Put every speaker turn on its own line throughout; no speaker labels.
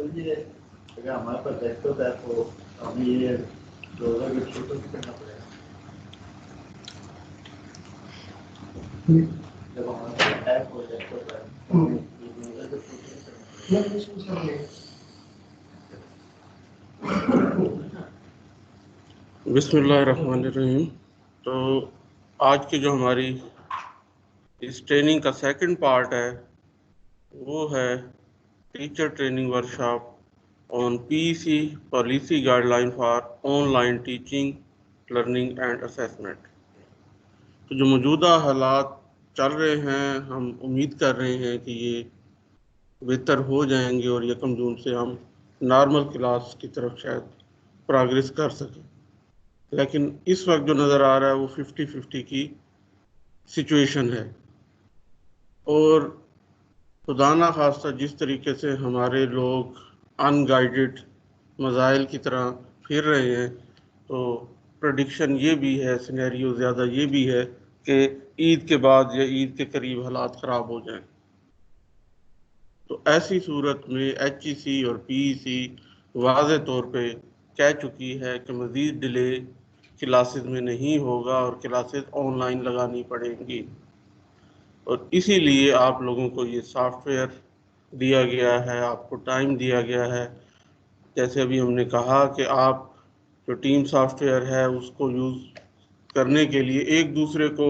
तो ये अगर हमारे पास डेस्कटॉप है तो हमें ये ब्राउज़र के थ्रू तो नहीं करना पड़ेगा। जब हमारे पास ऐप और डेस्कटॉप है तो ये ब्राउज़र के थ्रू तो नहीं करना पड़ेगा।
बिस्मिल्लाहिर्रहमानिर्रहीम। तो आज की जो हमारी इस ट्रेनिंग का सेकंड पार्ट है वो है teacher training workshop on PEC policy guideline for online teaching learning and assessment. तो जो मौजूदा हालात चल रहे हैं, हम उम्मीद कर रहे हैं कि ये बेहतर हो जाएंगे और 1 जून से हम नॉर्मल क्लास की तरफ शायद प्रोग्रेस कर सकें। लेकिन इस वक्त जो नज़र आ रहा है वो 50-50 की सिचुएशन है। और खुदा ना खास्ता जिस तरीके से हमारे लोग अनगाइडेड मज़ाइल की तरह फिर रहे हैं, तो प्रेडिक्शन ये भी है, सिनेरियो ज़्यादा ये भी है कि ईद के बाद या ईद के करीब हालात ख़राब हो जाएं। तो ऐसी सूरत में HEC और PEC वाज़े तौर पे कह चुकी है कि मज़ीद डिले क्लासेस में नहीं होगा और क्लासेस ऑनलाइन लगानी पड़ेंगी। और इसीलिए आप लोगों को ये सॉफ्टवेयर दिया गया है, आपको टाइम दिया गया है। जैसे अभी हमने कहा कि आप जो टीम सॉफ्टवेयर है उसको यूज़ करने के लिए एक दूसरे को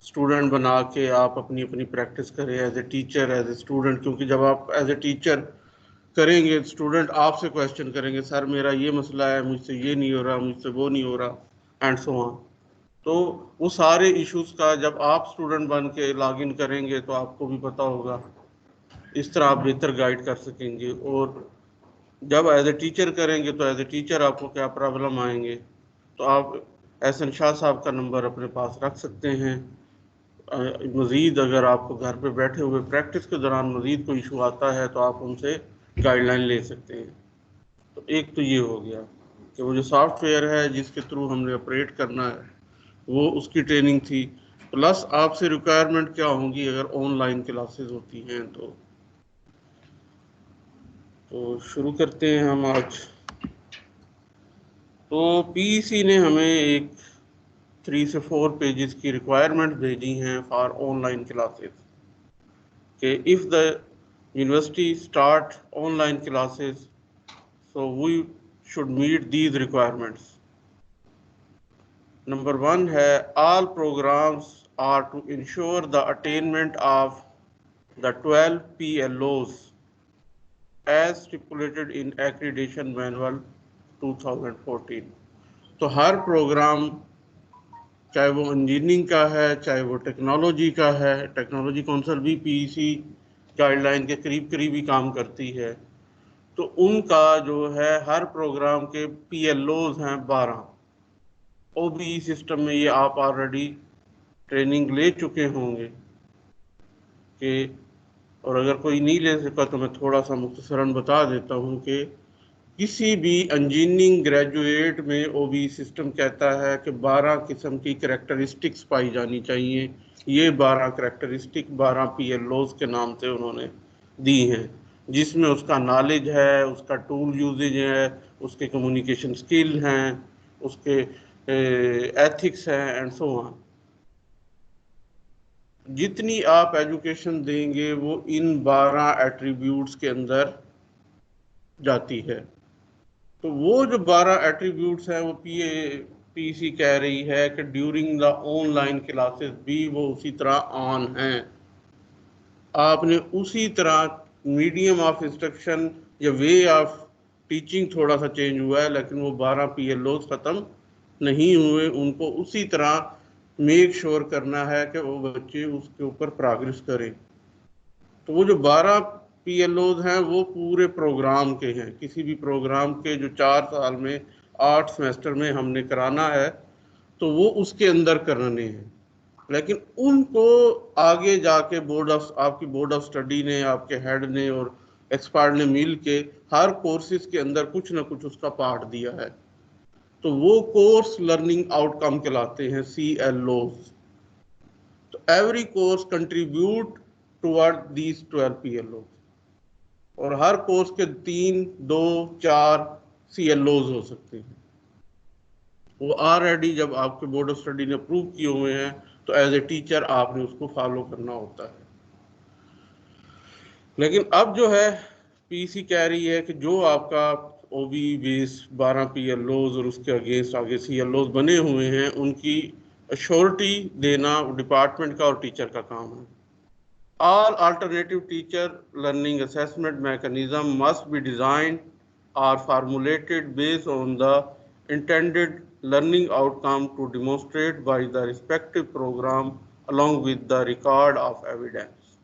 स्टूडेंट बना के आप अपनी अपनी प्रैक्टिस करें as a teacher, as a student. क्योंकि जब आप एज ए टीचर करेंगे, स्टूडेंट आपसे क्वेश्चन करेंगे, सर मेरा ये मसला है, मुझसे ये नहीं हो रहा, मुझसे वो नहीं हो रहा एंड सो ऑन। तो वो सारे इश्यूज़ का जब आप स्टूडेंट बन के लॉग इन करेंगे तो आपको भी पता होगा, इस तरह आप बेहतर गाइड कर सकेंगे। और जब एज ए टीचर करेंगे तो एज ए टीचर आपको क्या प्रॉब्लम आएंगे, तो आप एहसन शाह साहब का नंबर अपने पास रख सकते हैं। मज़ीद अगर आपको घर पे बैठे हुए प्रैक्टिस के दौरान मज़ीद कोई इशू आता है तो आप उनसे गाइडलाइन ले सकते हैं। तो एक तो ये हो गया कि वो जो सॉफ्टवेयर है जिसके थ्रू हमने ऑपरेट करना है वो उसकी ट्रेनिंग थी। प्लस आपसे रिक्वायरमेंट क्या होंगी अगर ऑनलाइन क्लासेस होती हैं। तो शुरू करते हैं हम आज। तो पीईसी ने हमें एक 3 से 4 पेजेस की रिक्वायरमेंट भेजी हैं फॉर ऑनलाइन क्लासेस कि if the university start online classes so we should meet these requirements. Number 1 है all programs are to ensure the attainment of the 12 PLOs as stipulated in accreditation manual 2014। तो हर programme चाहे वो engineering का है, चाहे वो technology का है, टेक्नोलॉजी काउंसिल भी पीईसी गाइडलाइन के करीब करीब ही काम करती है। तो उनका जो है हर प्रोग्राम के PLOs हैं 12। OBE सिस्टम में ये आप ऑलरेडी ट्रेनिंग ले चुके होंगे कि, और अगर कोई नहीं ले सका तो मैं थोड़ा सा मुख्तसरन बता देता हूँ कि किसी भी इंजीनियरिंग ग्रेजुएट में OBE सिस्टम कहता है कि 12 किस्म की करैक्टरिस्टिक्स पाई जानी चाहिए। ये 12 करैक्टरिस्टिक 12 PLOs के नाम से उन्होंने दी हैं, जिसमें उसका नॉलेज है, उसका टूल यूजेज है, उसके कम्युनिकेशन स्किल हैं, उसके एथिक्स हैं एंड सो ऑन। जितनी आप एजुकेशन देंगे वो इन 12 एट्रीब्यूट्स के अंदर जाती है। तो वो जो 12 एट्रीब्यूट्स हैं वो पीसी कह रही है कि ड्यूरिंग द ऑनलाइन क्लासेस भी वो उसी तरह ऑन हैं। आपने उसी तरह मीडियम ऑफ इंस्ट्रक्शन या वे ऑफ टीचिंग थोड़ा सा चेंज हुआ है, लेकिन वो 12 PLOs ख़त्म नहीं हुए। उनको उसी तरह मेक श्योर करना है कि वो बच्चे उसके ऊपर प्रोग्रेस करें। तो वो जो 12 PLOs हैं वो पूरे प्रोग्राम के हैं। किसी भी प्रोग्राम के जो 4 साल में 8 सेमेस्टर में हमने कराना है तो वो उसके अंदर करने हैं। लेकिन उनको आगे जाके आपकी बोर्ड ऑफ स्टडी ने, आपके हेड ने और एक्सपर्ट ने मिल के हर कोर्सेज के अंदर कुछ ना कुछ उसका पार्ट दिया है। तो वो कोर्स लर्निंग आउटकम कहलाते हैं, CLOs। तो every course contribute toward these 12 PLOs। और हर कोर्स के 3, 2, 4 CLOs हो सकते हैं। वो ऑलरेडी जब आपके बोर्ड ऑफ स्टडी ने अप्रूव किए हुए हैं तो एज ए टीचर आपने उसको फॉलो करना होता है। लेकिन अब जो है पीसी कह रही है कि जो आपका ओबी बेस 12 PLOs और उसके अगेंस्ट आगे CLOs बने हुए हैं उनकी अश्योरिटी देना डिपार्टमेंट का और टीचर का काम है। All alternative teacher learning assessment mechanism must be designed or formulated based on the intended learning outcome to demonstrate by the respective program along with the record of evidence.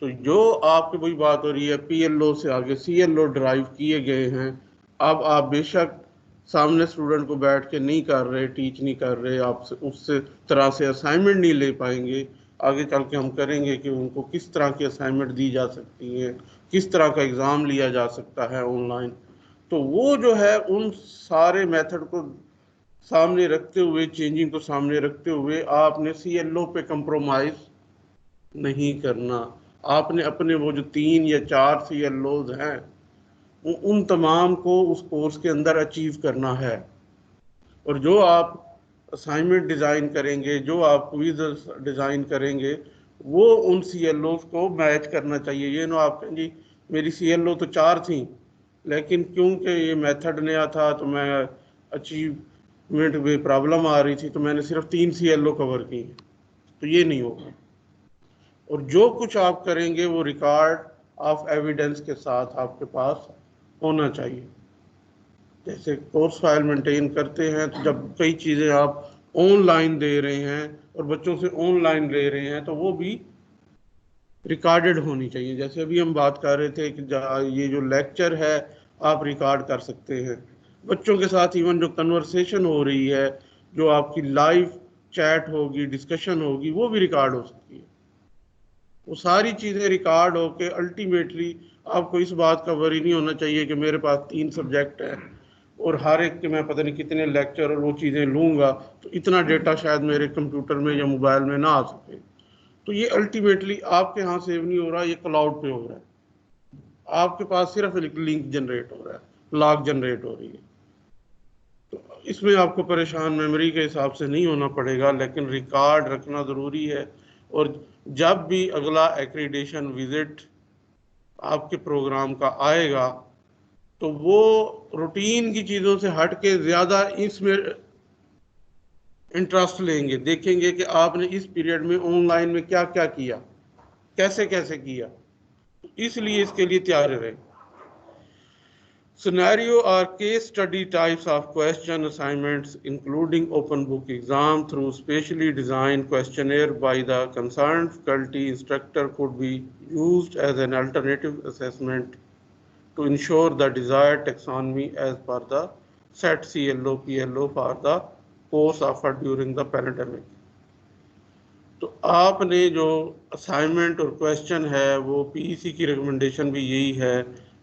तो जो आपकी वही बात हो रही है PLO से आगे CLO ड्राइव किए गए हैं। अब आप बेशक सामने स्टूडेंट को बैठ के नहीं कर रहे, टीच नहीं कर रहे, आप उससे तरह से असाइनमेंट नहीं ले पाएंगे। आगे चल के हम करेंगे कि उनको किस तरह की असाइनमेंट दी जा सकती है, किस तरह का एग्ज़ाम लिया जा सकता है ऑनलाइन। तो वो जो है उन सारे मेथड को सामने रखते हुए, चेंजिंग को सामने रखते हुए आपने CLO पे कंप्रोमाइज़ नहीं करना। आपने अपने वो जो 3 या 4 CLOs हैं उन तमाम को उस कोर्स के अंदर अचीव करना है। और जो आप असाइनमेंट डिज़ाइन करेंगे, जो आप क्विज डिज़ाइन करेंगे, वो उन CLOs को मैच करना चाहिए। ये ना आप कहें जी मेरी CLO तो 4 थी लेकिन क्योंकि ये मेथड नया था तो मैं अचीवमेंट में प्रॉब्लम आ रही थी तो मैंने सिर्फ 3 CLO कवर की। तो ये नहीं होगा। और जो कुछ आप करेंगे वो रिकॉर्ड ऑफ एविडेंस के साथ आपके पास होना चाहिए। जैसे कोर्स फाइल मेंटेन करते हैं तो जब कई चीज़ें आप ऑनलाइन दे रहे हैं और बच्चों से ऑनलाइन ले रहे हैं तो वो भी रिकॉर्डेड होनी चाहिए। जैसे अभी हम बात कर रहे थे कि ये जो लेक्चर है आप रिकॉर्ड कर सकते हैं बच्चों के साथ। इवन जो कन्वर्सेशन हो रही है, जो आपकी लाइव चैट होगी, डिस्कशन होगी, वो भी रिकॉर्ड हो सकती है। वो सारी चीज़ें रिकॉर्ड होके अल्टीमेटली आपको इस बात का वरी नहीं होना चाहिए कि मेरे पास 3 सब्जेक्ट हैं और हर एक के मैं पता नहीं कितने लेक्चर और वो चीज़ें लूँगा तो इतना डेटा शायद मेरे कंप्यूटर में या मोबाइल में ना आ सके। तो ये अल्टीमेटली आपके यहाँ सेव नहीं हो रहा, ये क्लाउड पे हो रहा है। आपके पास सिर्फ एक लिंक जनरेट हो रहा है, लॉग जनरेट हो रही है। तो इसमें आपको परेशान मेमोरी के हिसाब से नहीं होना पड़ेगा, लेकिन रिकॉर्ड रखना ज़रूरी है। और जब भी अगला एक्रीडेशन विजिट आपके प्रोग्राम का आएगा तो वो रूटीन की चीज़ों से हट के ज़्यादा इसमें इंटरेस्ट लेंगे, देखेंगे कि आपने इस पीरियड में ऑनलाइन में क्या क्या किया, कैसे कैसे किया। इसलिए इसके लिए तैयार रहें। Scenario or case study types of question assignments, including open book exam through specially designed questionnaire by the concerned faculty instructor, could be used as an alternative assessment to ensure the desired taxonomy as per the set CLO PLO for the course offered during the pandemic. तो आपने जो assignment और question है वो PEC की recommendation भी यही है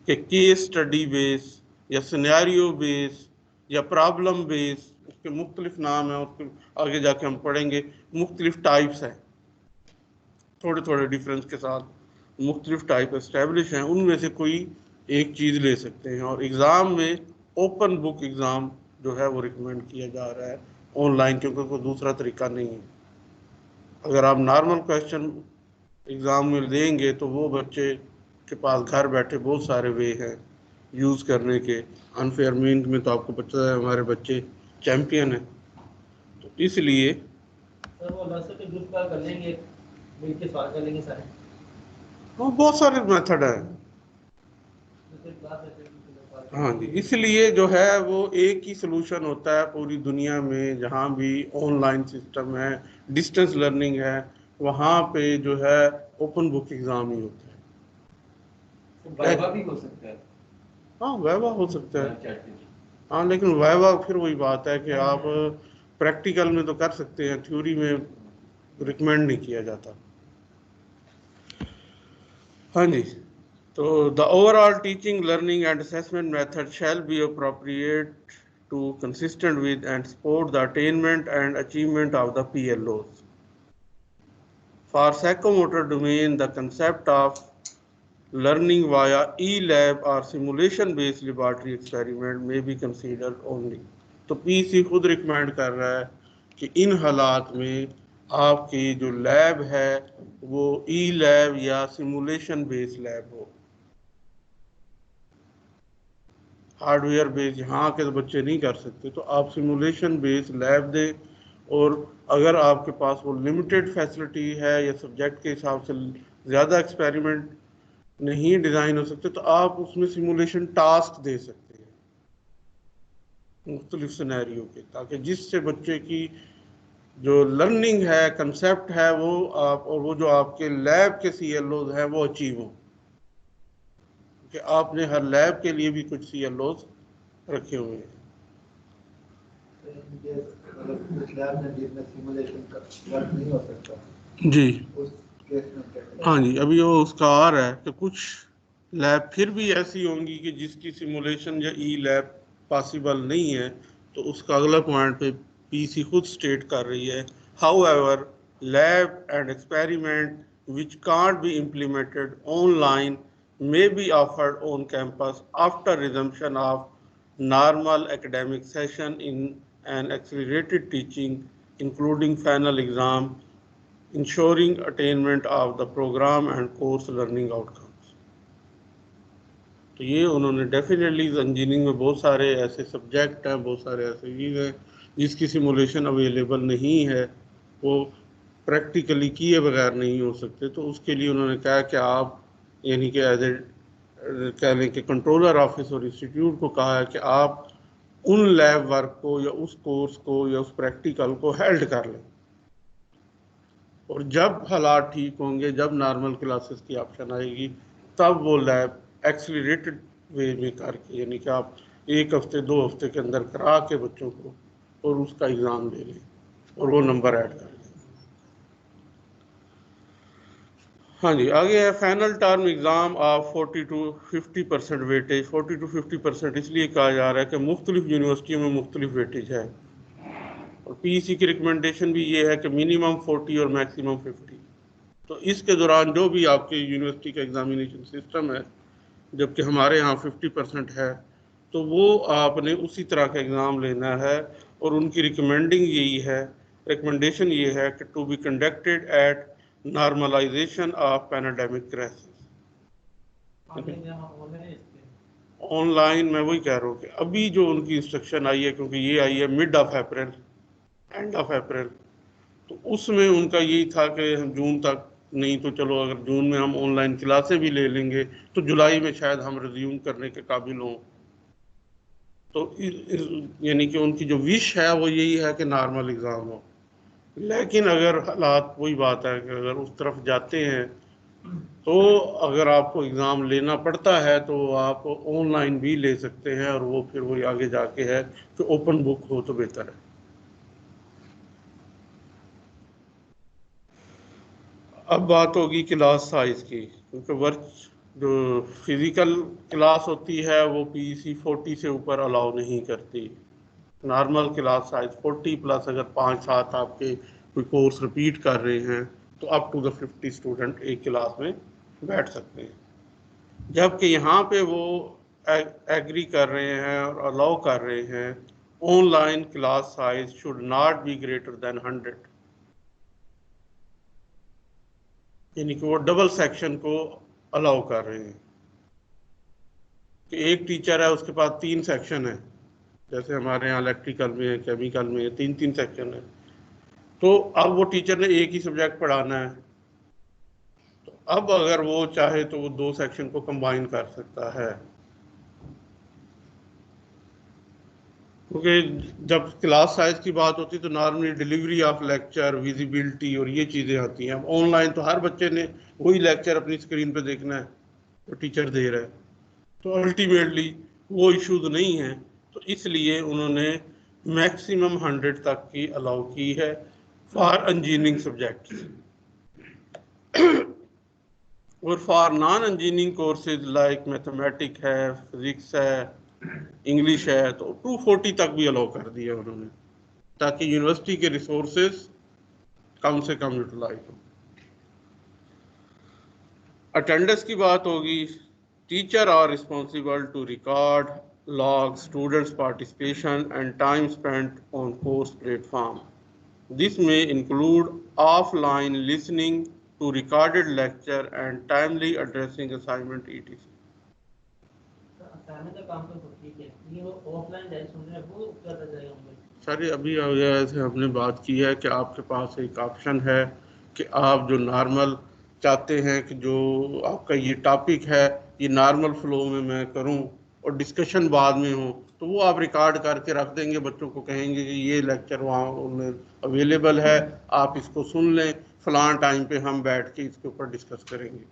कि केस स्टडी बेस या सिनेरियो बेस या प्रॉब्लम बेस, उसके मुख्तलिफ नाम हैं, उसके आगे जाके हम पढ़ेंगे। मुख्तलिफ टाइप्स हैं, थोड़े थोड़े डिफरेंस के साथ मुख्तलिफ टाइप एस्टेब्लिश हैं, उनमें से कोई एक चीज़ ले सकते हैं। और एग्ज़ाम में ओपन बुक एग्ज़ाम जो है वो रिकमेंड किया जा रहा है ऑनलाइन, क्योंकि कोई दूसरा तरीका नहीं है। अगर आप नॉर्मल क्वेश्चन एग्ज़ाम में देंगे तो वो बच्चे के पास घर बैठे बहुत सारे वे हैं यूज़ करने के। अनफेयर मीन में तो आपको पता है हमारे बच्चे चैम्पियन हैं, तो इसलिए
सर वो अलग से ग्रुप का कर लेंगे, मिलके सवाल कर लेंगे सारे।
हाँ, बहुत सारे मेथड हैं। हाँ जी, इसलिए जो है वो एक ही सलूशन होता है पूरी दुनिया में। जहाँ भी ऑनलाइन सिस्टम है, डिस्टेंस लर्निंग है, वहाँ पे जो है ओपन बुक एग्ज़ाम ही होता है।
वाइवा भी हो सकता है।
हाँ, वाइवा हो सकता है। हाँ, लेकिन वाइवा फिर वही बात है कि आप प्रैक्टिकल में तो कर सकते हैं, थ्योरी में रिकमेंड नहीं किया जाता। हाँ जी, तो the overall teaching, learning and assessment method shall be appropriate to consistent with and support the attainment and achievement of the PLOs. For psychomotor domain, the concept of learning via e-lab or simulation based laboratory experiment may be considered only। तो PC खुद recommend कर रहा है कि इन हालात में आपकी जो लैब है वो ई लैब या सिमुलेशन बेस्ड लैब हो। हार्डवेयर बेस्ड यहाँ के तो बच्चे नहीं कर सकते, तो आप सिमुलेशन बेस्ड लैब दें। और अगर आपके पास वो लिमिटेड फैसिलिटी है या सब्जेक्ट के हिसाब से ज़्यादा एक्सपेरिमेंट नहीं डिज़ाइन हो सकते, तो आप उसमें सिमुलेशन टास्क दे सकते हैं मुख्तलिफ सिनेरियो के, ताकि जिससे बच्चे की जो लर्निंग है, कंसेप्ट है, वो आप और वो जो आपके लैब के CLOs हैं वो अचीव हो, कि आपने हर लैब के लिए भी कुछ CLOs रखे हुए हैं।
कुछ लैब में जिसमें सिमुलेशन का वर्क नहीं हो सकता
जी
उस केस में क्या करें?
हाँ जी, अभी वो उसका आ रहा है कि कुछ लैब फिर भी ऐसी होंगी कि जिसकी सिमुलेशन या ई लैब पॉसिबल नहीं है, तो उसका अगला पॉइंट पे पीसी खुद स्टेट कर रही है, however lab and experiment which can't be implemented online may be offered on campus after resumption of normal academic session in an accelerated teaching including final exam, ensuring attainment of the program and course learning outcomes। तो ये उन्होंने definitely engineering में बहुत सारे ऐसे subject हैं, बहुत सारे ऐसे चीज़ हैं जिसकी सिमुलेशन अवेलेबल नहीं है, वो प्रैक्टिकली किए बगैर नहीं हो सकते। तो उसके लिए उन्होंने कहा कि आप यानी कि एज ए कह लें कि कंट्रोलर ऑफिस और इंस्टीट्यूट को कहा है कि आप उन लैब वर्क को या उस कोर्स को या उस प्रैक्टिकल को हेल्ड कर लें, और जब हालात ठीक होंगे, जब नॉर्मल क्लासेस की ऑप्शन आएगी, तब वो लैब एक्सीलरेटेड वे में करके, यानी कि आप 1 हफ्ते 2 हफ्ते के अंदर करा के बच्चों को और उसका एग्ज़ाम दे लें और वो नंबर ऐड कर लें। हाँ जी, आगे है final term exam of 40 to 50% weightage. 40 to 50% इसलिए कहा जा रहा है कि मुख्तलिफ यूनिवर्सिटियों में मुख्तलिफ वेटेज है, और पीईसी की रिकमेंडेशन भी ये है कि मिनिमम 40 और मैक्सिमम 50। तो इसके दौरान जो भी आपके यूनिवर्सिटी का एग्जामिनेशन सिस्टम है, जबकि हमारे यहाँ 50% है, तो वो आपने उसी तरह का एग्ज़ाम लेना है। और उनकी रिकमेंडेशन ये है कि to be conducted at normalisation of pandemic crisis. Online मैं वही कह रहा हूँ कि अभी जो उनकी इंस्ट्रक्शन आई है, क्योंकि ये आई है mid of April, end of April, तो उसमें उनका यही था कि हम जून तक नहीं तो चलो अगर जून में हम ऑनलाइन क्लासें भी ले लेंगे तो जुलाई में शायद हम रिज्यूम करने के काबिल हों। तो यानी कि उनकी जो विश है वो यही है कि नॉर्मल एग्ज़ाम हो। लेकिन अगर हालात, वही बात है कि अगर उस तरफ जाते हैं तो अगर आपको एग्ज़ाम लेना पड़ता है तो आप ऑनलाइन भी ले सकते हैं, और वो फिर वही आगे जाके है कि ओपन बुक हो तो बेहतर है। अब बात होगी क्लास साइज़ की, क्योंकि वर्क जो फिज़िकल क्लास होती है वो पीईसी 40 से ऊपर अलाउ नहीं करती। नॉर्मल क्लास साइज 40 प्लस, अगर 5-7 आपके कोई कोर्स रिपीट कर रहे हैं तो अप टू द 50 स्टूडेंट एक क्लास में बैठ सकते हैं। जबकि यहाँ पे वो एग्री कर रहे हैं और अलाउ कर रहे हैं online class size should not be greater than 100, यानी कि वो डबल सेक्शन को अलाउ कर रहे हैं कि एक टीचर है उसके पास 3 सेक्शन है, जैसे हमारे यहाँ इलेक्ट्रिकल में है, केमिकल में है, 3-3 सेक्शन है। तो अब वो टीचर ने एक ही सब्जेक्ट पढ़ाना है, तो अब अगर वो चाहे तो वो 2 सेक्शन को कंबाइन कर सकता है, क्योंकि जब क्लास साइज की बात होती है तो normally delivery of lecture, visibility और ये चीज़ें आती हैं। ऑनलाइन तो हर बच्चे ने वही लेक्चर अपनी स्क्रीन पे देखना है तो टीचर दे रहा है, तो अल्टीमेटली वो इश्यूज नहीं है। तो इसलिए उन्होंने मैक्सिमम 100 तक की अलाउ की है फॉर इंजीनियरिंग सब्जेक्ट, और for non engineering courses like mathematic है, फिजिक्स है, इंग्लिश है, तो 240 तक भी अलाउ कर दिया उन्होंने, ताकि यूनिवर्सिटी के रिसोर्सेज कम से कम यूटिलाइज हो। अटेंडेंस की बात होगी। Teacher are responsible to record log students participation and time spent on course platform. This में include offline listening to recorded lecture and timely addressing assignment etc।
Assignment का काम तो ठीक है, ये वो ऑफलाइन डायरेक्ट सुन रहे हैं वो करता जाएगा उनको।
सर अभी जैसे हमने बात की है कि आपके पास एक ऑप्शन है कि आप जो नॉर्मल चाहते हैं कि जो आपका ये टॉपिक है ये नॉर्मल फ्लो में मैं करूं और डिस्कशन बाद में हो, तो वो आप रिकॉर्ड करके रख देंगे, बच्चों को कहेंगे कि ये लेक्चर वहाँ उनमें अवेलेबल है, आप इसको सुन लें, फलां टाइम पे हम बैठ के इसके ऊपर डिस्कस करेंगे।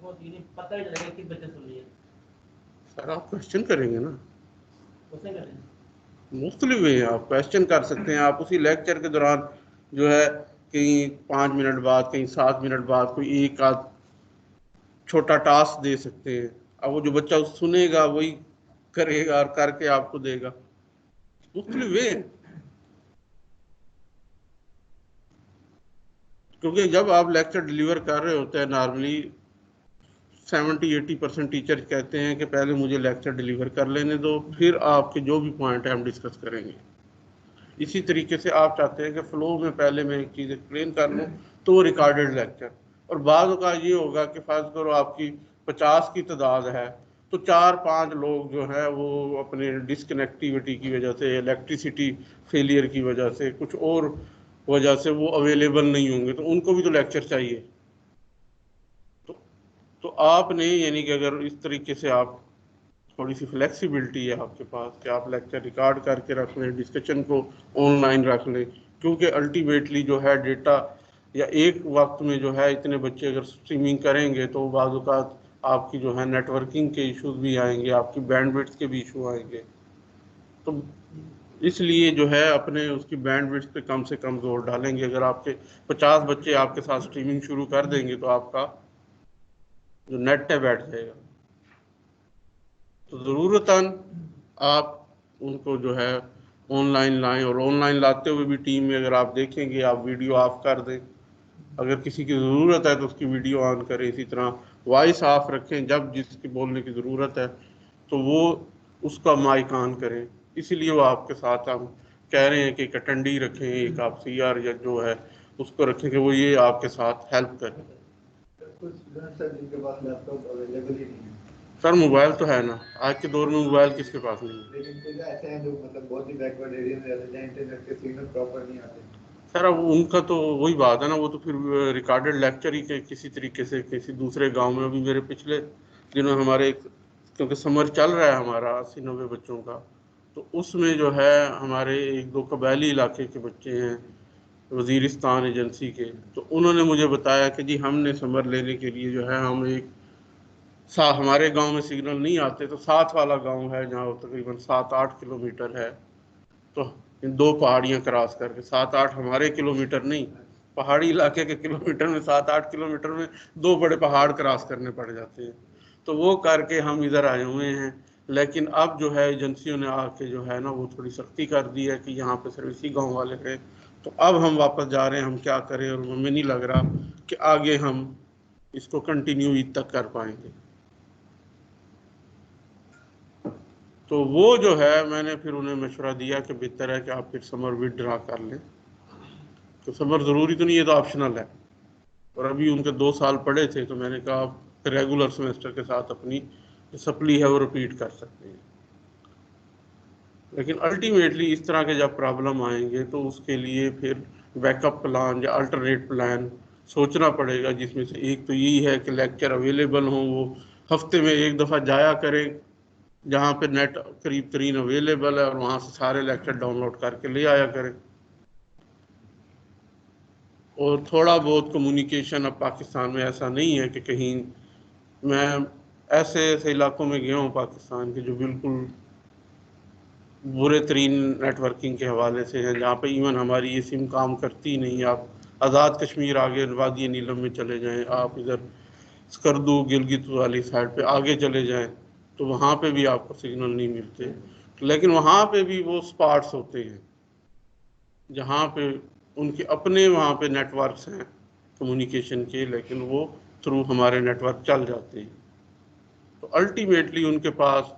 वो ये पता ही चलेगा कि बच्चे सुन लिए।
सर आप क्वेश्चन करेंगे ना,
कैसे करें?
मुख्तलिफ वे हैं, आप क्वेश्चन कर सकते हैं, आप उसी लेक्चर के दौरान जो है कहीं 5 मिनट बाद कहीं 7 मिनट बाद कोई एक आध छोटा टास्क दे सकते हैं। अब वो जो बच्चा सुनेगा वही करेगा और करके आपको देगा, मुख्तलिफ वे हैं। क्योंकि जब आप लेक्चर डिलीवर कर रहे होते हैं नॉर्मली 70-80% टीचर कहते हैं कि पहले मुझे लेक्चर डिलीवर कर लेने दो, फिर आपके जो भी पॉइंट है हम डिस्कस करेंगे। इसी तरीके से आप चाहते हैं कि फ्लो में पहले मैं एक चीज़ एक्सप्लेन कर लूँ तो वो रिकॉर्डेड लेक्चर, और बाद का ये होगा कि फर्ज करो आपकी 50 की तादाद है तो 4-5 लोग जो है वो अपने डिसकनेक्टिविटी की वजह से, इलेक्ट्रिसिटी फेलियर की वजह से, कुछ और वजह से वो अवेलेबल नहीं होंगे, तो उनको भी तो लेक्चर चाहिए। तो तो आपने यानी कि अगर इस तरीके से आप थोड़ी सी फ्लेक्सिबिलिटी है आपके पास कि आप लेक्चर रिकॉर्ड करके रख लें, डिस्कशन को ऑनलाइन रख लें, क्योंकि अल्टीमेटली जो है डेटा या एक वक्त में जो है इतने बच्चे अगर स्ट्रीमिंग करेंगे तो बाज़ औक़ात आपकी जो है नेटवर्किंग के इश्यूज भी आएंगे, आपकी बैंडविड्थ के भी इशू आएंगे। तो इसलिए जो है अपने उसकी बैंडविड्थ पे कम से कम जोर डालेंगे। अगर आपके 50 बच्चे आपके साथ स्ट्रीमिंग शुरू कर देंगे तो आपका जो नेट है बैठ जाएगा। तो ज़रूरतन आप उनको जो है ऑनलाइन लाएं, और ऑनलाइन लाते हुए भी टीम में अगर आप देखेंगे आप वीडियो ऑफ कर दें, अगर किसी की ज़रूरत है तो उसकी वीडियो ऑन करें, इसी तरह वॉइस ऑफ रखें, जब जिसकी बोलने की ज़रूरत है तो वो उसका माइक ऑन करें। इसीलिए वो आपके साथ हम कह रहे हैं कि एक अटेंडी रखें, एक आप CR या जो है उसको रखें कि वो ये आपके साथ हेल्प करें।
कुछ स्टूडेंट्स हैं जिनके पास लैपटॉप अवेलेबल ही नहीं है,
सर मोबाइल तो है ना, आज के दौर में मोबाइल किसके पास नहीं है।
लेकिन कुछ ऐसे हैं जो मतलब बहुत ही बैकवर्ड एरिया में रहते हैं, इंटरनेट के सिग्नल प्रॉपर नहीं आते।
सर अब उनका तो वही बात है ना, वो तो फिर रिकॉर्डेड लेक्चर ही के किसी तरीके से किसी दूसरे गांव में, अभी मेरे पिछले दिनों हमारे क्योंकि समर चल रहा है हमारा 80-90 बच्चों का, तो उसमें जो है हमारे 1-2 कबायली इलाके के बच्चे हैं वजीरिस्तान एजेंसी के, तो उन्होंने मुझे बताया कि जी हमने समर लेने के लिए जो है हम एक हमारे गांव में सिग्नल नहीं आते, तो साथ वाला गांव है जहाँ तकरीबन 7-8 किलोमीटर है, तो इन 2 पहाड़ियाँ क्रॉस करके 7-8 हमारे किलोमीटर नहीं, पहाड़ी इलाके के किलोमीटर में 7-8 किलोमीटर में 2 बड़े पहाड़ क्रॉस करने पड़ जाते हैं। तो वो करके हम इधर आए हुए हैं, लेकिन अब जो है एजेंसियों ने आके जो है ना वो थोड़ी सख्ती कर दी है कि यहाँ पे सिर्फ इसी गाँव वाले हैं, तो अब हम वापस जा रहे हैं, हम क्या करें, और हमें नहीं लग रहा कि आगे हम इसको कंटिन्यू ईद तक कर पाएंगे। तो वो जो है मैंने फिर उन्हें मशवरा दिया कि बेहतर है कि आप फिर समर विड्रा कर लें, तो समर ज़रूरी तो नहीं है, तो ऑप्शनल है, और अभी उनके 2 साल पड़े थे, तो मैंने कहा आप रेगुलर सेमेस्टर के साथ अपनी सप्ली है वो रिपीट कर सकते हैं। लेकिन अल्टीमेटली इस तरह के जब प्रॉब्लम आएंगे तो उसके लिए फिर बैकअप प्लान या अल्टरनेट प्लान सोचना पड़ेगा, जिसमें से एक तो यही है कि लेक्चर अवेलेबल हों, वो हफ्ते में एक दफ़ा जाया करें जहाँ पे नेट करीब तरीन अवेलेबल है, और वहाँ से सारे लेक्चर डाउनलोड करके ले आया करें। और थोड़ा बहुत कम्युनिकेशन, अब पाकिस्तान में ऐसा नहीं है कि कहीं, मैं ऐसे ऐसे इलाकों में गया हूँ पाकिस्तान के जो बिल्कुल बुरे तरीन नेटवर्किंग के हवाले से हैं, जहाँ पे इवन हमारी ये सिम काम करती ही नहीं। आप आज़ाद कश्मीर आगे वादी नीलम में चले जाएं, आप इधर स्कर्दू गिलगित वाली साइड पे आगे चले जाएं तो वहाँ पे भी आपको सिग्नल नहीं मिलते, लेकिन वहाँ पे भी वो स्पॉट्स होते हैं जहाँ पे उनके अपने वहाँ पे नेटवर्क्स हैं कम्युनिकेशन के, लेकिन वो थ्रू हमारे नेटवर्क चल जाते हैं। तो अल्टीमेटली उनके पास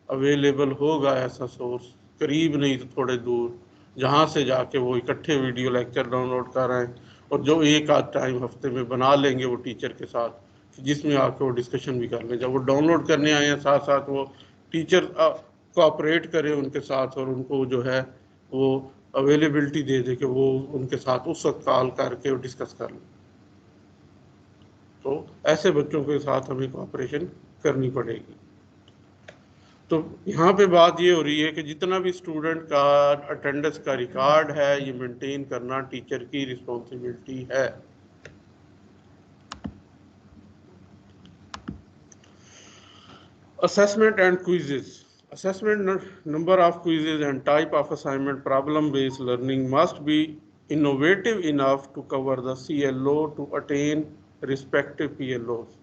अवेलेबल होगा ऐसा सोर्स, करीब नहीं तो थोड़े दूर, जहाँ से जाके वो इकट्ठे वीडियो लेक्चर डाउनलोड कर रहे हैं और जो एक आध टाइम हफ्ते में बना लेंगे वो टीचर के साथ, जिसमें आके वो डिस्कशन भी कर लें। जब वो डाउनलोड करने आए हैं साथ साथ वो टीचर कोऑपरेट करे उनके साथ और उनको जो है वो अवेलेबिलिटी दे दे कि वो उनके साथ उस वक्त कॉल करके डिस्कस कर लें। तो ऐसे बच्चों के साथ हमें कोऑपरेशन करनी पड़ेगी। तो यहाँ पे बात ये हो रही है कि जितना भी स्टूडेंट का अटेंडेंस का रिकॉर्ड है ये मेंटेन करना टीचर की रिस्पॉन्सिबिलिटी है। Assessment and quizzes. Assessment, number of quizzes and type of assignment, problem-based learning must be innovative enough to cover the CLO to attain respective PLOs.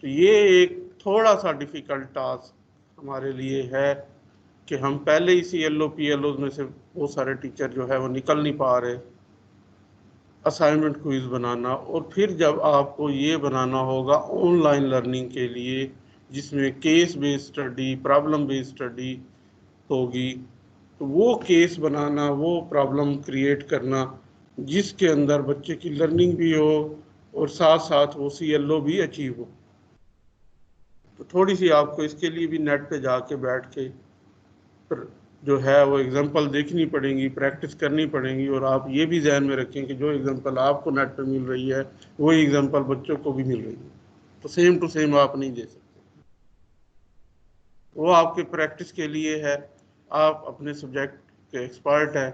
तो ये एक थोड़ा सा डिफिकल्ट टास्क हमारे लिए है कि हम पहले ही CLO PLOs में से बहुत सारे टीचर जो है वो निकल नहीं पा रहे असाइनमेंट क्विज बनाना, और फिर जब आपको ये बनाना होगा ऑनलाइन लर्निंग के लिए जिसमें case based study, problem based study होगी, तो वो केस बनाना, वो प्रॉब्लम क्रिएट करना जिसके अंदर बच्चे की लर्निंग भी हो और साथ साथ वो CLO भी अचीव हो। तो थोड़ी सी आपको इसके लिए भी नेट पे जाके बैठ के जो है वो एग्जांपल देखनी पड़ेंगी, प्रैक्टिस करनी पड़ेंगी, और आप ये भी ध्यान में रखें कि जो एग्जांपल आपको नेट पे मिल रही है वही एग्जांपल बच्चों को भी मिल रही है। तो सेम टू सेम आप नहीं दे सकते, वो आपके प्रैक्टिस के लिए है। आप अपने सब्जेक्ट के एक्सपर्ट हैं,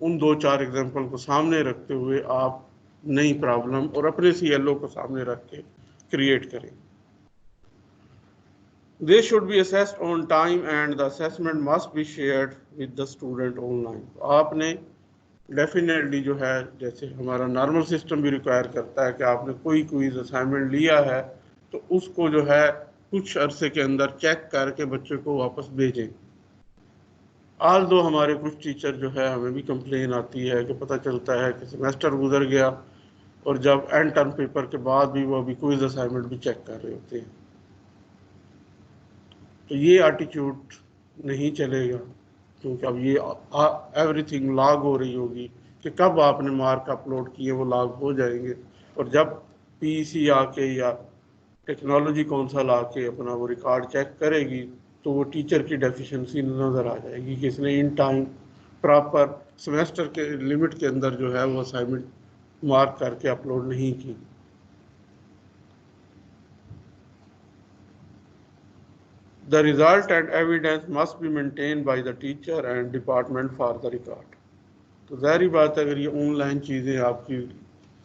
उन 2-4 एग्जांपल को सामने रखते हुए आप नई प्रॉब्लम और अपने CLO को सामने रख के क्रिएट करें। They should be assessed on time and the assessment must be shared with the student online. आपने डेफिनेटली जो है, जैसे हमारा नॉर्मल सिस्टम भी रिक्वायर करता है कि आपने कोई क्विज असाइनमेंट लिया है तो उसको जो है कुछ अरसे के अंदर चेक करके बच्चे को वापस भेजें। आज दो हमारे कुछ टीचर जो है हमें भी कंप्लेन आती है कि पता चलता है कि सेमेस्टर गुजर गया और जब एंड टर्म पेपर के बाद भी वो अभी क्विज असाइनमेंट भी चेक कर रहे होते हैं। तो ये एटीट्यूड नहीं चलेगा, क्योंकि अब ये एवरीथिंग लॉग हो रही होगी कि कब आपने मार्क अपलोड किए वो लॉग हो जाएंगे, और जब PEC आके या टेक्नोलॉजी काउंसिल आके अपना वो रिकॉर्ड चेक करेगी तो वो टीचर की डेफिशिएंसी नज़र आ जाएगी कि इसने इन टाइम प्रॉपर सेमेस्टर के लिमिट के अंदर जो है वो असाइनमेंट मार्क करके अपलोड नहीं की। The result and evidence must be maintained by the teacher and department for the record. तो ज़ाहिर बात है, अगर ये ऑनलाइन चीज़ें आपकी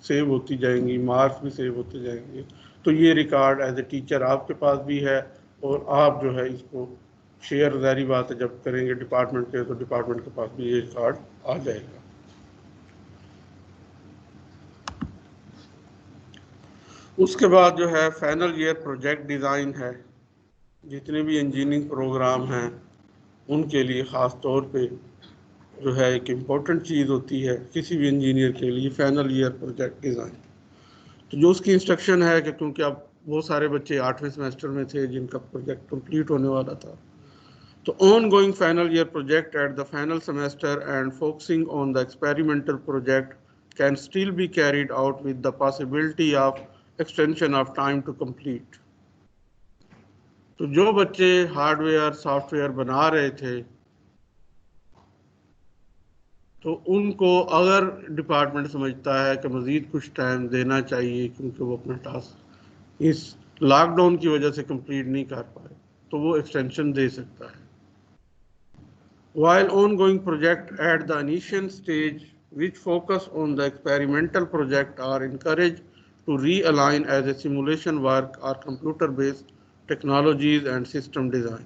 सेव होती जाएंगी, मार्क्स भी सेव होते जाएंगे, तो ये रिकॉर्ड एज ए टीचर आपके पास भी है और आप जो है इसको शेयर, ज़ाहिर बात है, जब करेंगे डिपार्टमेंट के तो डिपार्टमेंट के पास भी ये रिकॉर्ड आ जाएगा। उसके बाद जो है फाइनल ईयर प्रोजेक्ट डिज़ाइन है। जितने भी इंजीनियरिंग प्रोग्राम हैं उनके लिए ख़ास तौर पे जो है एक इम्पोर्टेंट चीज़ होती है किसी भी इंजीनियर के लिए फाइनल ईयर प्रोजेक्ट डिज़ाइन। तो जो उसकी इंस्ट्रक्शन है कि क्योंकि अब बहुत सारे बच्चे 8वें सेमेस्टर में थे जिनका प्रोजेक्ट कंप्लीट होने वाला था, तो on going final year project at the final semester and focusing on the experimental project can still be carried out with the possibility of extension of time to complete. तो जो बच्चे hardware software बना रहे थे तो उनको अगर department समझता है कि मज़ीद कुछ टाइम देना चाहिए क्योंकि वो अपना टास्क इस लॉकडाउन की वजह से कंप्लीट नहीं कर पाए, तो वो एक्सटेंशन दे सकता है। While ongoing project at the initial stage which focus on the experimental project are encouraged to realign as a simulation work or computer based technologies and system design.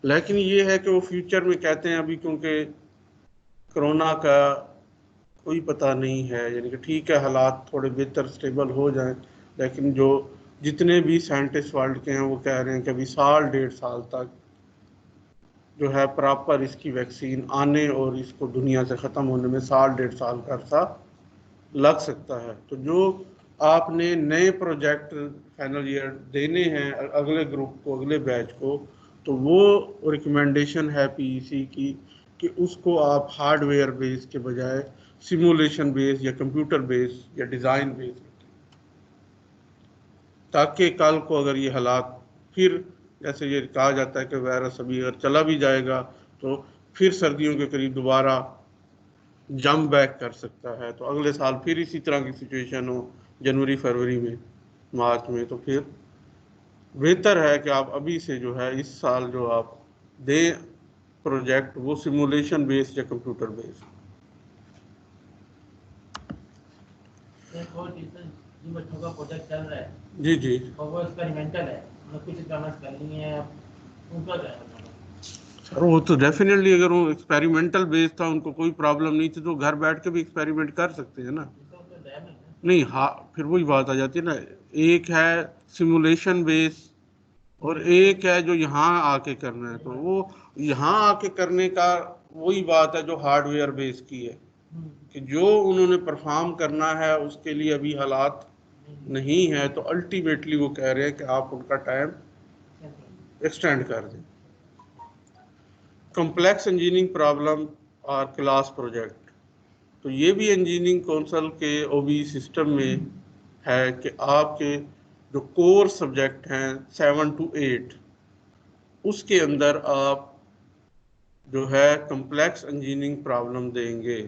लेकिन ये है कि वो फ्यूचर में कहते हैं अभी क्योंकि कोरोना का कोई पता नहीं है, यानी कि ठीक है हालात थोड़े बेहतर स्टेबल हो जाएं, लेकिन जो जितने भी साइंटिस्ट वर्ल्ड के हैं वो कह रहे हैं कि अभी 1.5 साल तक जो है प्रॉपर इसकी वैक्सीन आने और इसको दुनिया से ख़त्म होने में 1.5 साल का अर्सा लग सकता है। तो जो आपने नए प्रोजेक्ट फाइनल ईयर देने हैं अगले ग्रुप को, अगले बैच को, तो वो रिकमेंडेशन है पीईसी की कि उसको आप हार्डवेयर बेस के बजाय सिमुलेशन बेस या कंप्यूटर बेस या डिज़ाइन बेस, ताकि कल को अगर ये हालात फिर, जैसे ये कहा जाता है कि वायरस अभी अगर चला भी जाएगा तो फिर सर्दियों के करीब दोबारा जंप बैक कर सकता है, तो अगले साल फिर इसी तरह की सिचुएशन हो जनवरी फरवरी में, मार्च में, तो फिर बेहतर है कि आप अभी से जो है इस साल जो आप दें प्रोजेक्ट वो सिमुलेशन बेस्ड या कंप्यूटर बेस्ड।
जिन बच्चों का प्रोजेक्ट चल रहा है
जी जी,
और वो एक्सपेरिमेंटल है, उन्हें कुछ रिक्वायरमेंट्स करनी है, उनका क्या है?
सर वो तो डेफिनेटली अगर वो एक्सपेरिमेंटल बेस्ड था, उनको कोई प्रॉब्लम नहीं थी, तो घर बैठ के भी एक्सपेरिमेंट कर सकते हैं ना। नहीं, हाँ, फिर वही बात आ जाती है ना, एक है सिमुलेशन बेस और एक है जो यहाँ आके करना है, तो वो यहाँ आके करने का वही बात है जो हार्डवेयर बेस की है कि जो उन्होंने परफॉर्म करना है उसके लिए अभी हालात नहीं है, तो अल्टीमेटली वो कह रहे हैं कि आप उनका टाइम एक्सटेंड कर दें। कॉम्प्लेक्स इंजीनियरिंग प्रॉब्लम और क्लास प्रोजेक्ट, तो ये भी इंजीनियरिंग काउंसिल के ओबी सिस्टम में है कि आपके जो कोर सब्जेक्ट हैं 7 to 8, उसके अंदर आप जो है कॉम्प्लेक्स इंजीनियरिंग प्रॉब्लम देंगे।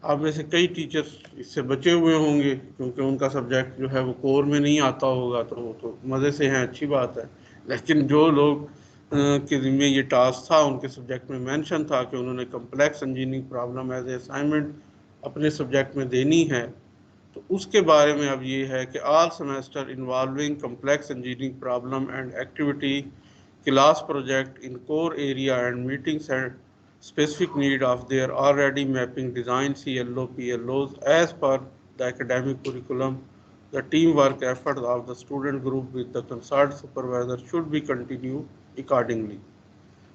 आप में से कई टीचर्स इससे बचे हुए होंगे क्योंकि उनका सब्जेक्ट जो है वो कोर में नहीं आता होगा, तो वो तो मज़े से हैं, अच्छी बात है। लेकिन जो लोग के जिम्मे ये टास्क था, उनके सब्जेक्ट में मेंशन था कि उन्होंने complex engineering problem as a assignment अपने सब्जेक्ट में देनी है, तो उसके बारे में अब ये है कि all semester involving complex engineering problem and activity class project in core area and meetings and specific need of their already mapping design CLO PLOs as per the academic curriculum. The teamwork effort of the student group with the concerned supervisor should be continued accordingly.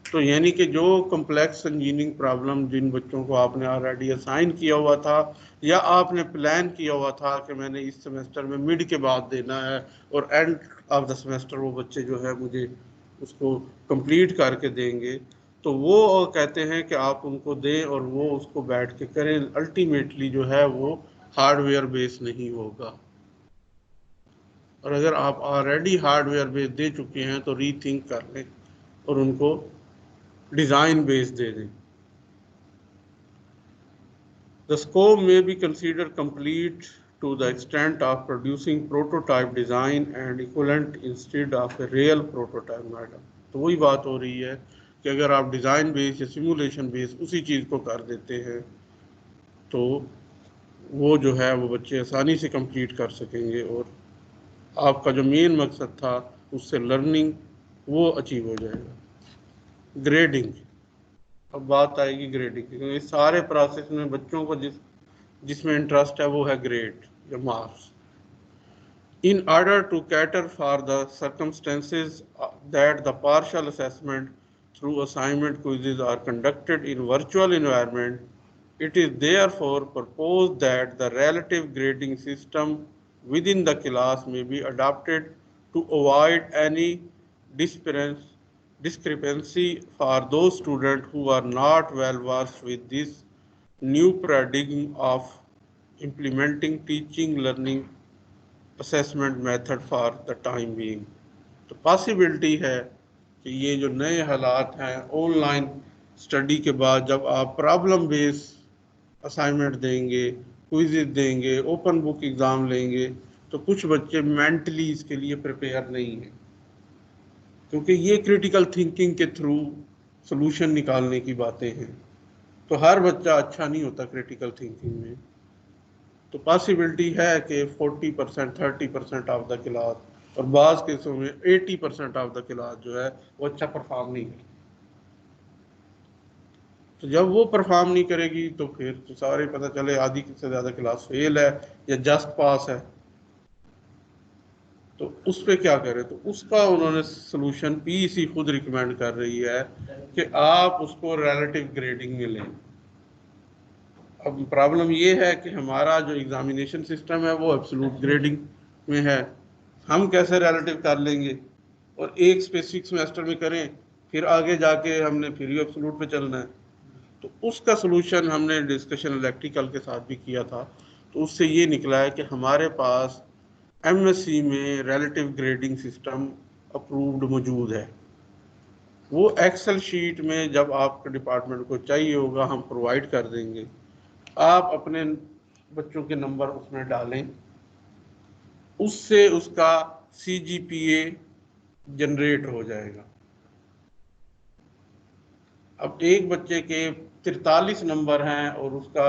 तो यानी कि जो complex engineering problem जिन बच्चों को आपने already assign किया हुआ था या आपने प्लान किया हुआ था कि मैंने इस सेमेस्टर में मिड के बाद देना है और एंड ऑफ द सेमेस्टर वो बच्चे जो है मुझे उसको कंप्लीट करके देंगे, तो वो कहते हैं कि आप उनको दें और वो उसको बैठ के करें। अल्टीमेटली जो है वो हार्डवेयर बेस नहीं होगा, और अगर आप ऑलरेडी हार्डवेयर बेस दे चुके हैं तो रीथिंक कर लें और उनको डिज़ाइन बेस दे दें। The scope may be considered complete to the extent of producing prototype design and equivalent instead of a real prototype madam. तो वही बात हो रही है कि अगर आप डिज़ाइन बेस या सिमुलेशन बेस उसी चीज़ को कर देते हैं तो वो जो है वो बच्चे आसानी से कंप्लीट कर सकेंगे और आपका जो मेन मकसद था उससे लर्निंग वो अचीव हो जाएगा। ग्रेडिंग, अब बात आएगी ग्रेडिंग की, क्योंकि सारे प्रोसेस में बच्चों को जिसमें इंटरेस्ट है वो है ग्रेड या marks. In order to cater for the circumstances that the partial assessment through assignment quizzes are conducted in virtual environment, it is therefore proposed that the relative grading system within the class may be adopted to avoid any discrepancy for those students who are not well versed with this new paradigm of implementing teaching learning assessment method for the time being. तो possibility है कि ये जो नए हालात हैं online study के बाद, जब आप प्रॉब्लम बेस असाइनमेंट देंगे, क्विज़ देंगे, ओपन बुक एग्ज़ाम लेंगे, तो कुछ बच्चे मेंटली इसके लिए प्रिपेयर नहीं हैं, क्योंकि ये क्रिटिकल थिंकिंग के थ्रू सॉल्यूशन निकालने की बातें हैं, तो हर बच्चा अच्छा नहीं होता क्रिटिकल थिंकिंग में। तो पॉसिबिलिटी है कि 40%, 30% ऑफ द क्लास और बाज़ केसों में 80% ऑफ द क्लास जो है वो अच्छा परफॉर्म नहीं करेगी। तो जब वो परफॉर्म नहीं करेगी तो फिर तो सारे पता चले आधी से ज़्यादा क्लास फेल है या जस्ट पास है, तो उस पर क्या करें? तो उसका उन्होंने सलूशन पीईसी खुद रिकमेंड कर रही है कि आप उसको रिलेटिव ग्रेडिंग में लें। अब प्रॉब्लम ये है कि हमारा जो एग्जामिनेशन सिस्टम है वो एब्सोल्यूट ग्रेडिंग में है, हम कैसे रिलेटिव कर लेंगे, और एक स्पेसिफिक सेमेस्टर में करें फिर आगे जाके हमने फिर ही एब्सोल्यूट पे चलना है। तो उसका सलूशन हमने डिस्कशन इलेक्ट्रिकल के साथ भी किया था, तो उससे ये निकला है कि हमारे पास एमएससी में रिलेटिव ग्रेडिंग सिस्टम अप्रूव्ड मौजूद है। वो एक्सेल शीट में जब आपके डिपार्टमेंट को चाहिए होगा हम प्रोवाइड कर देंगे, आप अपने बच्चों के नंबर उसमें डालें, उससे उसका CGPA जनरेट हो जाएगा। अब एक बच्चे के 43 नंबर हैं और उसका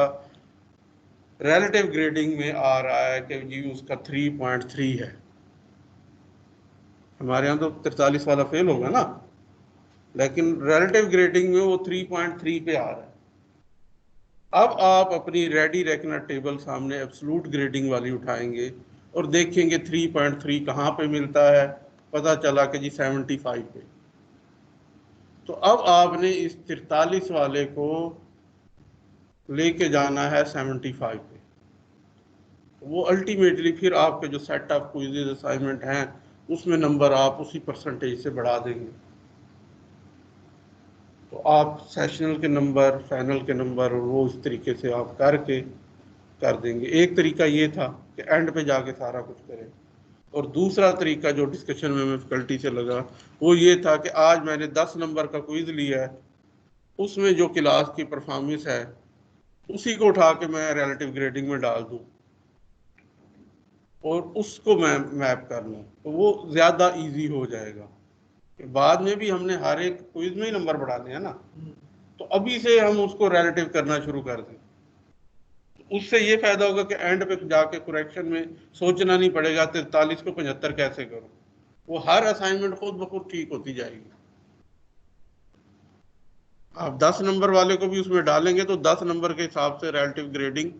रिलेटिव ग्रेडिंग में आ रहा है कि जी उसका 3.3 है, हमारे यहाँ तो 43 वाला फेल होगा ना, लेकिन रिलेटिव ग्रेडिंग में वो 3.3 पे आ रहा है। अब आप अपनी रेडी रेकनर टेबल सामने एब्सोल्यूट ग्रेडिंग वाली उठाएंगे और देखेंगे 3.3 कहाँ पे मिलता है, पता चला कि जी 75 पे। तो अब आपने इस 43 वाले को लेके जाना है 75 पे, वो अल्टीमेटली फिर आपके जो सेट ऑफ क्विज़ असाइनमेंट हैं उसमें नंबर आप उसी परसेंटेज से बढ़ा देंगे। तो आप सेशनल के नंबर, फाइनल के नंबर, वो इस तरीके से आप करके कर देंगे। एक तरीका ये था कि एंड पे जाके सारा कुछ करें, और दूसरा तरीका जो डिस्कशन में डिफिकल्टी से लगा वो ये था कि आज मैंने 10 नंबर का क्विज लिया है, उसमें जो क्लास की परफॉर्मेंस है उसी को उठा के मैं रिलेटिव ग्रेडिंग में डाल दूं और उसको मैं मैप कर लूँ, तो वो ज़्यादा इजी हो जाएगा। बाद में भी हमने हर एक क्विज में ही नंबर बढ़ाने हैं ना, तो अभी से हम उसको रिलेटिव करना शुरू कर दें, तो उससे ये फायदा होगा कि एंड पे जाके करेक्शन में सोचना नहीं पड़ेगा 43 को 75 कैसे करूं, वो हर असाइनमेंट खुद ब खुद ठीक होती जाएगी। आप 10 नंबर वाले को भी उसमें डालेंगे तो 10 नंबर के हिसाब से रिलेटिव ग्रेडिंग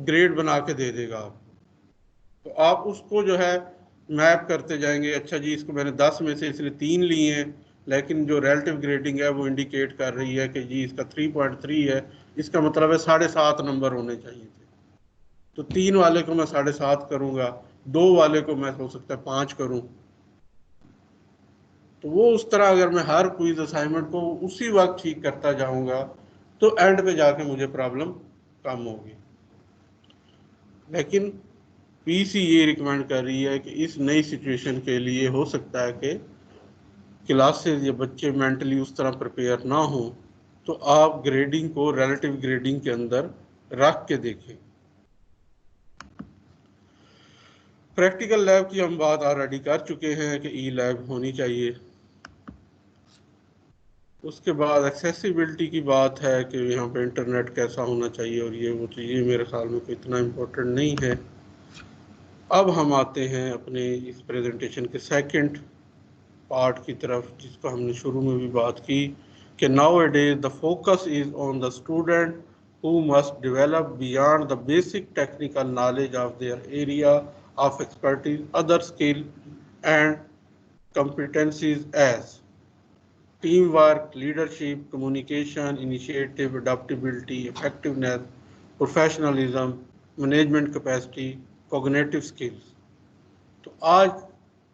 ग्रेड बना के दे देगा आपको, तो आप उसको जो है मैप करते जाएंगे। अच्छा जी, इसको मैंने 10 में से इसने 3 लिए हैं, लेकिन जो रिलेटिव ग्रेडिंग है वो इंडिकेट कर रही है कि जी इसका 3.3 है, इसका मतलब है 7.5 नंबर होने चाहिए थे, तो 3 वाले को मैं 7.5 करूंगा, 2 वाले को मैं हो सकता है 5 करूं। तो वो उस तरह अगर मैं हर क्विज असाइनमेंट को उसी वक्त ठीक करता जाऊंगा तो एंड पे जाके मुझे प्रॉब्लम कम होगी। लेकिन पीसी ये रिकमेंड कर रही है कि इस नई सिचुएशन के लिए हो सकता है कि क्लासेस या बच्चे मेंटली उस तरह प्रिपेयर ना हो, तो आप ग्रेडिंग को रिलेटिव ग्रेडिंग के अंदर रख के देखें। प्रैक्टिकल लैब की हम बात ऑलरेडी कर चुके हैं कि ई लैब होनी चाहिए। उसके बाद एक्सेसिबिलिटी की बात है कि यहाँ पे इंटरनेट कैसा होना चाहिए और ये वो, चीज़ें मेरे ख्याल में कोई इतना इम्पोर्टेंट नहीं है। अब हम आते हैं अपने इस प्रेजेंटेशन के सेकंड पार्ट की तरफ, जिसको हमने शुरू में भी बात की कि now A days the focus is on the student who must develop beyond the basic technical knowledge of their area of expertise other skill and competencies as teamwork, leadership, communication, initiative, adaptability, effectiveness, professionalism, management capacity, cognitive skills। तो आज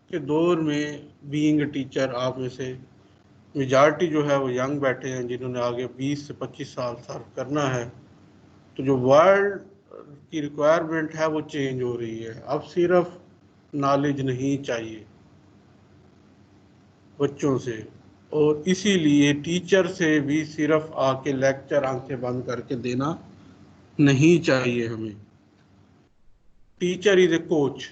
के दौर में being a teacher आप में से majority जो है वो यंग बैठे हैं जिन्होंने आगे 20 से 25 साल सर्व करना है। तो जो वर्ल्ड की रिक्वायरमेंट है वो चेंज हो रही है। अब सिर्फ नॉलेज नहीं चाहिए बच्चों से, और इसीलिए टीचर से भी सिर्फ आके लेक्चर आंखें बंद करके देना नहीं चाहिए हमें। Teacher is a coach,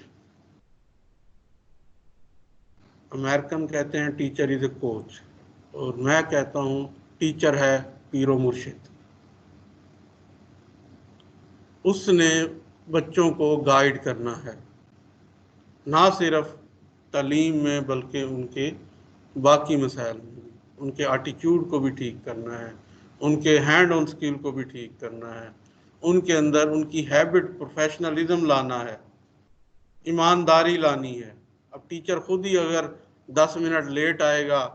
American कहते हैं टीचर इज ए कोच, और मैं कहता हूँ टीचर है पीरो मुर्शिद। उसने बच्चों को गाइड करना है, ना सिर्फ तालीम में बल्कि उनके बाकी मसाइल में भी। उनके एटीट्यूड को भी ठीक करना है, उनके हैंड ऑन स्किल को भी ठीक करना है, उनके अंदर उनकी हैबिट प्रोफेशनलिज्म लाना है, ईमानदारी लानी है। अब टीचर खुद ही अगर 10 मिनट लेट आएगा,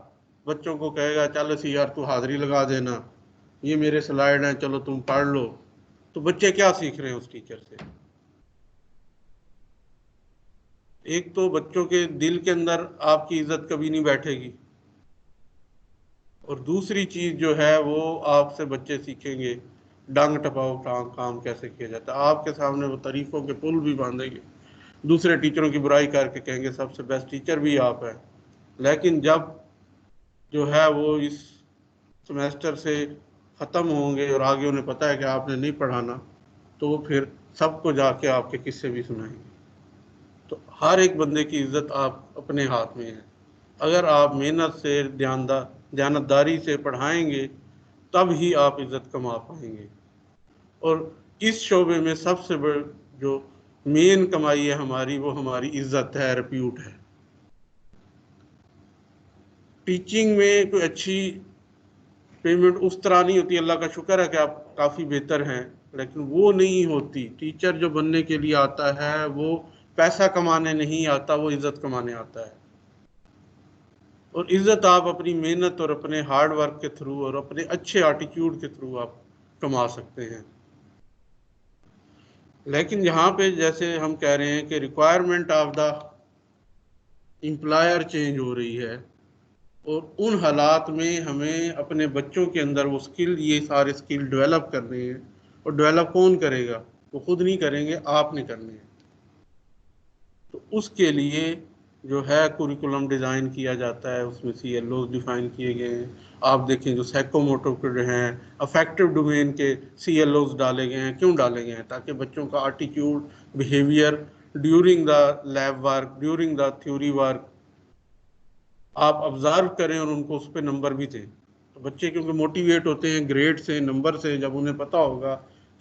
बच्चों को कहेगा चल सी यार तू हाज़िरी लगा देना, ये मेरे स्लाइड हैं, चलो तुम पढ़ लो, तो बच्चे क्या सीख रहे हैं उस टीचर से? एक तो बच्चों के दिल के अंदर आपकी इज्जत कभी नहीं बैठेगी, और दूसरी चीज जो है वो आपसे बच्चे सीखेंगे डांग टपाओ काम कैसे किया जाता है। आपके सामने वो तारीफों के पुल भी बांधेंगे, दूसरे टीचरों की बुराई करके कहेंगे सबसे बेस्ट टीचर भी आप हैं। लेकिन जब जो है वो इस सेमेस्टर से ख़त्म होंगे और आगे उन्हें पता है कि आपने नहीं पढ़ाना, तो वो फिर सबको जाके आपके किस्से भी सुनाएंगे। तो हर एक बंदे की इज्जत आप अपने हाथ में है। अगर आप मेहनत से दयानतदारी से पढ़ाएंगे तब ही आप इज्जत कमा पाएंगे। और इस शोबे में सबसे बड़ जो मेन कमाई है हमारी, वो हमारी इज्जत है, रिप्यूट है। टीचिंग में कोई अच्छी पेमेंट उस तरह नहीं होती, अल्लाह का शुक्र है कि आप काफ़ी बेहतर हैं, लेकिन वो नहीं होती। टीचर जो बनने के लिए आता है वो पैसा कमाने नहीं आता, वो इज्जत कमाने आता है। और इज्जत आप अपनी मेहनत और अपने हार्ड वर्क के थ्रू और अपने अच्छे एटीट्यूड के थ्रू आप कमा सकते हैं। लेकिन यहाँ पे जैसे हम कह रहे हैं कि requirement of the employer change हो रही है, और उन हालात में हमें अपने बच्चों के अंदर वो स्किल, ये सारे स्किल डेवलप करने हैं। और डेवलप कौन करेगा? वो खुद नहीं करेंगे, आपने करने हैं। तो उसके लिए जो है कुरिकुलम डिज़ाइन किया जाता है, उसमें CLOs डिफाइन किए गए हैं। आप देखें जो साइकोमोटर के हैं, अफेक्टिव डोमेन के CLOs डाले गए हैं। क्यों डाले गए हैं? ताकि बच्चों का attitude, behaviour during the lab work, during the theory work आप ऑब्जर्व करें और उनको उस पर नंबर भी दें। तो बच्चे क्योंकि मोटिवेट होते हैं ग्रेड से, नंबर से, जब उन्हें पता होगा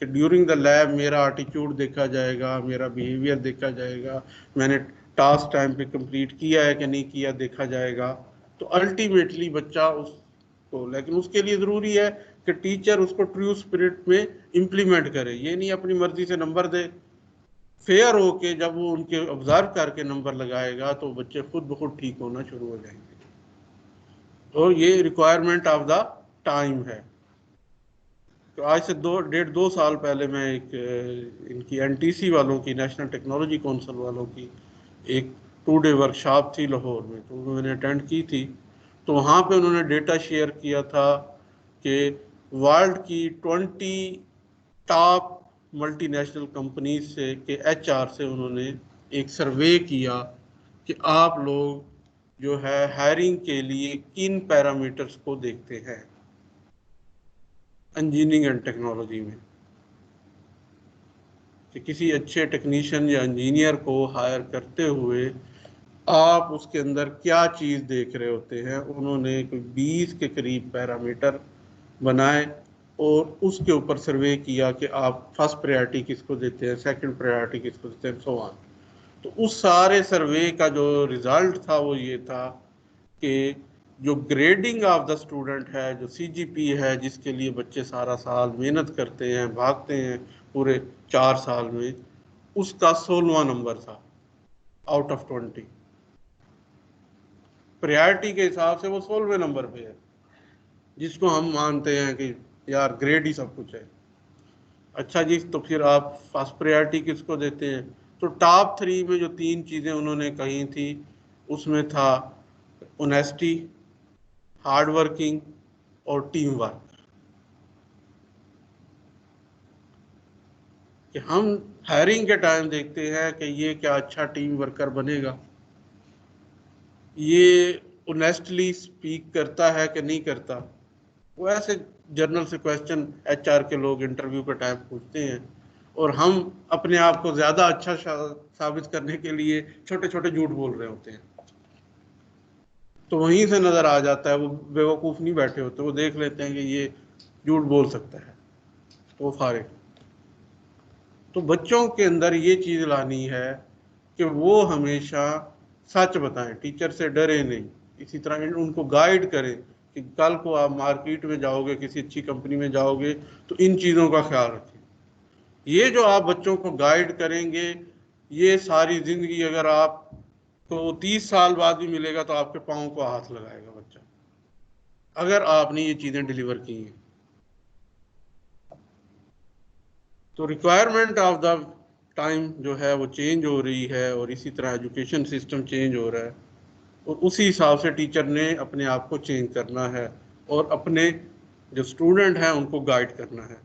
कि ड्यूरिंग द लैब मेरा एटीट्यूड देखा जाएगा, मेरा बिहेवियर देखा जाएगा, मैंने टास्क टाइम पे कंप्लीट किया है कि नहीं किया देखा जाएगा, तो अल्टीमेटली बच्चा उसको, लेकिन उसके लिए ज़रूरी है कि टीचर उसको ट्रू स्पिरिट में इम्प्लीमेंट करे। ये नहीं अपनी मर्जी से नंबर दे। फेयर हो के जब वो उनके ऑब्जर्व करके नंबर लगाएगा तो बच्चे खुद ब खुद ठीक होना शुरू हो जाएंगे। और ये रिक्वायरमेंट ऑफ द टाइम है। तो आज से 2 साल पहले मैं एक इनकी NTC वालों की, नेशनल टेक्नोलॉजी काउंसिल वालों की एक 2 डे वर्कशॉप थी लाहौर में, तो मैंने अटेंड की थी। तो वहाँ पे उन्होंने डेटा शेयर किया था कि वर्ल्ड की 20 टॉप मल्टीनेशनल कंपनीज से के HR से उन्होंने एक सर्वे किया कि आप लोग जो है हायरिंग के लिए किन पैरामीटर्स को देखते हैं इंजीनियरिंग एंड टेक्नोलॉजी में, कि किसी अच्छे टेक्नीशियन या इंजीनियर को हायर करते हुए आप उसके अंदर क्या चीज़ देख रहे होते हैं। उन्होंने कोई 20 के करीब पैरामीटर बनाए और उसके ऊपर सर्वे किया कि आप फर्स्ट प्रायोरिटी किसको देते हैं, सेकंड प्रायोरिटी किसको देते हैं, सो ऑन। तो उस सारे सर्वे का जो रिजल्ट था वो ये था कि जो ग्रेडिंग ऑफ द स्टूडेंट है, जो CGP है, जिसके लिए बच्चे सारा साल मेहनत करते हैं, भागते हैं पूरे 4 साल में, उसका 16वां नंबर था आउट ऑफ 20। प्रायोरिटी के हिसाब से वो 16वें नंबर पे है, जिसको हम मानते हैं कि यार ग्रेड ही सब कुछ है। अच्छा जी, तो फिर आप फर्स्ट प्रायोरिटी किसको देते हैं? तो टॉप 3 में जो 3 चीज़ें उन्होंने कही थी उसमें था ऑनेस्टी, हार्ड वर्किंग और टीम वर्क। कि हम हायरिंग के टाइम देखते हैं कि ये क्या अच्छा टीम वर्कर बनेगा, ये ऑनेस्टली स्पीक करता है कि नहीं करता। वो ऐसे जर्नल से क्वेश्चन HR के लोग इंटरव्यू के टाइम पूछते हैं, और हम अपने आप को ज़्यादा अच्छा साबित करने के लिए छोटे छोटे झूठ बोल रहे होते हैं। तो वहीं से नज़र आ जाता है, वो बेवकूफ़ नहीं बैठे होते, वो देख लेते हैं कि ये झूठ बोल सकता है, तो वो फारिग। तो बच्चों के अंदर ये चीज़ लानी है कि वो हमेशा सच बताएं, टीचर से डरे नहीं। इसी तरह उनको गाइड करें कि कल को आप मार्केट में जाओगे, किसी अच्छी कंपनी में जाओगे, तो इन चीज़ों का ख्याल रखें। ये जो आप बच्चों को गाइड करेंगे, ये सारी ज़िंदगी अगर आप तो 30 साल बाद भी मिलेगा तो आपके पाँव को हाथ लगाएगा बच्चा, अगर आपने ये चीज़ें डिलीवर की हैं। तो रिक्वायरमेंट ऑफ द टाइम जो है वो चेंज हो रही है और इसी तरह एजुकेशन सिस्टम चेंज हो रहा है और उसी हिसाब से टीचर ने अपने आप को चेंज करना है और अपने जो स्टूडेंट हैं उनको गाइड करना है।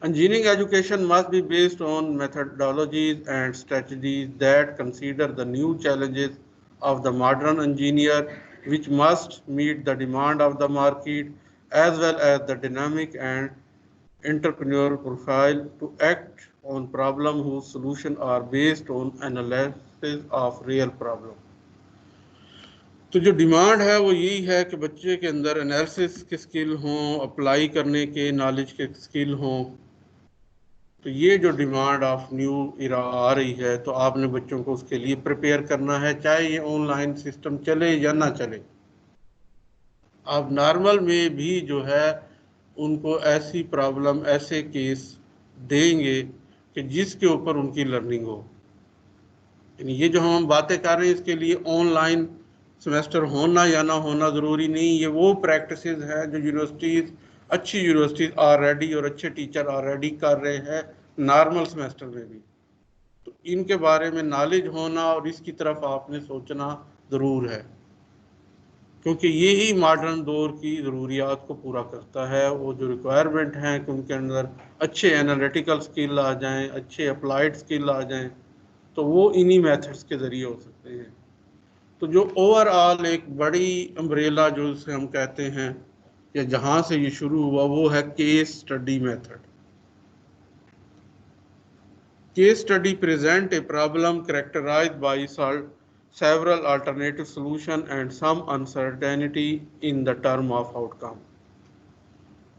Engineering education must be based on methodologies and strategies that consider the new challenges of the modern engineer, which must meet the demand of the market as well as the dynamic and entrepreneurial profile to act on problems whose solutions are based on analysis of real problems. तो जो demand है वो यही है कि बच्चे के अंदर एनालिसिस के स्किल हों, अप्लाई करने के नॉलेज के स्किल हों। तो ये जो डिमांड ऑफ न्यू इरा आ रही है तो आपने बच्चों को उसके लिए प्रिपेयर करना है, चाहे ये ऑनलाइन सिस्टम चले या ना चले। आप नॉर्मल में भी जो है उनको ऐसी प्रॉब्लम, ऐसे केस देंगे कि जिसके ऊपर उनकी लर्निंग हो। ये जो हम बातें कर रहे हैं इसके लिए ऑनलाइन सेमेस्टर होना या ना होना ज़रूरी नहीं। ये वो प्रैक्टिसेस हैं जो यूनिवर्सिटीज़, अच्छी यूनिवर्सिटीज़ ऑलरेडी और अच्छे टीचर ऑलरेडी कर रहे हैं नॉर्मल सेमेस्टर में भी। तो इनके बारे में नॉलेज होना और इसकी तरफ आपने सोचना ज़रूर है, क्योंकि ये ही मॉडर्न दौर की ज़रूरियात को पूरा करता है। वो जो रिक्वायरमेंट हैं कि उनके अंदर अच्छे एनालिटिकल स्किल आ जाएं, अच्छे अप्लाइड स्किल आ जाएं, तो वो इन्हीं मेथड्स के ज़रिए हो सकते हैं। तो जो ओवरऑल एक बड़ी अम्ब्रेला जो उसे हम कहते हैं या जहाँ से ये शुरू हुआ वो है case study method. Case study present a problem characterized by several alternative solutions and some uncertainty in the term of outcome.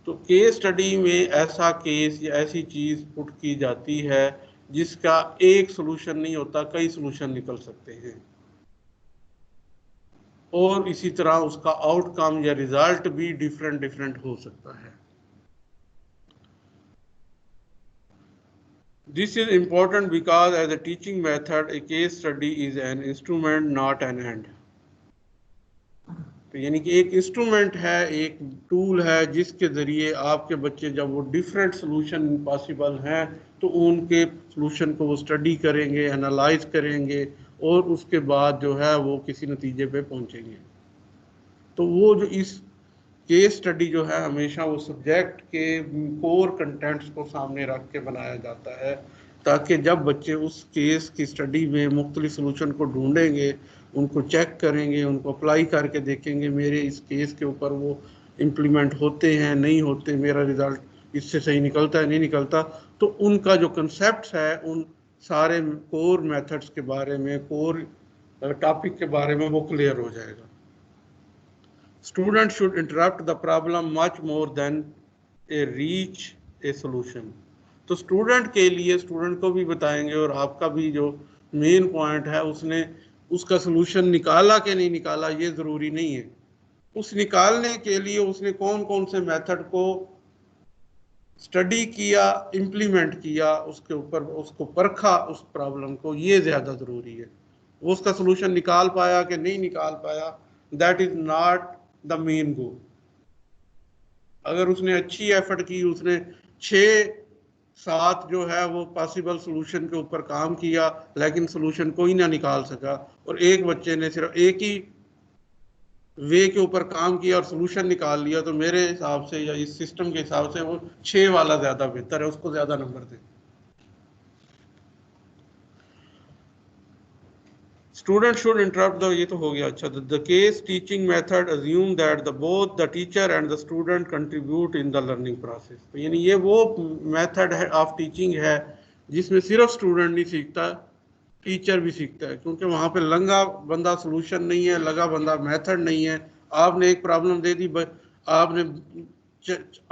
तो केस स्टडी में ऐसा केस या ऐसी चीज़ पुट की जाती है जिसका एक सॉल्यूशन नहीं होता, कई सॉल्यूशन निकल सकते हैं और इसी तरह उसका आउटकम या रिजल्ट भी डिफरेंट हो सकता है। This is important because as a teaching method, a case study is an instrument, not an end. तो यानी कि एक इंस्ट्रूमेंट है, एक टूल है जिसके ज़रिए आपके बच्चे जब वो डिफरेंट सॉल्यूशन पॉसिबल हैं तो उनके सॉल्यूशन को वो स्टडी करेंगे, एनालाइज करेंगे और उसके बाद जो है वो किसी नतीजे पे पहुंचेंगे। तो वो जो इस केस स्टडी जो है हमेशा वो सब्जेक्ट के कोर कंटेंट्स को सामने रख के बनाया जाता है ताकि जब बच्चे उस केस की स्टडी में मुख्तलिफ सॉल्यूशन को ढूंढेंगे, उनको चेक करेंगे, उनको अप्लाई करके देखेंगे मेरे इस केस के ऊपर वो इम्प्लीमेंट होते हैं नहीं होते, मेरा रिज़ल्ट इससे सही निकलता है नहीं निकलता, तो उनका जो कंसेप्ट है उन सारे कोर मेथड्स के बारे में, कोर टॉपिक के बारे में वो क्लियर हो जाएगा। Students should interrupt the problem much more than a reach a solution. तो स्टूडेंट के लिए स्टूडेंट को भी बताएंगे और आपका भी जो मेन पॉइंट है उसने उसका सलूशन निकाला कि नहीं निकाला ये ज़रूरी नहीं है। उस निकालने के लिए उसने कौन कौन से मेथड को स्टडी किया, इम्प्लीमेंट किया, उसके ऊपर उसको परखा उस प्रॉब्लम को, ये ज़्यादा ज़रूरी है। वो उसका सलूशन निकाल पाया कि नहीं निकाल पाया, that is not the main goal. अगर उसने अच्छी एफर्ट की, उसने 6-7 जो है वो पॉसिबल सॉल्यूशन के ऊपर काम किया लेकिन सॉल्यूशन कोई ना निकाल सका और एक बच्चे ने सिर्फ एक ही वे के ऊपर काम किया और सॉल्यूशन निकाल लिया, तो मेरे हिसाब से या इस सिस्टम के हिसाब से वो 6 वाला ज़्यादा बेहतर है, उसको ज़्यादा नंबर दें। Students should interrupt the, ये तो हो गया। अच्छा, the case teaching method assume that both the teacher and the student contribute in the learning process। तो यानी ये वो मेथड है ऑफ टीचिंग है जिसमें सिर्फ स्टूडेंट नहीं सीखता, टीचर भी सीखता है, क्योंकि वहाँ पे लंगा बंदा सॉल्यूशन नहीं है, लगा बंदा मेथड नहीं है। आपने एक प्रॉब्लम दे दी, आपने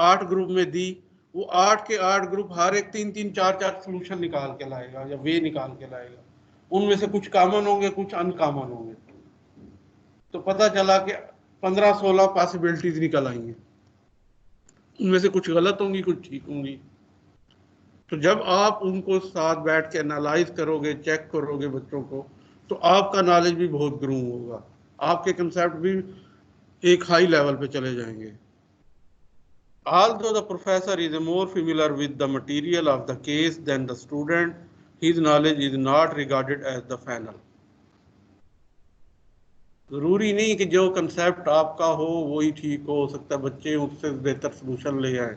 8 ग्रुप में दी, वो 8 के 8 ग्रुप हर एक 3-3, 4-4 सॉल्यूशन निकाल के लाएगा या वे निकाल के लाएगा। उनमें से कुछ कॉमन होंगे, कुछ अनकॉमन होंगे, तो पता चला कि 15-16 पॉसिबिलिटीज निकल आएंगे, उनमें से कुछ गलत होंगी, कुछ ठीक होंगी। तो जब आप उनको साथ बैठ के एनालाइज करोगे, चेक करोगे बच्चों को, तो आपका नॉलेज भी बहुत ग्रो होगा, आपके कंसेप्ट भी एक हाई लेवल पे चले जाएंगे। Although the professor is more familiar with the material of the case than the student, his knowledge is not regarded as the final. जरूरी नहीं कि जो कंसेप्ट आपका हो वही ठीक हो सकता है बच्चे उससे बेहतर सलूशन ले आए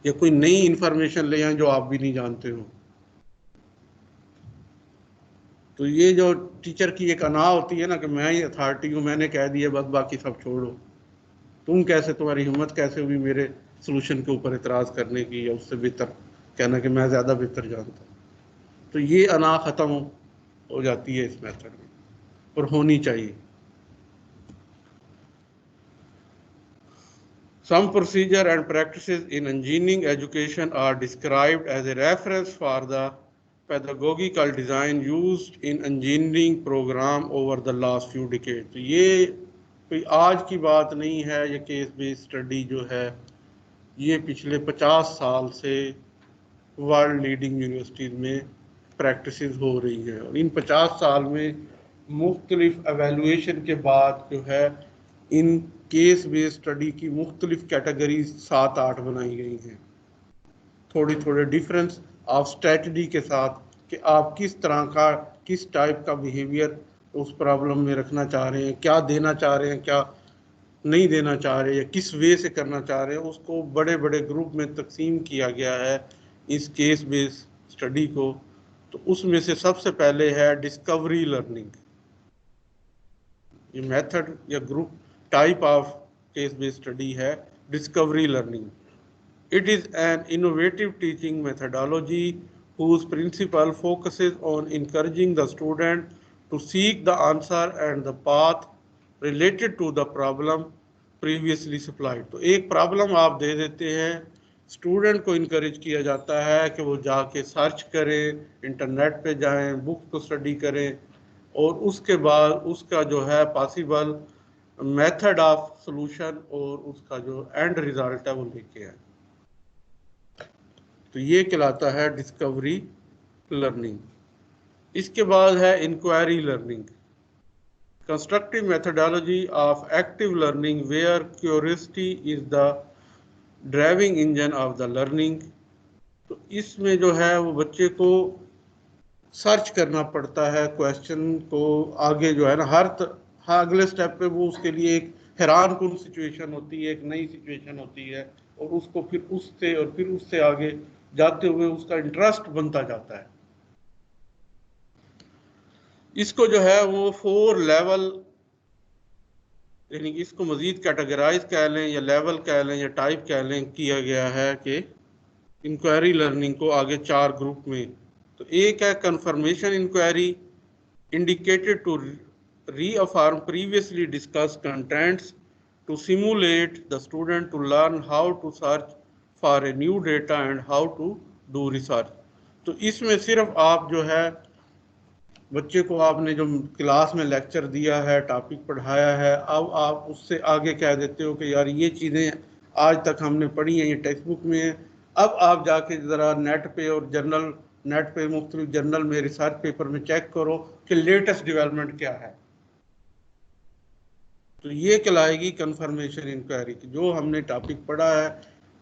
या कोई नई इंफॉर्मेशन ले आए जो आप भी नहीं जानते हो। तो ये जो टीचर की एक अना होती है ना कि मैं ही अथॉरिटी हूँ, मैंने कह दिया बस बाकी सब छोड़ो, तुम कैसे, तुम्हारी हिम्मत कैसे हुई मेरे सलूशन के ऊपर इतराज़ करने की या उससे बेहतर कहना कि मैं ज़्यादा बेहतर जानता हूँ। तो ये अना ख़त्म हो जाती है इस मेथड में और होनी चाहिए। Some procedure and practices in engineering education are described as a reference for the pedagogical design used in engineering program over the last few decades। तो ये कोई आज की बात नहीं है, ये केस बेस्ड स्टडी जो है ये पिछले 50 साल से वर्ल्ड लीडिंग यूनिवर्सिटीज़ में प्रैक्टिसेस हो रही है और इन 50 साल में मुख्तलिफ एवेलुएशन के बाद जो है इन केस बेस्ड स्टडी की मुख्तलिफ कैटेगरीज 7-8 बनाई गई हैं, थोड़ी थोड़े डिफरेंस ऑफ स्ट्रेटजी के साथ कि आप किस तरह का किस टाइप का बिहेवियर उस प्रॉब्लम में रखना चाह रहे हैं, क्या देना चाह रहे हैं, क्या नहीं देना चाह रहे हैं, किस वे से करना चाह रहे हैं, उसको बड़े बड़े ग्रुप में तकसीम किया गया है इस केस बेस्ड स्टडी को। तो उसमें से सबसे पहले है डिस्कवरी लर्निंग। ये मेथड या group type of case based study है discovery learning. It is an innovative teaching methodology whose principle focuses on encouraging the student to seek the answer and the path related to the problem previously supplied। तो एक problem आप दे देते हैं, student को encourage किया जाता है कि वो जाके सर्च करें, इंटरनेट पे जाएं, बुक को स्टडी करें और उसके बाद उसका जो है पॉसिबल मेथड ऑफ सॉल्यूशन और उसका जो एंड रिजल्ट है वो लेके आए। तो ये कहलाता है डिस्कवरी लर्निंग। इसके बाद है inquiry learning, constructive methodology of active learning where curiosity is the driving engine of the learning. तो इसमें जो है वो बच्चे को सर्च करना पड़ता है क्वेश्चन को, आगे जो है ना हर अगले स्टेप पे वो उसके लिए एक हैरान कुन सिचुएशन होती है, एक नई सिचुएशन होती है और उसको फिर उससे आगे जाते हुए उसका इंटरेस्ट बनता जाता है। इसको जो है वो 4 लेवल, यानी कि इसको मजीद कैटेगराइज कह लें या लेवल कह लें या टाइप कह लें, किया गया है कि इंक्वायरी लर्निंग को आगे 4 ग्रुप में। तो एक है confirmation inquiry, indicated to reaffirm previously discussed contents to simulate the student to learn how to search for a new data and how to do research। तो इसमें सिर्फ आप जो है बच्चे को आपने जो क्लास में लेक्चर दिया है, टॉपिक पढ़ाया है, अब आप उससे आगे कह देते हो कि यार ये चीज़ें आज तक हमने पढ़ी हैं, ये टेक्स्ट बुक में है, अब आप जाके ज़रा नेट पे और जर्नल नेट पे मुख्तलिफ जर्नल में रिसर्च पेपर में चेक करो कि लेटेस्ट डेवलपमेंट क्या है। तो ये कहलाएगी कंफर्मेशन इंक्वायरी कि जो हमने टॉपिक पढ़ा है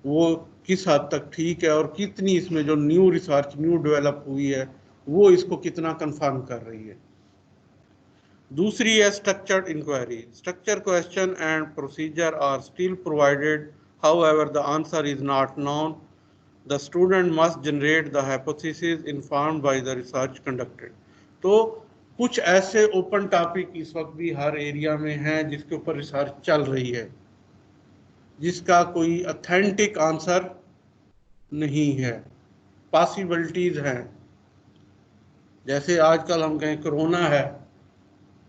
वो किस हद तक ठीक है और कितनी इसमें जो न्यू रिसर्च न्यू डेवलप हुई है वो इसको कितना कंफर्म कर रही है। दूसरी है structured inquiry, structure question and procedure are still provided, however the answer is not known, the student must generate the hypothesis informed by the research conducted. तो कुछ ऐसे ओपन टॉपिक इस वक्त भी हर एरिया में हैं जिसके ऊपर रिसर्च चल रही है, जिसका कोई ऑथेंटिक आंसर नहीं है, पॉसिबिलिटीज हैं। जैसे आजकल हम कहें कोरोना है,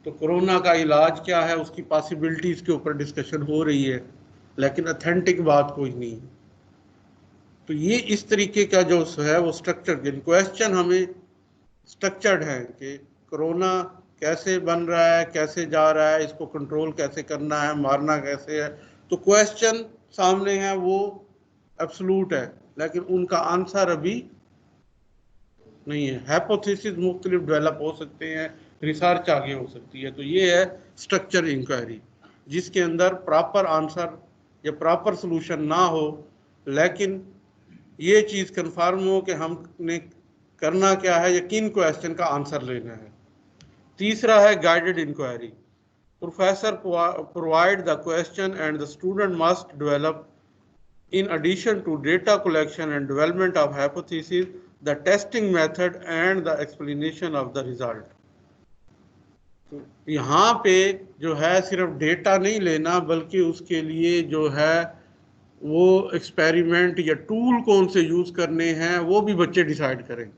तो कोरोना का इलाज क्या है उसकी पॉसिबिलिटीज के ऊपर डिस्कशन हो रही है, लेकिन ऑथेंटिक बात कोई नहीं। तो ये इस तरीके का जो है वो स्ट्रक्चर क्वेश्चन हमें स्ट्रक्चर्ड है कि कोरोना कैसे बन रहा है, कैसे जा रहा है, इसको कंट्रोल कैसे करना है, मारना कैसे है। तो क्वेश्चन सामने है वो एब्सोल्यूट है, लेकिन उनका आंसर अभी नहीं है। हाइपोथेसिस मुख्तलिफ डेवलप हो सकते हैं, रिसर्च आगे हो सकती है। तो ये है स्ट्रक्चर इंक्वायरी जिसके अंदर प्रॉपर आंसर या प्रॉपर सोल्यूशन ना हो, लेकिन ये चीज़ कंफर्म हो कि हमने करना क्या है या किन क्वेश्चन का आंसर लेना है। तीसरा है guided inquiry. Professor provide the question and the student must develop in addition to data collection and development of hypothesis, the testing method and the explanation of the result. यहाँ पे जो है सिर्फ डेटा नहीं लेना, बल्कि उसके लिए जो है वो एक्सपेरिमेंट या टूल कौन से यूज करने हैं वो भी बच्चे डिसाइड करेंगे।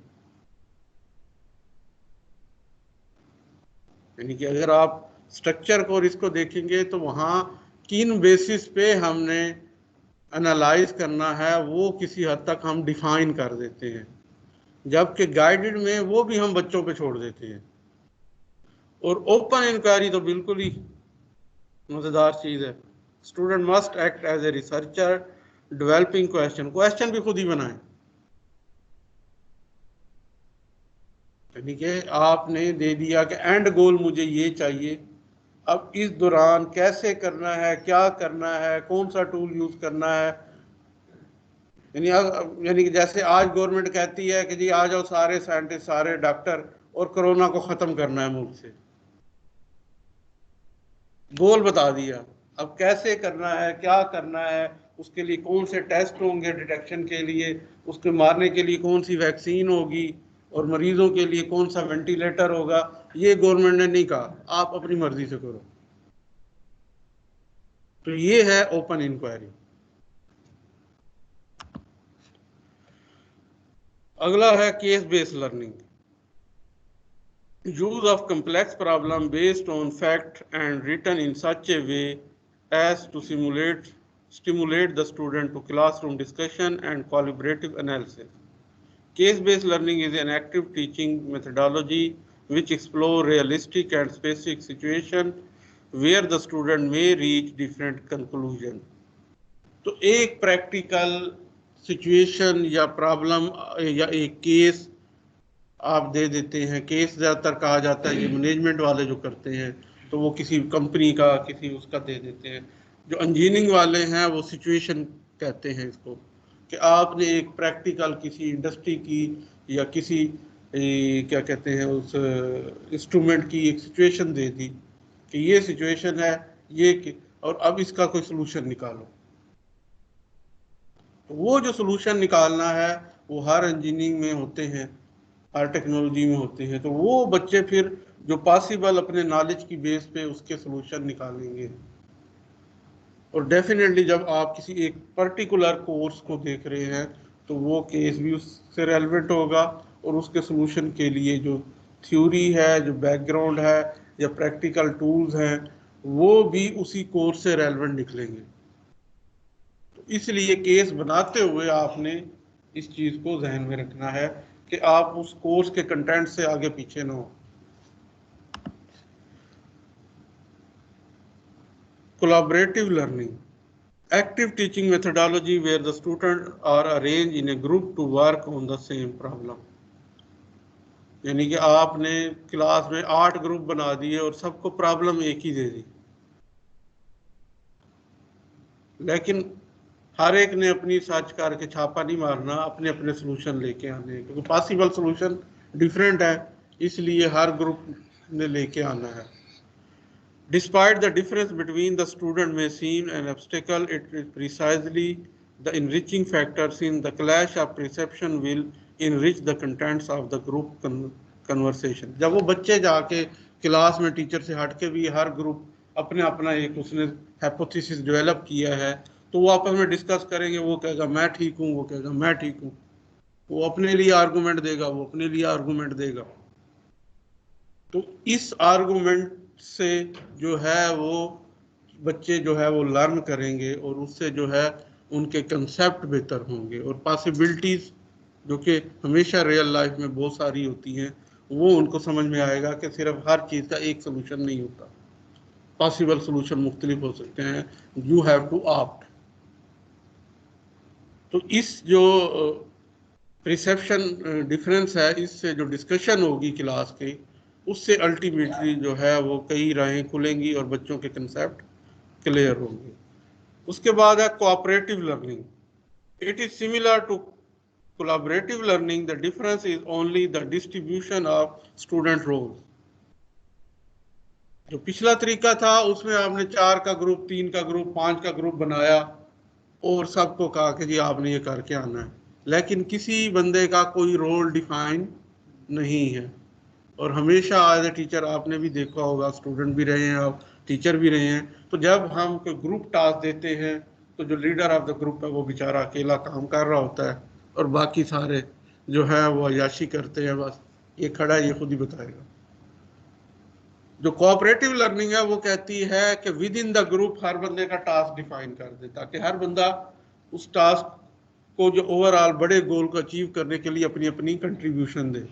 यानी कि अगर आप स्ट्रक्चर को और इसको देखेंगे तो वहाँ किन बेसिस पे हमने एनालाइज करना है वो किसी हद तक हम डिफाइन कर देते हैं, जबकि गाइडेड में वो भी हम बच्चों पे छोड़ देते हैं। और ओपन इंक्वायरी तो बिल्कुल ही मजेदार चीज़ है। Student must act as a researcher developing question भी खुद ही बनाएं। यानी कि आपने दे दिया कि एंड गोल मुझे ये चाहिए, अब इस दौरान कैसे करना है, क्या करना है, कौन सा टूल यूज करना है। यानी कि जैसे आज गवर्नमेंट कहती है कि जी आ जाओ सारे साइंटिस्ट, सारे डॉक्टर, और कोरोना को खत्म करना है मुल्क से। गोल बता दिया, अब कैसे करना है, क्या करना है, उसके लिए कौन से टेस्ट होंगे डिटेक्शन के लिए, उसके मारने के लिए कौन सी वैक्सीन होगी, और मरीजों के लिए कौन सा वेंटिलेटर होगा, ये गवर्नमेंट ने नहीं कहा, आप अपनी मर्जी से करो। तो ये है ओपन इंक्वायरी। अगला है case based learning. Use of complex problem based on fact and written in such a way as to stimulate the student to classroom discussion and collaborative analysis. Case-based learning is an active teaching methodology which explores realistic and specific situations where the student may reach different conclusions. तो एक practical situation या problem या एक case आप दे देते हैं। Case ज़्यादातर कहा जाता है, ये मैनेजमेंट वाले जो करते हैं, तो वो किसी कंपनी का किसी उसका दे देते हैं। जो इंजीनियरिंग वाले हैं वो सिचुएशन कहते हैं इसको, कि आपने एक प्रैक्टिकल किसी इंडस्ट्री की या किसी क्या कहते हैं उस इंस्ट्रूमेंट की एक सिचुएशन दे दी कि ये सिचुएशन है ये, और अब इसका कोई सोल्यूशन निकालो। तो वो जो सोल्यूशन निकालना है वो हर इंजीनियरिंग में होते हैं, हर टेक्नोलॉजी में होते हैं। तो वो बच्चे फिर जो पॉसिबल अपने नॉलेज की बेस पे उसके सोल्यूशन निकालेंगे। और डेफिनेटली जब आप किसी एक पर्टिकुलर कोर्स को देख रहे हैं तो वो केस भी उससे रेलेवेंट होगा, और उसके सोल्यूशन के लिए जो थ्योरी है, जो बैकग्राउंड है या प्रैक्टिकल टूल्स हैं, वो भी उसी कोर्स से रेलेवेंट निकलेंगे। तो इसलिए केस बनाते हुए आपने इस चीज़ को जहन में रखना है कि आप उस कोर्स के कंटेंट से आगे पीछे ना हो। Collaborative learning, active teaching methodology where the students are arranged in a group to work on the same problem. यानी कि आपने क्लास में 8 ग्रुप बना दिए और सबको प्रॉब्लम एक ही दे दी, लेकिन हर एक ने अपनी सर्च करके छापा नहीं मारना, अपने अपने सोल्यूशन लेके आने, क्योंकि पॉसिबल सोल्यूशन डिफरेंट है, इसलिए हर ग्रुप ने लेके आना है। Despite the difference between the student may seem an obstacle, it is precisely the enriching factor, since the clash of perception will enrich the contents of the group conversation. जब वो बच्चे जाके क्लास में teacher से हट के भी हर group अपने अपना एक उसने हाइपोथेसिस डेवलप किया है, तो वो आपस में डिस्कस करेंगे। वो कहेगा मैं ठीक हूँ, वो कहेगा मैं ठीक हूँ, वो अपने लिए आर्गूमेंट देगा, वो अपने लिए आर्गूमेंट देगा। तो इस आर्गूमेंट से जो है वो बच्चे जो है वो लर्न करेंगे, और उससे जो है उनके कंसेप्ट बेहतर होंगे, और पॉसिबिलिटीज जो कि हमेशा रियल लाइफ में बहुत सारी होती हैं वो उनको समझ में आएगा कि सिर्फ हर चीज़ का एक सोल्यूशन नहीं होता, पॉसिबल सोल्यूशन मुख्तलिफ हो सकते हैं, यू हैव टू ऑप्ट। तो इस जो परसेप्शन डिफरेंस है, इससे जो डिस्कशन होगी क्लास के, उससे अल्टीमेटली जो है वो कई राहें खुलेंगी और बच्चों के कंसेप्ट क्लियर होंगे। उसके बाद है cooperative learning. It is similar to collaborative learning, the difference is only the distribution of student role. जो पिछला तरीका था उसमें आपने 4 का ग्रुप, 3 का ग्रुप, 5 का ग्रुप बनाया और सबको कहा कि जी आपने ये करके आना है, लेकिन किसी बंदे का कोई रोल डिफाइन नहीं है। और हमेशा एज ए टीचर आपने भी देखा होगा, स्टूडेंट भी रहे हैं, आप टीचर भी रहे हैं, तो जब हम कोई ग्रुप टास्क देते हैं तो जो लीडर ऑफ द ग्रुप है वो बेचारा अकेला काम कर रहा होता है और बाकी सारे जो है वो अयाशी करते हैं, बस ये खड़ा है, ये खुद ही बताएगा। जो कोऑपरेटिव लर्निंग है वो कहती है कि विद इन द ग्रुप हर बंदे का टास्क डिफाइन कर दे, ताकि हर बंदा उस टास्क को, जो ओवरऑल बड़े गोल को अचीव करने के लिए अपनी अपनी कंट्रीब्यूशन दे।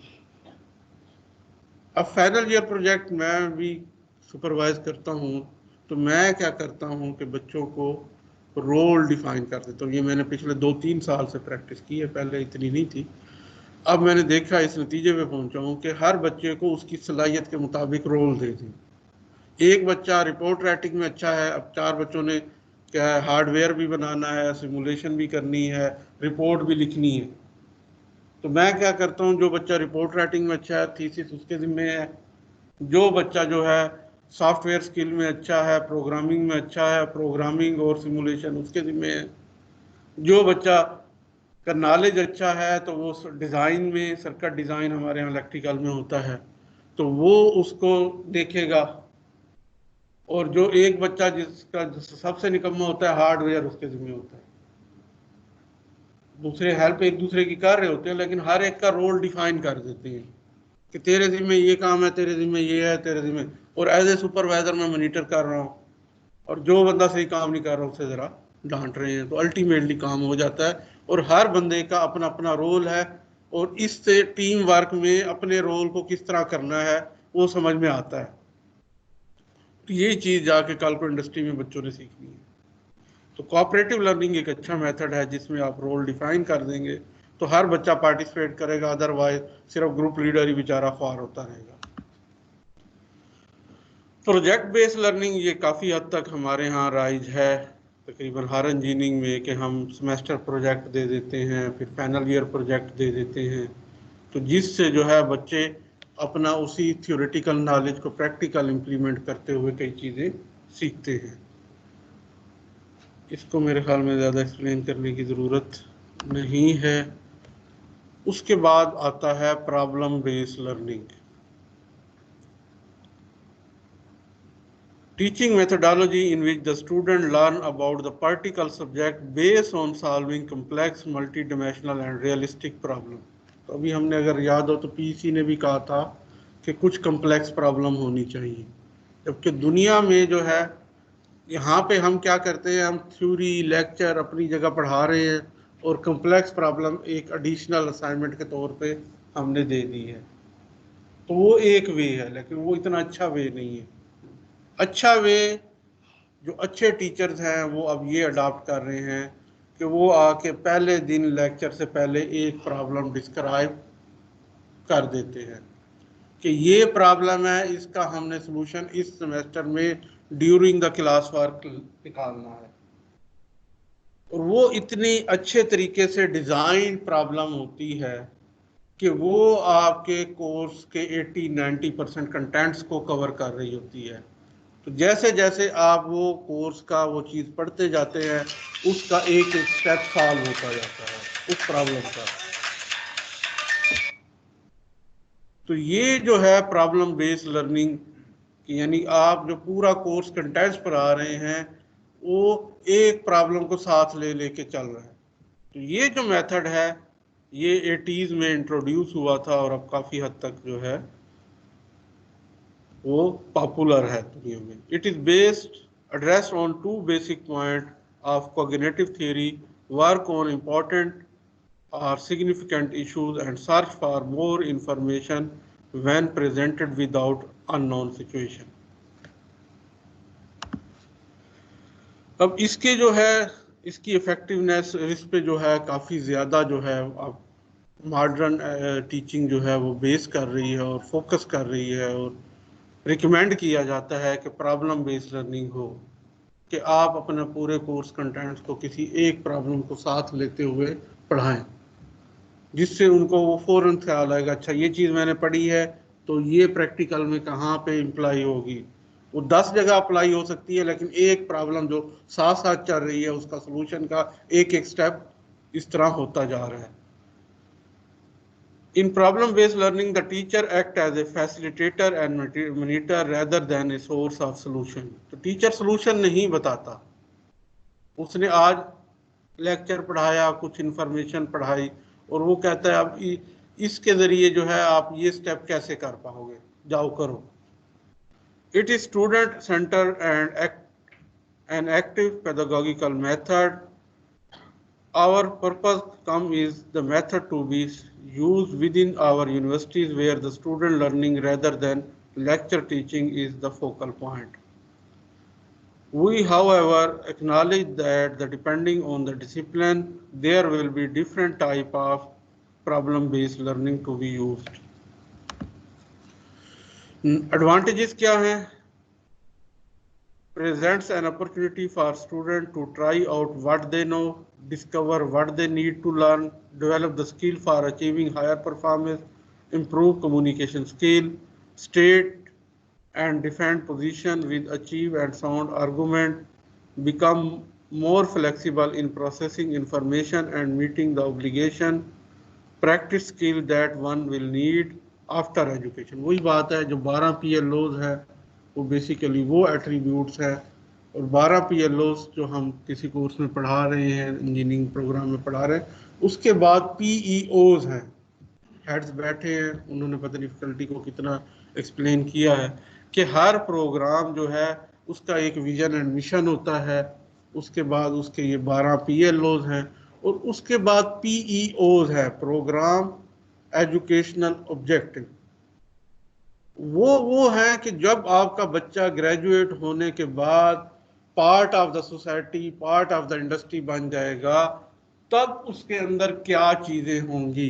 अब फाइनल ईयर प्रोजेक्ट मैं भी सुपरवाइज करता हूँ, तो मैं क्या करता हूँ कि बच्चों को रोल डिफाइन कर देता हूँ। ये मैंने पिछले 2-3 साल से प्रैक्टिस की है, पहले इतनी नहीं थी। अब मैंने देखा, इस नतीजे पे पहुंचा हूँ कि हर बच्चे को उसकी सलाहियत के मुताबिक रोल दे दें। एक बच्चा रिपोर्ट राइटिंग में अच्छा है, अब 4 बच्चों ने क्या है, हार्डवेयर भी बनाना है, सिमुलेशन भी करनी है, रिपोर्ट भी लिखनी है। तो मैं क्या करता हूँ, जो बच्चा रिपोर्ट राइटिंग में अच्छा है, थीसिस उसके जिम्मे है। जो बच्चा जो है सॉफ्टवेयर स्किल में अच्छा है, प्रोग्रामिंग में अच्छा है, प्रोग्रामिंग और सिमुलेशन उसके जिम्मे है। जो बच्चा का नॉलेज अच्छा है तो वो डिज़ाइन में, सर्किट डिज़ाइन हमारे यहाँ इलेक्ट्रिकल में होता है, तो वो उसको देखेगा। और जो एक बच्चा जिसका सबसे निकम्मा होता है हार्डवेयर, उसके जिम्मे होता है। दूसरे हेल्प एक दूसरे की कर रहे होते हैं, लेकिन हर एक का रोल डिफाइन कर देते हैं कि तेरे जिम्मे ये काम है, तेरे जिम्मे ये है, तेरे जिम्मे। और एज ए सुपरवाइजर मैं मॉनिटर कर रहा हूँ, और जो बंदा सही काम नहीं कर रहा उसे ज़रा डांट रहे हैं, तो अल्टीमेटली काम हो जाता है। और हर बंदे का अपना अपना रोल है, और इससे टीम वर्क में अपने रोल को किस तरह करना है वो समझ में आता है। तो यही चीज़ जाके कल को इंडस्ट्री में बच्चों ने सीखनी है। तो कोऑपरेटिव लर्निंग एक अच्छा मेथड है जिसमें आप रोल डिफाइन कर देंगे तो हर बच्चा पार्टिसिपेट करेगा, अदरवाइज सिर्फ ग्रुप लीडर ही बेचारा ख्वार होता रहेगा। प्रोजेक्ट बेस्ड लर्निंग ये काफ़ी हद तक हमारे यहाँ राइज है, तकरीबन हर इंजीनियरिंग में, कि हम सेमेस्टर प्रोजेक्ट दे देते हैं, फिर फाइनल ईयर प्रोजेक्ट दे देते हैं, तो जिससे जो है बच्चे अपना उसी थ्योरेटिकल नॉलेज को प्रैक्टिकल इम्प्लीमेंट करते हुए कई चीज़ें सीखते हैं। इसको मेरे ख्याल में ज़्यादा एक्सप्लेन करने की ज़रूरत नहीं है। उसके बाद आता है problem based learning. Teaching methodology in which the student learn about the particular subject based on solving complex, multidimensional and realistic problem। तो अभी हमने अगर याद हो तो पीसी ने भी कहा था कि कुछ कम्प्लेक्स प्रॉब्लम होनी चाहिए, जबकि दुनिया में जो है यहाँ पे हम क्या करते हैं, हम थ्योरी लेक्चर अपनी जगह पढ़ा रहे हैं और कम्प्लेक्स प्रॉब्लम एक एडिशनल असाइनमेंट के तौर पे हमने दे दी है। तो वो एक वे है, लेकिन वो इतना अच्छा वे नहीं है। अच्छा वे जो अच्छे टीचर्स हैं वो अब ये अडॉप्ट कर रहे हैं कि वो आके पहले दिन लेक्चर से पहले एक प्रॉब्लम डिस्क्राइब कर देते हैं कि ये प्रॉब्लम है, इसका हमने सलूशन इस सेमेस्टर में ड्यूरिंग द क्लास वर्क निकालना है। और वो इतनी अच्छे तरीके से डिज़ाइन प्रॉब्लम होती है कि वो आपके कोर्स के 80-90% कंटेंट्स को कवर कर रही होती है। तो जैसे जैसे आप वो कोर्स का वो चीज़ पढ़ते जाते हैं, उसका एक एक स्टेप सॉल्व होता जाता है उस प्रॉब्लम का। तो ये जो है प्रॉब्लम बेस्ड लर्निंग, यानी आप जो पूरा कोर्स कंटेंट्स पढ़ा रहे हैं वो एक प्रॉब्लम को साथ ले लेके चल रहा है। तो ये जो मेथड है ये 80s में इंट्रोड्यूस हुआ था और अब काफ़ी हद तक जो है वो पॉपुलर है दुनिया में। It is based addressed on 2 basic points of cognitive theory: work on important or significant issues and search for more information when presented without unknown situation। अब इसके जो है इसकी इफेक्टिवनेस, इस पे जो है काफ़ी ज़्यादा जो है अब मॉडर्न टीचिंग जो है वो बेस कर रही है और फोकस कर रही है, और रिकमेंड किया जाता है कि प्रॉब्लम बेस्ड लर्निंग हो। कि आप अपने पूरे कोर्स कंटेंट्स को किसी एक प्रॉब्लम को साथ लेते हुए पढ़ाएं, जिससे उनको वो फौरन ख्याल आएगा, अच्छा ये चीज़ मैंने पढ़ी है तो ये प्रैक्टिकल में कहाँ पे इम्प्लाई होगी। वो 10 जगह अप्लाई हो सकती है, लेकिन एक प्रॉब्लम जो साथ साथ चल रही है उसका सोल्यूशन का एक एक स्टेप इस तरह होता जा रहा है। In problem-based learning, the teacher acts as a facilitator and monitor rather than a source of solution. तो टीचर सोल्यूशन नहीं बताता, उसने आज लेक्चर पढ़ाया, कुछ इंफॉर्मेशन पढ़ाई और वो कहता है अब इसके जरिए जो है आप ये स्टेप कैसे कर पाओगे, जाओ करो। It is student centered and an active pedagogical method. Our purpose is the method to be used within our universities where the student learning rather than lecture teaching is the focal point. We, however, acknowledge that depending on the discipline, there will be different type of problem-based learning to be used. Advantages क्या हैं? Presents an opportunity for students to try out what they know, discover what they need to learn, develop the skill for achieving higher performance, improve communication skill, state and defend position with achieve and sound argument, become more flexible in processing information and meeting the obligation, practice skill that one will need after education. वही बात है, जो 12 PLOs है वो basically वो attributes है, और 12 PLOs जो हम किसी कोर्स में पढ़ा रहे हैं, इंजीनियरिंग प्रोग्राम में पढ़ा रहे हैं, उसके बाद PEOs हैं, हेड्स बैठे हैं, उन्होंने पता नहीं फैकल्टी को कितना एक्सप्लेन किया है कि हर प्रोग्राम जो है उसका एक विजन एंड मिशन होता है, उसके बाद उसके ये 12 PLOs हैं, और उसके बाद PEOs है, प्रोग्राम एजुकेशनल ऑब्जेक्टिव। वो है कि जब आपका बच्चा ग्रेजुएट होने के बाद part of the society, part of the industry बन जाएगा, तब उसके अंदर क्या चीजें होंगी।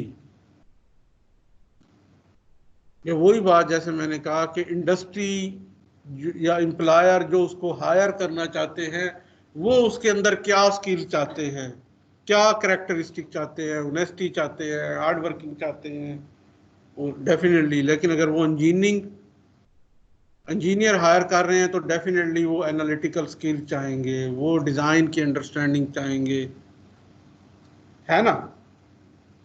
ये वही बात जैसे मैंने कहा कि इंडस्ट्री या एम्प्लॉयर जो उसको हायर करना चाहते हैं, वो उसके अंदर क्या स्किल चाहते हैं, क्या कैरेक्टरिस्टिक चाहते हैं, ऑनेस्टी चाहते हैं, हार्ड वर्किंग चाहते हैं, डेफिनेटली। लेकिन अगर वो इंजीनियर हायर कर रहे हैं तो डेफिनेटली वो एनालिटिकल स्किल चाहेंगे, वो डिज़ाइन की अंडरस्टैंडिंग चाहेंगे, है ना।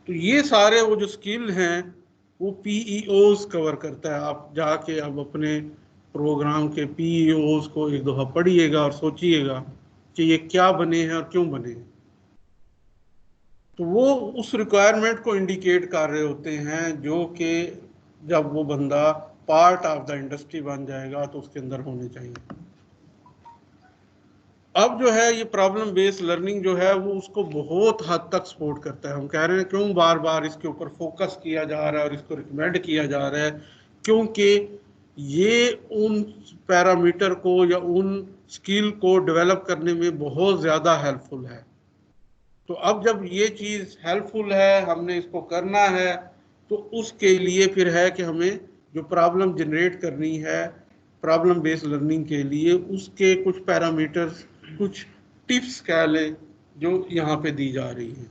तो ये सारे वो जो स्किल हैं वो PEOs कवर करता है। आप जाके अब अपने प्रोग्राम के PEOs को एक दफ़ा पढ़िएगा और सोचिएगा कि ये क्या बने हैं और क्यों बने हैं। तो वो उस रिक्वायरमेंट को इंडिकेट कर रहे होते हैं जो कि जब वो बंदा पार्ट ऑफ द इंडस्ट्री बन जाएगा तो उसके अंदर होने चाहिए। अब जो है ये प्रॉब्लम बेस्ड लर्निंग जो है वो उसको बहुत हद तक सपोर्ट करता है। हम कह रहे हैं क्यों बार बार इसके ऊपर फोकस किया जा रहा है और इसको रिकमेंड किया जा रहा है, क्योंकि ये उन पैरामीटर को या उन स्किल को डेवलप करने में बहुत ज़्यादा हेल्पफुल है। तो अब जब ये चीज़ हेल्पफुल है, हमने इसको करना है, तो उसके लिए फिर है कि हमें जो प्रॉब्लम जनरेट करनी है प्रॉब्लम बेस्ड लर्निंग के लिए, उसके कुछ पैरामीटर्स, कुछ टिप्स कह लें जो यहाँ पे दी जा रही हैं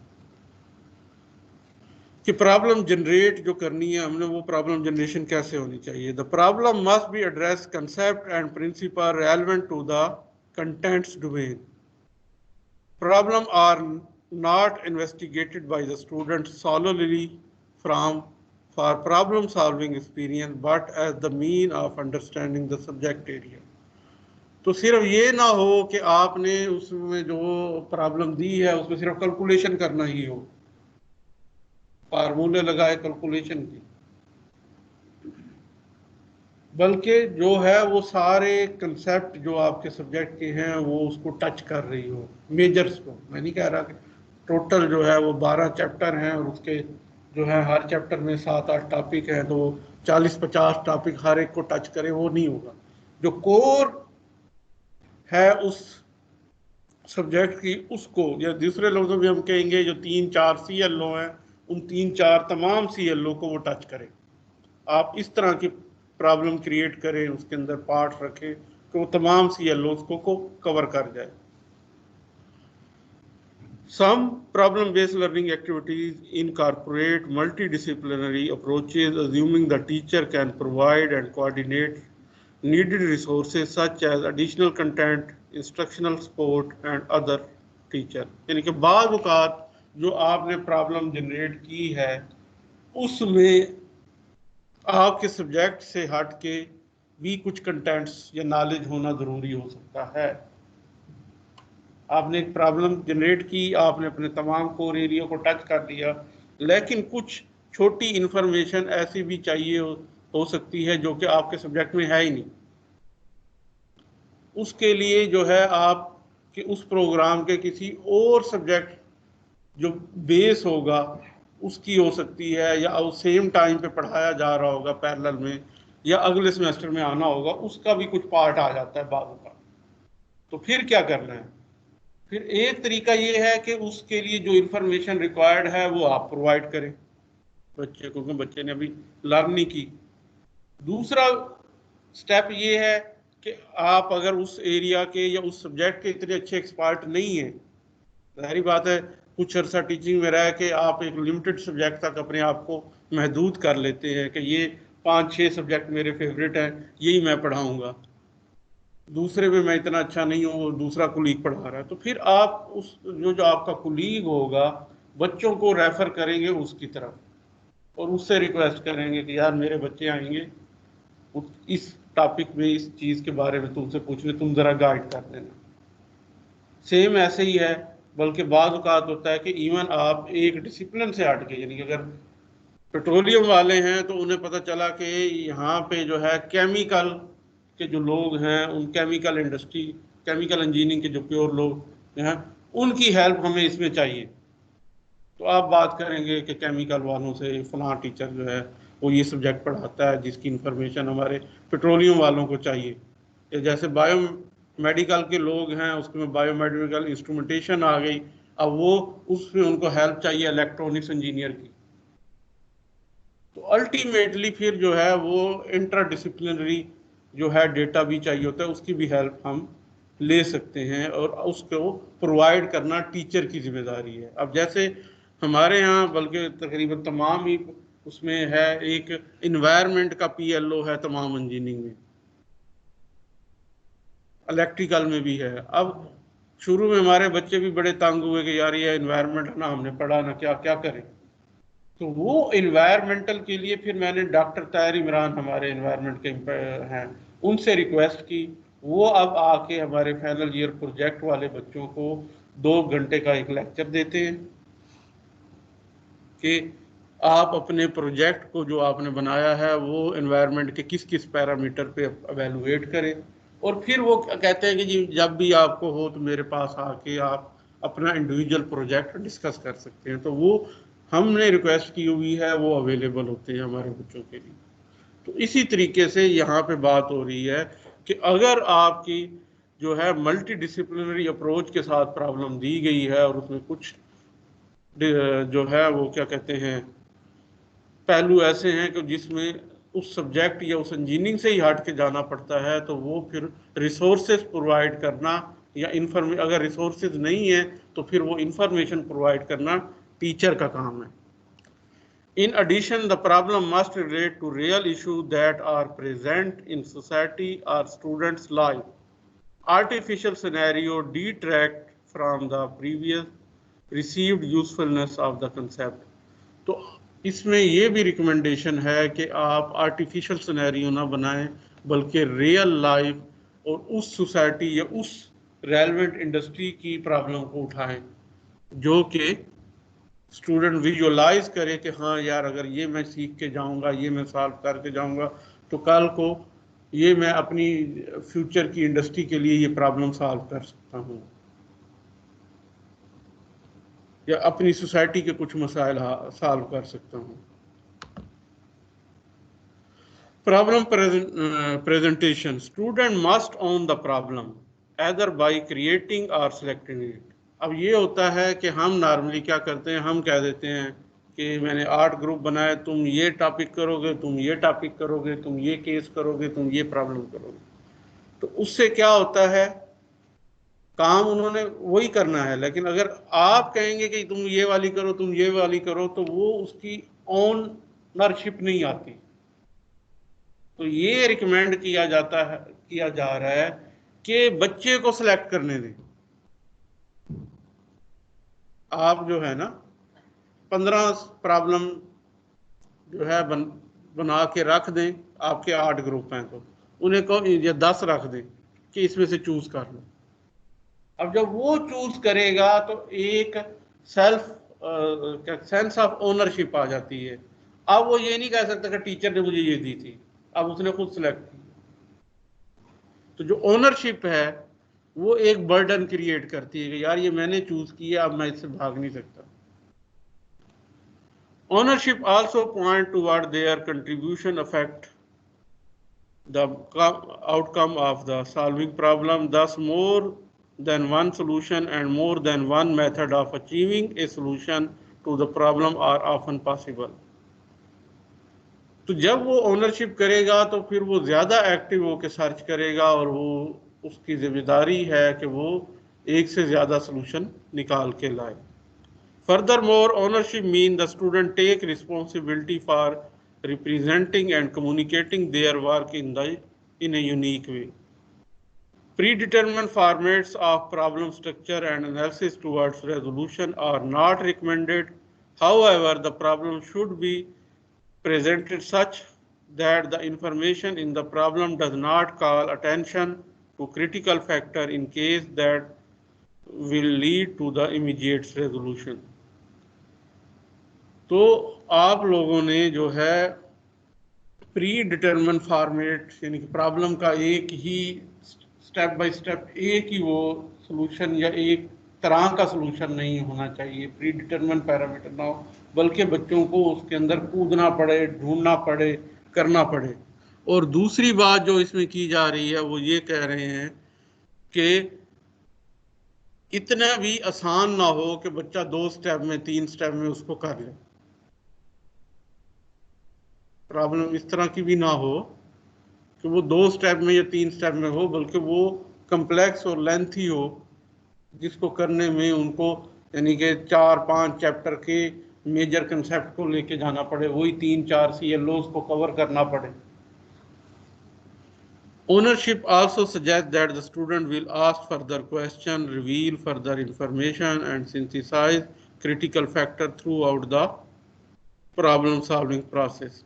कि प्रॉब्लम जनरेट जो करनी है हमने, वो प्रॉब्लम जनरेशन कैसे होनी चाहिए। The problem must be address concept and principle relevant to the contents domain. Problem are not investigated by the student solely for problem solving experience but as the mean of understanding the subject area। तो सिर्फ ये ना हो कि आपने उसमें जो problem दी है उसमें सिर्फ कैलकुलेशन करना ही हो, फार्मूले लगाए कैलकुलेशन की, बल्कि जो है वो सारे कंसेप्ट जो आपके सब्जेक्ट के हैं वो उसको टच कर रही हो, मेजर्स को। मैं नहीं कह रहा कि टोटल जो है वो 12 चैप्टर हैं और उसके जो है हर चैप्टर में 7-8 टॉपिक हैं तो 40-50 टॉपिक हर एक को टच करे, वो नहीं होगा। जो कोर है उस सब्जेक्ट की उसको, या दूसरे लफ्ज़ों में हम कहेंगे जो 3-4 CLO हैं, उन 3-4 तमाम CLO को वो टच करें। आप इस तरह की प्रॉब्लम क्रिएट करें, उसके अंदर पार्ट रखें कि वो तमाम CLOs को कवर कर जाए। Some problem-based learning activities incorporate multidisciplinary approaches, assuming the teacher can provide and coordinate needed resources such as additional content, instructional support, and other teacher। यानी कि बाद औक़ात जो आपने प्रॉब्लम जनरेट की है उसमें आपके सब्जेक्ट से हट के भी कुछ कंटेंट्स या नॉलेज होना ज़रूरी हो सकता है। आपने एक प्रॉब्लम जनरेट की, आपने अपने तमाम कोर एरिया को टच कर दिया, लेकिन कुछ छोटी इंफॉर्मेशन ऐसी भी चाहिए हो सकती है जो कि आपके सब्जेक्ट में है ही नहीं। उसके लिए जो है आप कि उस प्रोग्राम के किसी और सब्जेक्ट जो बेस होगा उसकी हो सकती है, या उस सेम टाइम पे पढ़ाया जा रहा होगा पैरेलल में, या अगले सेमेस्टर में आना होगा, उसका भी कुछ पार्ट आ जाता है बाजू का। तो फिर क्या करना है? फिर एक तरीका ये है कि उसके लिए जो इंफॉर्मेशन रिक्वायर्ड है वो आप प्रोवाइड करें बच्चे को, क्योंकि बच्चे ने अभी लर्न नहीं की। दूसरा स्टेप ये है कि आप अगर उस एरिया के या उस सब्जेक्ट के इतने अच्छे एक्सपर्ट नहीं हैं, जाहिर बात है कुछ अर्सा टीचिंग में रह के आप एक लिमिटेड सब्जेक्ट तक अपने आप को महदूद कर लेते हैं कि ये 5-6 सब्जेक्ट मेरे फेवरेट हैं, यही मैं पढ़ाऊँगा, दूसरे में मैं इतना अच्छा नहीं हूँ, दूसरा कुलीग पढ़ा रहा है। तो फिर आप उस जो आपका कुलीग होगा बच्चों को रेफ़र करेंगे उसकी तरफ और उससे रिक्वेस्ट करेंगे कि यार मेरे बच्चे आएंगे इस टॉपिक में, इस चीज़ के बारे में तुमसे पूछने, तुम ज़रा गाइड कर देना। सेम ऐसे ही है, बल्कि बाद औक़ात होता है कि इवन आप एक डिसिप्लिन से हट के, यानी कि अगर पेट्रोलियम वाले हैं तो उन्हें पता चला कि यहाँ पे जो है केमिकल के जो लोग हैं, उन केमिकल इंडस्ट्री, केमिकल इंजीनियरिंग के जो प्योर लोग हैं, उनकी हेल्प हमें इसमें चाहिए। तो आप बात करेंगे कि केमिकल वालों से फलां टीचर जो है वो ये सब्जेक्ट पढ़ाता है जिसकी इंफॉर्मेशन हमारे पेट्रोलियम वालों को चाहिए। या जैसे बायो मेडिकल के लोग हैं, उसमें बायोमेडिकल इंस्ट्रूमेंटेशन आ गई, अब वो उसमें उनको हेल्प चाहिए इलेक्ट्रॉनिक्स इंजीनियर की। तो अल्टीमेटली फिर जो है वो इंटरडिसिप्लिनरी जो है डेटा भी चाहिए होता है, उसकी भी हेल्प हम ले सकते हैं और उसको प्रोवाइड करना टीचर की जिम्मेदारी है। अब जैसे हमारे यहाँ बल्कि तकरीबन तमाम ही उसमें है, एक इन्वायरमेंट का PLO है तमाम इंजीनियरिंग में, इलेक्ट्रिकल में भी है। अब शुरू में हमारे बच्चे भी बड़े तंग हुए कि यार ये इन्वायरमेंट ना हमने पढ़ा ना, क्या क्या करें। तो वो इन्वायरमेंटल के लिए फिर मैंने डॉक्टर ताहिर इमरान हमारे इन्वायरमेंट के हैं उनसे रिक्वेस्ट की, वो अब आके हमारे फाइनल ईयर प्रोजेक्ट वाले बच्चों को 2 घंटे का एक लेक्चर देते हैं कि आप अपने प्रोजेक्ट को जो आपने बनाया है वो एनवायरनमेंट के किस किस पैरामीटर पे एवेलुएट करें, और फिर वो कहते हैं कि जी जब भी आपको हो तो मेरे पास आके आप अपना इंडिविजुअल प्रोजेक्ट डिस्कस कर सकते हैं। तो वो हमने रिक्वेस्ट की हुई है, वो अवेलेबल होते हैं हमारे बच्चों के लिए। तो इसी तरीके से यहाँ पे बात हो रही है कि अगर आपकी जो है मल्टी डिसिप्लिनरी अप्रोच के साथ प्रॉब्लम दी गई है और उसमें कुछ जो है वो क्या कहते हैं पहलू ऐसे हैं कि जिसमें उस सब्जेक्ट या उस इंजीनियरिंग से ही हट के जाना पड़ता है, तो वो फिर रिसोर्सेज प्रोवाइड करना या अगर रिसोर्सेज नहीं है तो फिर वो इंफॉर्मेशन प्रोवाइड करना टीचर का काम है। In addition, the problem must relate to real issues that are present in society or students' life. Artificial scenario detract from the previous received usefulness of the concept. तो इसमें ये भी recommendation है कि आप आर्टिफिशियल सिनेरियो ना बनाएं, बल्कि रियल लाइफ और उस सोसाइटी या उस रेलेवेंट इंडस्ट्री की प्रॉब्लम को उठाएं जो कि स्टूडेंट विजुअलाइज करे कि हाँ यार अगर ये मैं सीख के जाऊंगा, ये मैं सॉल्व करके जाऊंगा, तो कल को ये मैं अपनी फ्यूचर की इंडस्ट्री के लिए ये प्रॉब्लम सॉल्व कर सकता हूँ या अपनी सोसाइटी के कुछ मसाइल सॉल्व कर सकता हूँ। Problem presentation, student must own the problem either by creating और सेलेक्टिंग इट। अब ये होता है कि हम नॉर्मली क्या करते हैं, हम कह देते हैं कि मैंने 8 ग्रुप बनाए, तुम ये टॉपिक करोगे, तुम ये टॉपिक करोगे, तुम ये केस करोगे, तुम ये प्रॉब्लम करोगे। तो उससे क्या होता है, काम उन्होंने वही करना है, लेकिन अगर आप कहेंगे कि तुम ये वाली करो, तुम ये वाली करो, तो वो उसकी ओनरशिप नहीं आती। तो ये रिकमेंड किया जाता है, किया जा रहा है कि बच्चे को सिलेक्ट करने दें। आप जो है ना 15 प्रॉब्लम जो है बना के रख दें, आपके 8 ग्रुप हैं तो उन्हें को या 10 रख दें कि इसमें से चूज कर लो। अब जब वो चूज करेगा तो एक सेल्फ सेंस ऑफ ओनरशिप आ जाती है। अब वो ये नहीं कह सकता कि टीचर ने मुझे ये दी थी, अब उसने खुद सिलेक्ट की। तो जो ओनरशिप है वो एक बर्डन क्रिएट करती है कि यार ये मैंने चूज किया, अब मैं इससे भाग नहीं सकता। Ownership also point toward their contribution affect the outcome of the solving problem. Thus, more than one solution and more than one method of achieving a solution to the problem are often possible. तो जब वो ownership करेगा तो फिर वो ज़्यादा active होकर search करेगा और वो उसकी जिम्मेदारी है कि वो एक से ज़्यादा सलूशन निकाल के लाए। Furthermore, ownership means the student take responsibility for representing and communicating their work in a unique way. Predetermined formats of problem structure and analysis towards resolution are not recommended. However, the problem should be presented such that the information in the problem does not call attention to critical factor in case that will lead to the immediate resolution. तो आप लोगों ने जो है pre determine format यानी कि problem का एक ही स्टेप बाय स्टेप एक ही वो सॉल्यूशन या एक तरह का सॉल्यूशन नहीं होना चाहिए, प्री डिटरमिन पैरामीटर ना हो, बल्कि बच्चों को उसके अंदर कूदना पड़े, ढूंढना पड़े, करना पड़े। और दूसरी बात जो इसमें की जा रही है वो ये कह रहे हैं कि इतना भी आसान ना हो कि बच्चा 2 स्टेप में 3 स्टेप में उसको कर ले। प्रॉब्लम इस तरह की भी ना हो कि वो 2 स्टेप में या 3 स्टेप में हो, बल्कि वो कम्प्लेक्स और लेंथी हो, जिसको करने में उनको यानी कि 4-5 चैप्टर के मेजर कंसेप्ट को लेके जाना पड़े, वही 3-4 CLOs को कवर करना पड़े। Ownership also suggests that the student will ask further questions, reveal further information, and synthesize critical factor throughout the problem solving process.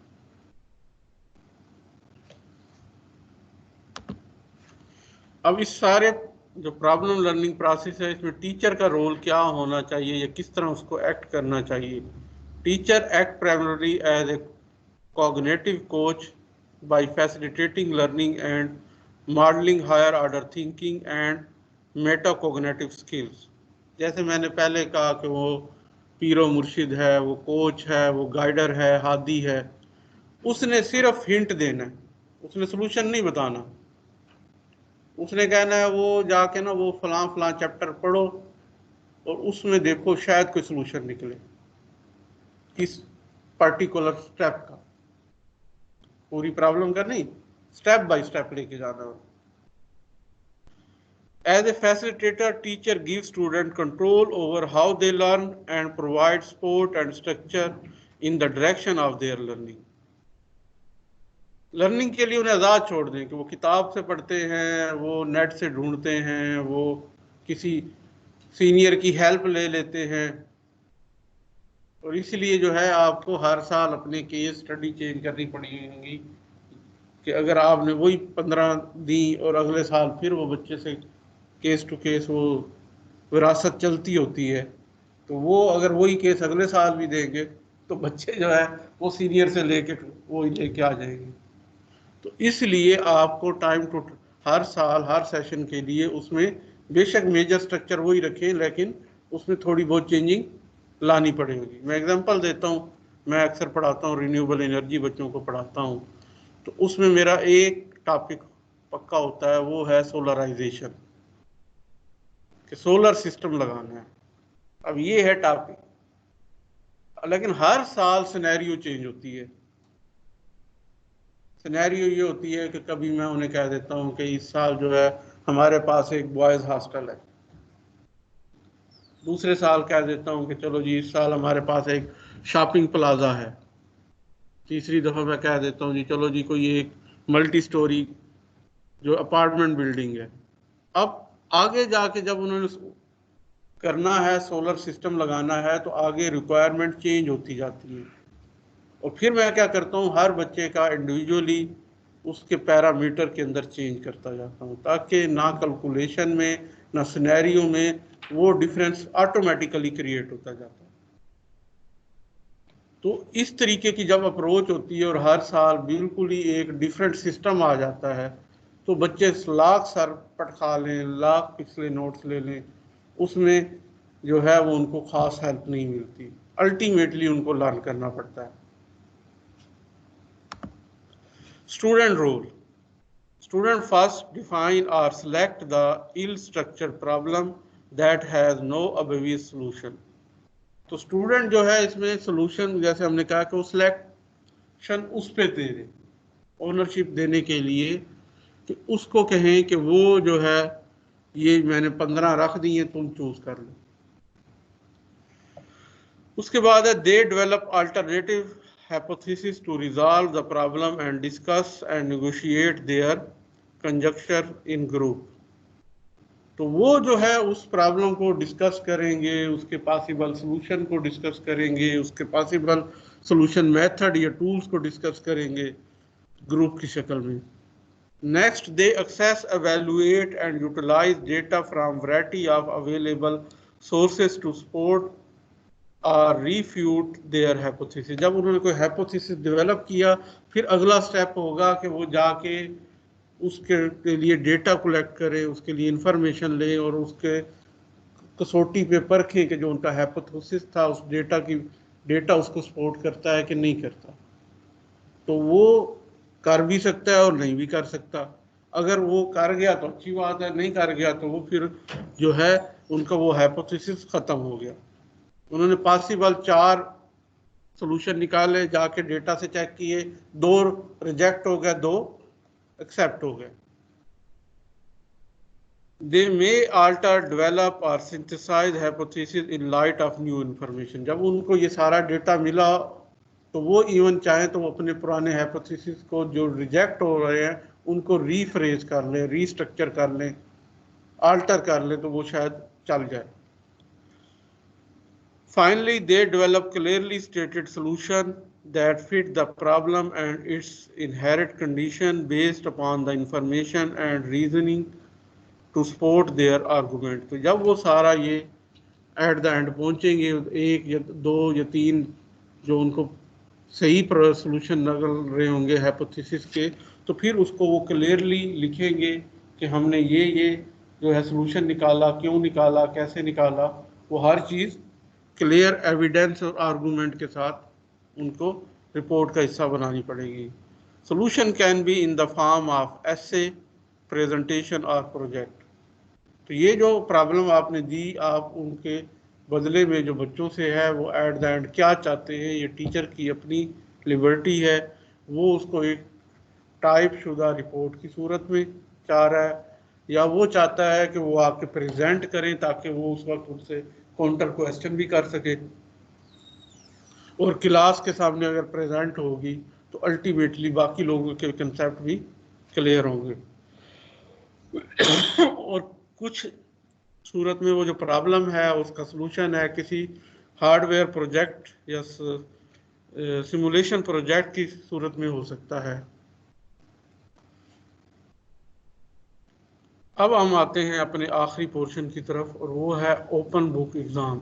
अब इस सारे जो प्रॉब्लम लर्निंग प्रोसेस है इसमें टीचर का रोल क्या होना चाहिए या किस तरह उसको एक्ट करना चाहिए। Teacher act primarily as a cognitive coach by facilitating learning and modelling higher order thinking and metacognitive skills. जैसे मैंने पहले कहा कि वो पीरो मुर्शिद है, वो कोच है, वो गाइडर है, हादी है, उसने सिर्फ हिंट देना है, उसने सोल्यूशन नहीं बताना। उसने कहना है वो जाके ना वो फलां फलां चैप्टर पढ़ो और उसमें देखो शायद कोई सलूशन निकले इस पर्टिकुलर स्टेप का, पूरी प्रॉब्लम का नहीं, स्टेप बाय स्टेप लेके जाना हो। As a facilitator, teacher gives student control over how they learn and provide support and structure in the direction of their learning. Learning के लिए उन्हें आज़ाद छोड़ दें कि वो किताब से पढ़ते हैं, वो नेट से ढूंढते हैं, वो किसी सीनियर की हेल्प ले लेते हैं। और इसलिए जो है आपको हर साल अपने केस स्टडी चेंज करनी पड़ेगी कि अगर आपने वही 15 दी और अगले साल फिर वो बच्चे से केस टू केस वो विरासत चलती होती है, तो वो अगर वही केस अगले साल भी देंगे तो बच्चे जो है वो सीनियर से लेके वो लेके आ जाएंगे। तो इसलिए आपको टाइम टू हर साल हर सेशन के लिए उसमें बेशक मेजर स्ट्रक्चर वही रखें, लेकिन उसमें थोड़ी बहुत चेंजिंग लानी पड़ेगी। मैं एग्जांपल देता हूँ, मैं अक्सर पढ़ाता हूँ रिन्यूएबल एनर्जी, बच्चों को पढ़ाता हूँ, तो उसमें मेरा एक टॉपिक पक्का होता है, वो है सोलराइजेशन, कि सोलर सिस्टम लगाना है। अब ये है टॉपिक, लेकिन हर साल सिनेरियो चेंज होती है, सिनेरियो ये होती है कि कभी मैं उन्हें कह देता हूँ कि इस साल जो है हमारे पास एक बॉयज़ हॉस्टल है, दूसरे साल कह देता हूँ कि चलो जी इस साल हमारे पास एक शॉपिंग प्लाजा है, तीसरी दफ़ा मैं कह देता हूँ जी चलो जी कोई एक मल्टी स्टोरी जो अपार्टमेंट बिल्डिंग है। अब आगे जाके जब उन्होंने करना है, सोलर सिस्टम लगाना है, तो आगे रिक्वायरमेंट चेंज होती जाती है और फिर मैं क्या करता हूँ हर बच्चे का इंडिविजुअली उसके पैरामीटर के अंदर चेंज करता जाता हूँ ताकि ना कैलकुलेशन में ना सिनेरियो में वो डिफरेंस ऑटोमेटिकली क्रिएट होता जाता है। तो इस तरीके की जब अप्रोच होती है और हर साल बिल्कुल ही एक डिफरेंट सिस्टम आ जाता है तो बच्चे लाख सर पटखा लें, लाख पिछले नोट्स ले लें, उसमें जो है वो उनको खास हेल्प नहीं मिलती, अल्टीमेटली उनको लर्न करना पड़ता है। Student role, student first define or select the ill-structured problem that has no obvious solution। तो स्टूडेंट जो है इसमें सोल्यूशन जैसे हमने कहा कि वो सिलेक्शन उस पे दे दे, ओनरशिप देने के लिए कि उसको कहें कि वो जो है ये मैंने 15 रख दी हैं, तुम चूज कर लो। उसके बाद है they develop alternative hypothesis to resolve the problem and discuss and negotiate their conjecture in group। तो वो जो है उस प्रॉब्लम को डिस्कस करेंगे, उसके पॉसिबल सॉल्यूशन को डिस्कस करेंगे, उसके पॉसिबल सॉल्यूशन मेथड या टूल्स को डिस्कस करेंगे ग्रुप की शक्ल में। Next they access, evaluate and utilise data from variety of available sources to support और रिफ्यूट देयर हाइपोथेसिस। जब उन्होंने कोई हाइपोथेसिस डेवलप किया फिर अगला स्टेप होगा कि वो जाके उसके लिए डेटा कलेक्ट करें, उसके लिए इंफॉर्मेशन लें और उसके कसौटी पे परखें कि जो उनका हाइपोथेसिस था उस डेटा उसको सपोर्ट करता है कि नहीं करता। तो वो कर भी सकता है और नहीं भी कर सकता। अगर वो कर गया तो अच्छी बात है, नहीं कर गया तो वो फिर जो है उनका वो हाइपोथेसिस खत्म हो गया। उन्होंने पॉसिबल 4 सॉल्यूशन निकाले, जाके डेटा से चेक किए, 2 रिजेक्ट हो गए, 2 एक्सेप्ट हो गए। They may alter, develop or synthesize hypothesis in light of new information। जब उनको ये सारा डेटा मिला तो वो इवन चाहे तो वो अपने पुराने हाइपोथेसिस को जो रिजेक्ट हो रहे हैं उनको रीफ्रेज कर लें, रीस्ट्रक्चर कर लें, आल्टर कर लें तो वो शायद चल जाए। Finally, they develop clearly stated solution that fit the problem and its inherent condition based upon the information and reasoning to support their argument। तो जब वो सारा ये एट द एंड पहुंचेंगे 1 या 2 या 3 जो उनको सही सोल्यूशन निकल रहे होंगे हाइपोथेसिस के, तो फिर उसको वो क्लियरली लिखेंगे कि हमने ये जो है सोल्यूशन निकाला, क्यों निकाला, कैसे निकाला, वो हर चीज़ क्लियर एविडेंस और आर्गूमेंट के साथ उनको रिपोर्ट का हिस्सा बनानी पड़ेगी। Solution can be in the form of essay, presentation और प्रोजेक्ट। तो ये जो प्रॉब्लम आपने दी, आप उनके बदले में जो बच्चों से है वो एट द एंड क्या चाहते हैं, ये टीचर की अपनी लिबर्टी है, वो उसको एक टाइप शुदा रिपोर्ट की सूरत में चाह रहा है या वो चाहता है कि वो आपके प्रेजेंट करें ताकि वो उस वक्त उनसे काउंटर क्वेश्चन भी कर सके और क्लास के सामने अगर प्रेजेंट होगी तो अल्टीमेटली बाकी लोगों के कंसेप्ट भी क्लियर होंगे। और कुछ सूरत में वो जो प्रॉब्लम है उसका सलूशन है किसी हार्डवेयर प्रोजेक्ट या सिमुलेशन प्रोजेक्ट की सूरत में हो सकता है। अब हम आते हैं अपने आखिरी पोर्शन की तरफ और वो है open book exam.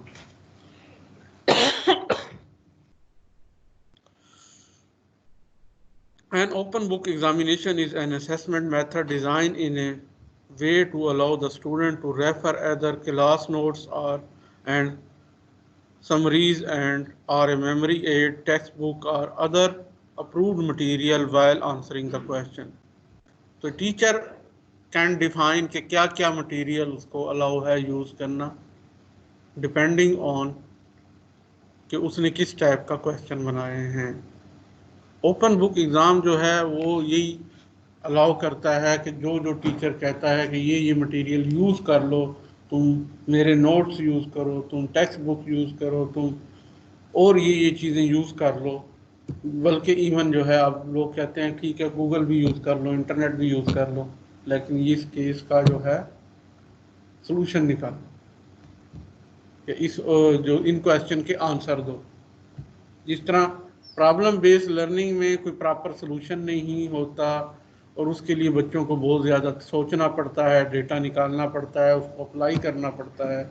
An open book examination is an assessment method designed in a way to allow the student to refer either class notes and summaries or a memory aid, textbook or other approved material while answering the question। तो teacher can define कि क्या क्या material उसको allow है use करना depending on कि उसने किस टाइप का क्वेश्चन बनाए हैं। ओपन बुक एग्ज़ाम जो है वो यही अलाउ करता है कि जो जो टीचर कहता है कि ये मटेरियल यूज़ कर लो, तुम मेरे नोट्स यूज़ करो, तुम टेक्स्ट बुक यूज़ करो, तुम और ये चीज़ें यूज़ कर लो। बल्कि इवन जो है अब लोग कहते हैं ठीक है गूगल भी यूज़ कर लो, इंटरनेट भी यूज़ कर लो, लेकिन इस केस का जो है सलूशन निकालो कि इस जो इन क्वेश्चन के आंसर दो। जिस तरह प्रॉब्लम बेस्ड लर्निंग में कोई प्रॉपर सलूशन नहीं होता और उसके लिए बच्चों को बहुत ज़्यादा सोचना पड़ता है, डेटा निकालना पड़ता है, उसको अप्लाई करना पड़ता है,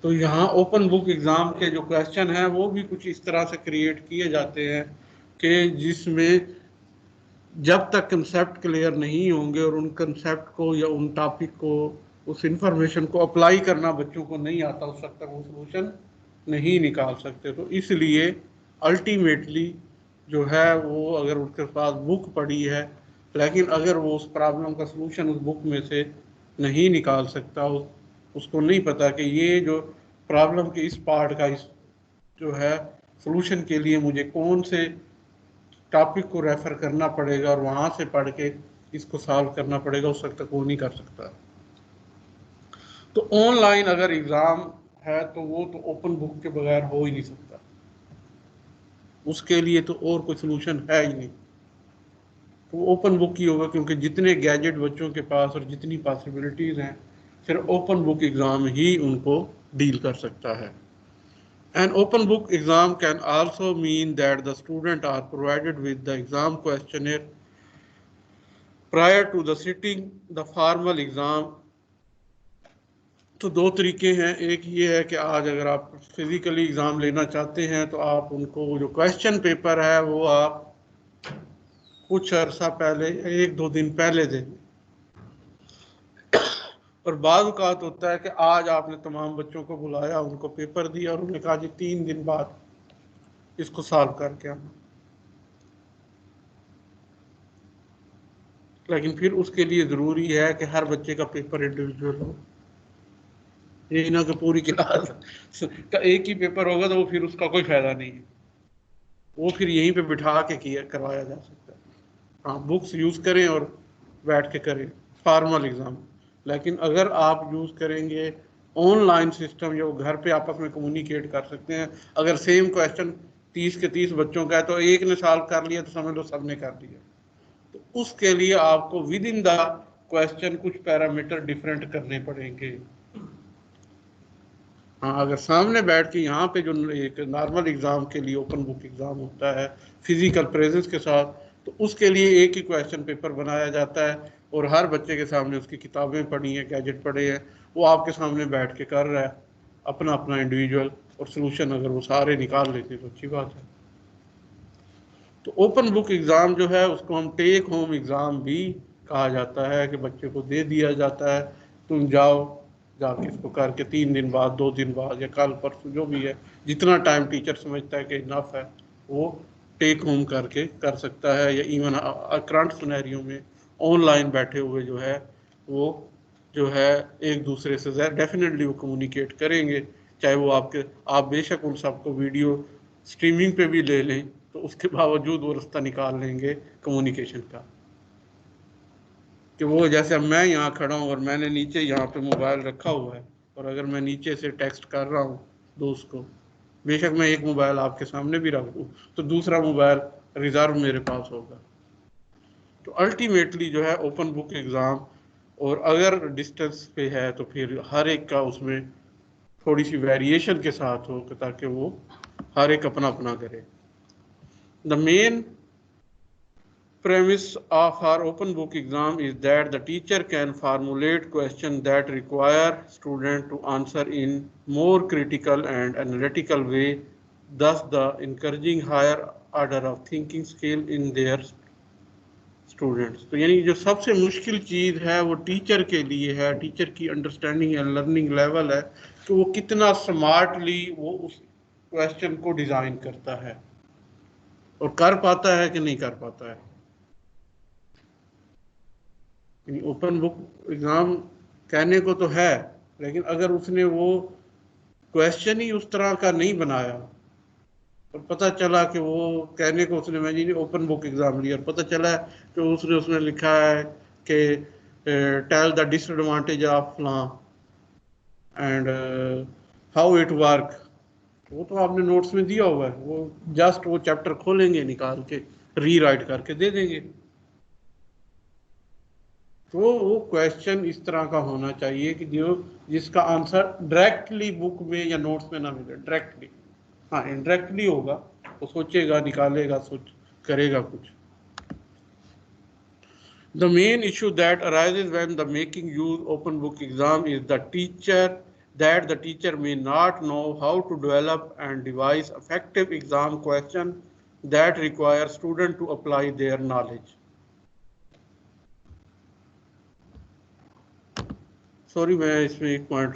तो यहाँ ओपन बुक एग्ज़ाम के जो क्वेश्चन हैं वो भी कुछ इस तरह से क्रिएट किए जाते हैं कि जिसमें जब तक कंसेप्ट क्लियर नहीं होंगे और उन कंसेप्ट को या उन टॉपिक को, उस इंफॉर्मेशन को अप्लाई करना बच्चों को नहीं आता, उस वक्त तक वो सलूशन नहीं निकाल सकते। तो इसलिए अल्टीमेटली जो है वो अगर उनके पास बुक पड़ी है लेकिन अगर वो उस प्रॉब्लम का सलूशन उस बुक में से नहीं निकाल सकता, उसको नहीं पता कि ये जो प्रॉब्लम के इस पार्ट का इस जो है सलूशन के लिए मुझे कौन से टॉपिक को रेफर करना पड़ेगा और वहाँ से पढ़ के इसको सॉल्व करना पड़ेगा, उस वक्त तक वो नहीं कर सकता। तो ऑनलाइन अगर एग्ज़ाम है तो वो तो ओपन बुक के बगैर हो ही नहीं सकता, उसके लिए तो और कोई सलूशन है ही नहीं, तो ओपन बुक ही होगा क्योंकि जितने गैजेट बच्चों के पास और जितनी पॉसिबिलिटीज़ हैं सिर्फ ओपन बुक एग्ज़ाम ही उनको डील कर सकता है। An open book exam can also mean that the students are provided with the exam questionnaire prior to the sitting the formal exam। तो दो तरीके हैं, एक ये है कि आज अगर आप फिजिकली एग्ज़ाम लेना चाहते हैं तो आप उनको जो क्वेश्चन पेपर है वो आप कुछ अर्सा पहले, एक दो दिन पहले दें, और बाद औक़ात होता है कि आज आपने तमाम बच्चों को बुलाया, उनको पेपर दिया और उन्हें कहा जी 3 दिन बाद इसको सॉल्व करके आना, लेकिन फिर उसके लिए ज़रूरी है कि हर बच्चे का पेपर इंडिविजुअल हो। ये ना कि पूरी क्लास का एक ही पेपर होगा तो वो फिर उसका कोई फ़ायदा नहीं है, वो फिर यहीं पे बिठा के किया करवाया जा सकता है। हाँ, बुक्स यूज़ करें और बैठ के करें फॉर्मल एग्ज़ाम, लेकिन अगर आप यूज़ करेंगे ऑनलाइन सिस्टम या वो घर पे आपस में कम्युनिकेट कर सकते हैं, अगर सेम क्वेश्चन 30 के 30 बच्चों का है तो एक ने सॉल्व कर लिया तो समझ लो सब ने कर लिया, तो उसके लिए आपको विद इन द क्वेश्चन कुछ पैरामीटर डिफरेंट करने पड़ेंगे। हाँ, अगर सामने बैठ के यहाँ पे जो एक नॉर्मल एग्ज़ाम के लिए ओपन बुक एग्ज़ाम होता है फिजिकल प्रेजेंस के साथ, तो उसके लिए एक ही क्वेश्चन पेपर बनाया जाता है और हर बच्चे के सामने उसकी किताबें पड़ी हैं, गैजेट पड़े हैं, वो आपके सामने बैठ के कर रहा है अपना अपना इंडिविजुअल, और सलूशन अगर वो सारे निकाल लेते तो अच्छी बात है। तो ओपन बुक एग्ज़ाम जो है उसको हम टेक होम एग्ज़ाम भी कहा जाता है कि बच्चे को दे दिया जाता है, तुम जाओ जाके इसको करके 3 दिन बाद, 2 दिन बाद या कल परसों जो भी है, जितना टाइम टीचर समझता है कि इनफ है वो टेक होम करके कर सकता है, या इवन करंट सिनेरियो में ऑनलाइन बैठे हुए जो है वो जो है एक दूसरे से डेफिनेटली वो कम्युनिकेट करेंगे, चाहे वो आप बेशक उन सबको वीडियो स्ट्रीमिंग पे भी ले लें तो उसके बावजूद वो रास्ता निकाल लेंगे कम्युनिकेशन का, कि वो जैसे अब मैं यहाँ खड़ा हूँ और मैंने नीचे यहाँ पे मोबाइल रखा हुआ है और अगर मैं नीचे से टेक्स्ट कर रहा हूँ दोस्त को, बेशक मैं एक मोबाइल आपके सामने भी रख दूँ तो दूसरा मोबाइल रिजर्व मेरे पास होगा। तो अल्टीमेटली जो है ओपन बुक एग्ज़ाम, और अगर डिस्टेंस पे है तो फिर हर एक का उसमें थोड़ी सी वेरिएशन के साथ हो ताकि वो हर एक अपना अपना करे। The main premise of our open book exam is that the teacher can formulate questions that require student to answer in more critical and analytical way, thus the encouraging higher order of thinking skill in their students. तो यानी जो सबसे मुश्किल चीज़ है वो teacher के लिए है, टीचर की अंडरस्टैंडिंग एंड लर्निंग लेवल है कि वो कितना स्मार्टली वो उस क्वेश्चन को डिज़ाइन करता है और कर पाता है कि नहीं कर पाता है। ओपन बुक एग्ज़ाम कहने को तो है, लेकिन अगर उसने वो क्वेश्चन ही उस तरह का नहीं बनाया और पता चला कि वो कहने को उसने मैं जी ओपन बुक एग्ज़ाम लिया और पता चला कि उसने लिखा है कि टेल द डिसएडवांटेज ऑफ फलां एंड हाउ इट वर्क। वो तो आपने नोट्स में दिया हुआ है, वो जस्ट वो चैप्टर खोलेंगे निकाल के री राइट करके दे देंगे। तो वो क्वेश्चन इस तरह का होना चाहिए कि जो जिसका आंसर डायरेक्टली बुक में या नोट्स में ना मिले, डायरेक्टली। हाँ, इनडायरेक्टली होगा, वो सोचेगा, निकालेगा, सोच करेगा कुछ। The main issue that arises when the making use open book exam is that the teacher may not know how to develop and devise effective exam question that require student to apply their knowledge. Sorry, मैं इसमें एक point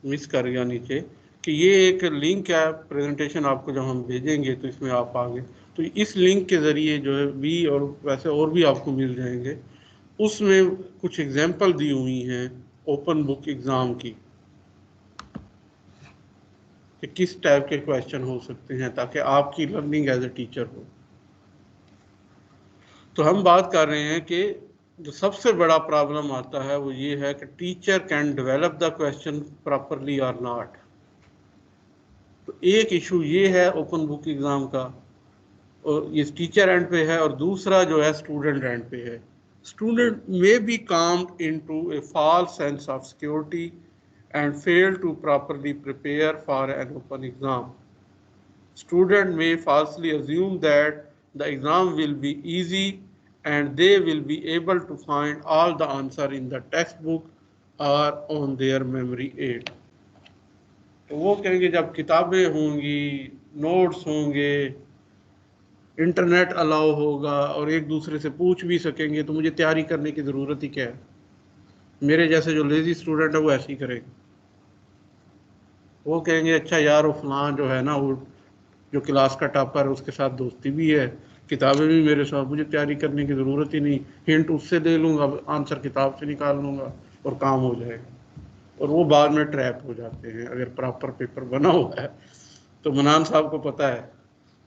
miss कर गया नीचे कि ये एक link है प्रेजेंटेशन आपको जब हम भेजेंगे तो इसमें आप आगे तो इस लिंक के ज़रिए जो है भी और वैसे और भी आपको मिल जाएंगे, उसमें कुछ एग्जाम्पल दी हुई हैं ओपन बुक एग्ज़ाम की कि किस टाइप के क्वेश्चन हो सकते हैं ताकि आपकी लर्निंग एज ए टीचर हो। तो हम बात कर रहे हैं कि जो सबसे बड़ा प्रॉब्लम आता है वो ये है कि teacher can develop the question properly और नॉट। तो एक इशू ये है ओपन बुक एग्ज़ाम का, और ये टीचर एंड पे है, और दूसरा जो है स्टूडेंट एंड पे है। Student may be calmed into a false sense of security and fail to properly prepare for an open exam. Student may falsely assume that the exam will be easy and they will be able to find all the answer in the textbook or on their memory aid. तो वो कहेंगे जब किताबें होंगी, notes होंगे, internet allow होगा और एक दूसरे से पूछ भी सकेंगे, तो मुझे तैयारी करने की ज़रूरत ही क्या है। मेरे जैसे जो लेज़ी स्टूडेंट है वो ऐसे ही करेंगे। वो कहेंगे अच्छा यार वो फलां जो है ना, वो जो क्लास का टॉपर है उसके साथ दोस्ती भी है, किताबें भी मेरे साथ, मुझे तैयारी करने की ज़रूरत ही नहीं, हिंट उससे ले लूँगा, आंसर किताब से निकाल लूँगा और काम हो जाएगा। और वो बाद में ट्रैप हो जाते हैं अगर प्रॉपर पेपर बना हुआ है। तो मनान साहब को पता है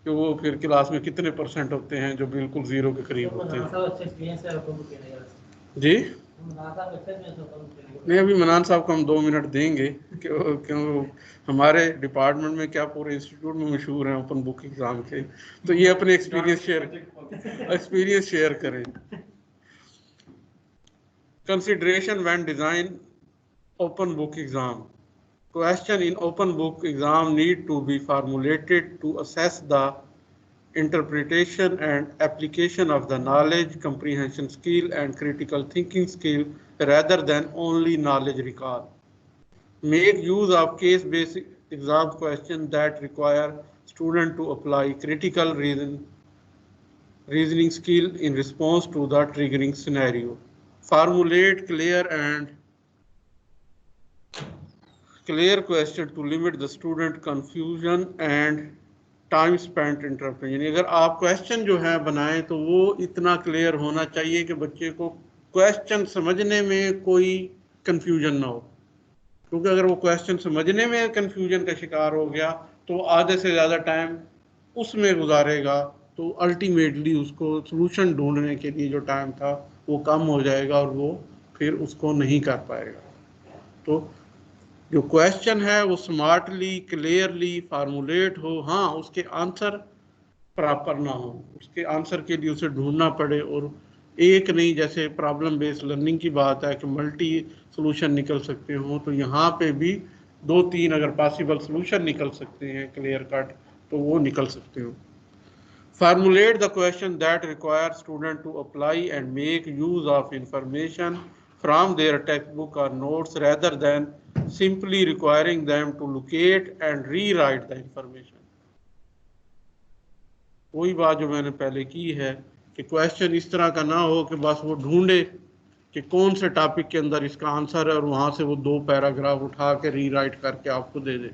कि वो फिर क्लास में कितने परसेंट होते हैं जो बिल्कुल ज़ीरो के करीब होते हैं। जी नहीं, अभी मनान साहब को हम 2 मिनट देंगे क्यों हमारे डिपार्टमेंट में क्या पूरे इंस्टीट्यूट में मशहूर हैं ओपन बुक एग्ज़ाम के, तो ये अपने एक्सपीरियंस शेयर करें। Consideration when design open book exam. Question in open book exam need to be formulated to assess the interpretation and application of the knowledge, comprehension skill and critical thinking skill rather than only knowledge recall. Make use of case-based exam questions that require student to apply critical reasoning skill in response to the triggering scenario. Formulate clear question to limit the student confusion and time spent interrupt. यानी अगर आप question जो है बनाएं तो वो इतना clear होना चाहिए कि बच्चे को क्वेश्चन समझने में कोई कंफ्यूजन ना हो, क्योंकि अगर वो क्वेश्चन समझने में कंफ्यूजन का शिकार हो गया तो आधे से ज़्यादा टाइम उसमें गुजारेगा, तो अल्टीमेटली उसको सॉल्यूशन ढूंढने के लिए जो टाइम था वो कम हो जाएगा और वो फिर उसको नहीं कर पाएगा। तो जो क्वेश्चन है वो स्मार्टली क्लियरली फार्मूलेट हो, हाँ उसके आंसर प्रॉपर ना हो, उसके आंसर के लिए उसे ढूंढना पड़े, और एक नहीं, जैसे प्रॉब्लम बेस्ड लर्निंग की बात है कि मल्टी सॉल्यूशन निकल सकते हो, तो यहाँ पे भी 2-3 अगर पॉसिबल सॉल्यूशन निकल सकते हैं क्लियर कट तो वो निकल सकते हो। Formulate the question that requires student to apply and make use of information from their textbook or notes rather than simply requiring them to locate and rewrite the information. वही बात जो मैंने पहले की है कि क्वेश्चन इस तरह का ना हो कि बस वो ढूंढे कि कौन से टॉपिक के अंदर इसका आंसर है और वहां से वो 2 पैराग्राफ उठा के रीराइट करके आपको दे दे।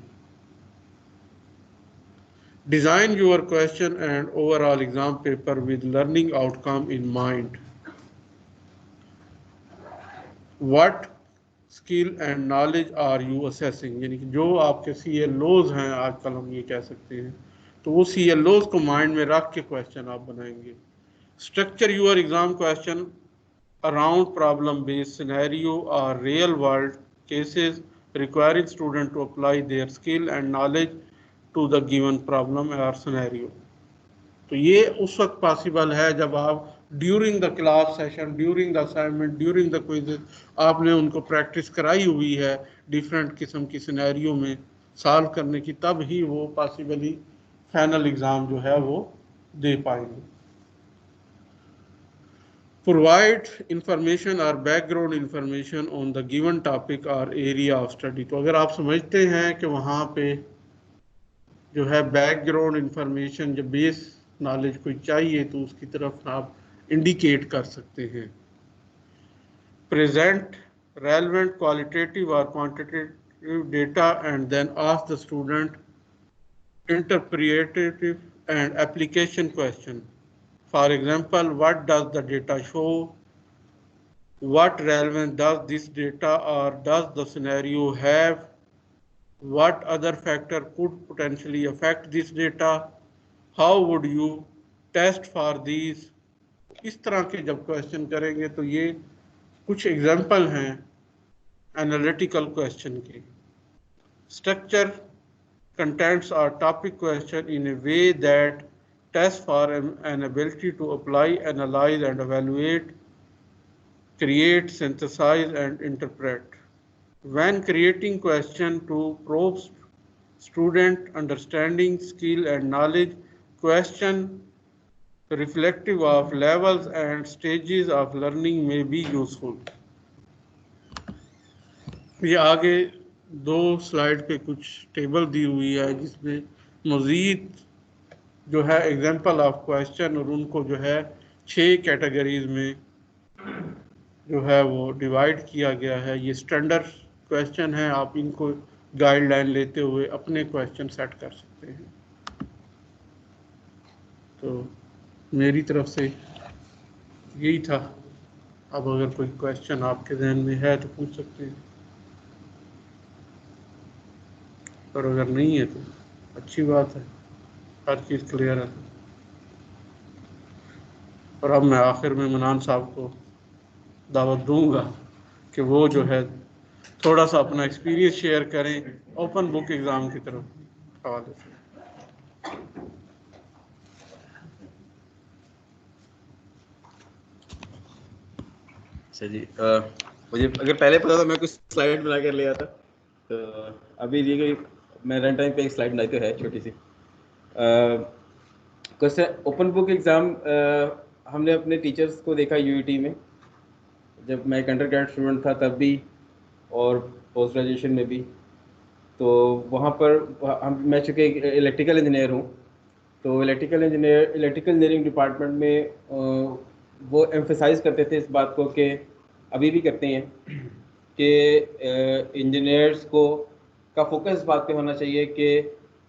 Design your question and overall exam paper with learning outcome in mind. What skill and knowledge are you assessing? यानी कि जो आपके CLOs हैं, आजकल हम ये कह सकते हैं, तो वो CLOs को माइंड में रख के क्वेश्चन आप बनाएंगे। Structure your exam question around problem based scenario or real world cases requiring student to apply their skill and knowledge to the given problem or scenario। तो ये उस वक्त पॉसिबल है जब आप during the class session, during the assignment, during the quiz आपने उनको practice कराई हुई है डिफरेंट किस्म की सिनेरियो में सॉल्व करने की, तब ही वो पॉसिबली फाइनल एग्ज़ाम जो है वो दे पाएंगे। Provide information or background information on the given topic or area of study। तो अगर आप समझते हैं कि वहाँ पे जो है बैकग्राउंड इंफॉर्मेशन जो बेस नॉलेज कोई चाहिए तो उसकी तरफ आप इंडिकेट कर सकते हैं। प्रेजेंट रेलेवेंट क्वालिटेटिव और quantitative data and then ask the student interpretive and application question. For example, what does the data show? What relevance does this data or does the scenario have? What other factor could potentially affect this data? How would you test for these? इस तरह के जब question करेंगे तो ये कुछ example हैं analytical question के। Structure contents or topic question in a way that test for an ability to apply, analyze and evaluate, create, synthesize and interpret। When creating question to probe student understanding, skill and knowledge, question reflective of levels and stages of learning may be useful। ये आगे 2 slide पे कुछ table दी हुई है जिसमें मज़ीद जो है एग्जाम्पल ऑफ क्वेश्चन और उनको जो है 6 कैटेगरीज में जो है वो डिवाइड किया गया है। ये स्टैंडर्ड क्वेश्चन है, आप इनको गाइडलाइन लेते हुए अपने क्वेश्चन सेट कर सकते हैं। तो मेरी तरफ से यही था। अब अगर कोई क्वेश्चन आपके जहन में है तो पूछ सकते हैं, और अगर नहीं है तो अच्छी बात है, हर चीज़ क्लियर है। और अब मैं आखिर में मनान साहब को दावत दूंगा कि वो जो है थोड़ा सा अपना एक्सपीरियंस शेयर करें ओपन बुक एग्ज़ाम की तरफ हवाले से।
अच्छा जी, मुझे अगर पहले पता था मैं कुछ स्लाइड बना कर ले आता, तो अभी दी गई मैं रन टाइम पे एक स्लाइड बनाई तो है छोटी सी। क्वेश्चन ओपन बुक एग्ज़ाम हमने अपने टीचर्स को देखा यूईटी में, जब मैं एक अंडर ग्रेड स्टूडेंट था तब भी और पोस्ट ग्रेजुएशन में भी। तो वहाँ पर मैं चूँकि इलेक्ट्रिकल इंजीनियर हूँ, तो इलेक्ट्रिकल इंजीनियरिंग डिपार्टमेंट में वो एम्फेसाइज़ करते थे इस बात को कि अभी भी करते हैं कि इंजीनियर्स को का फोकस इस बात पे होना चाहिए कि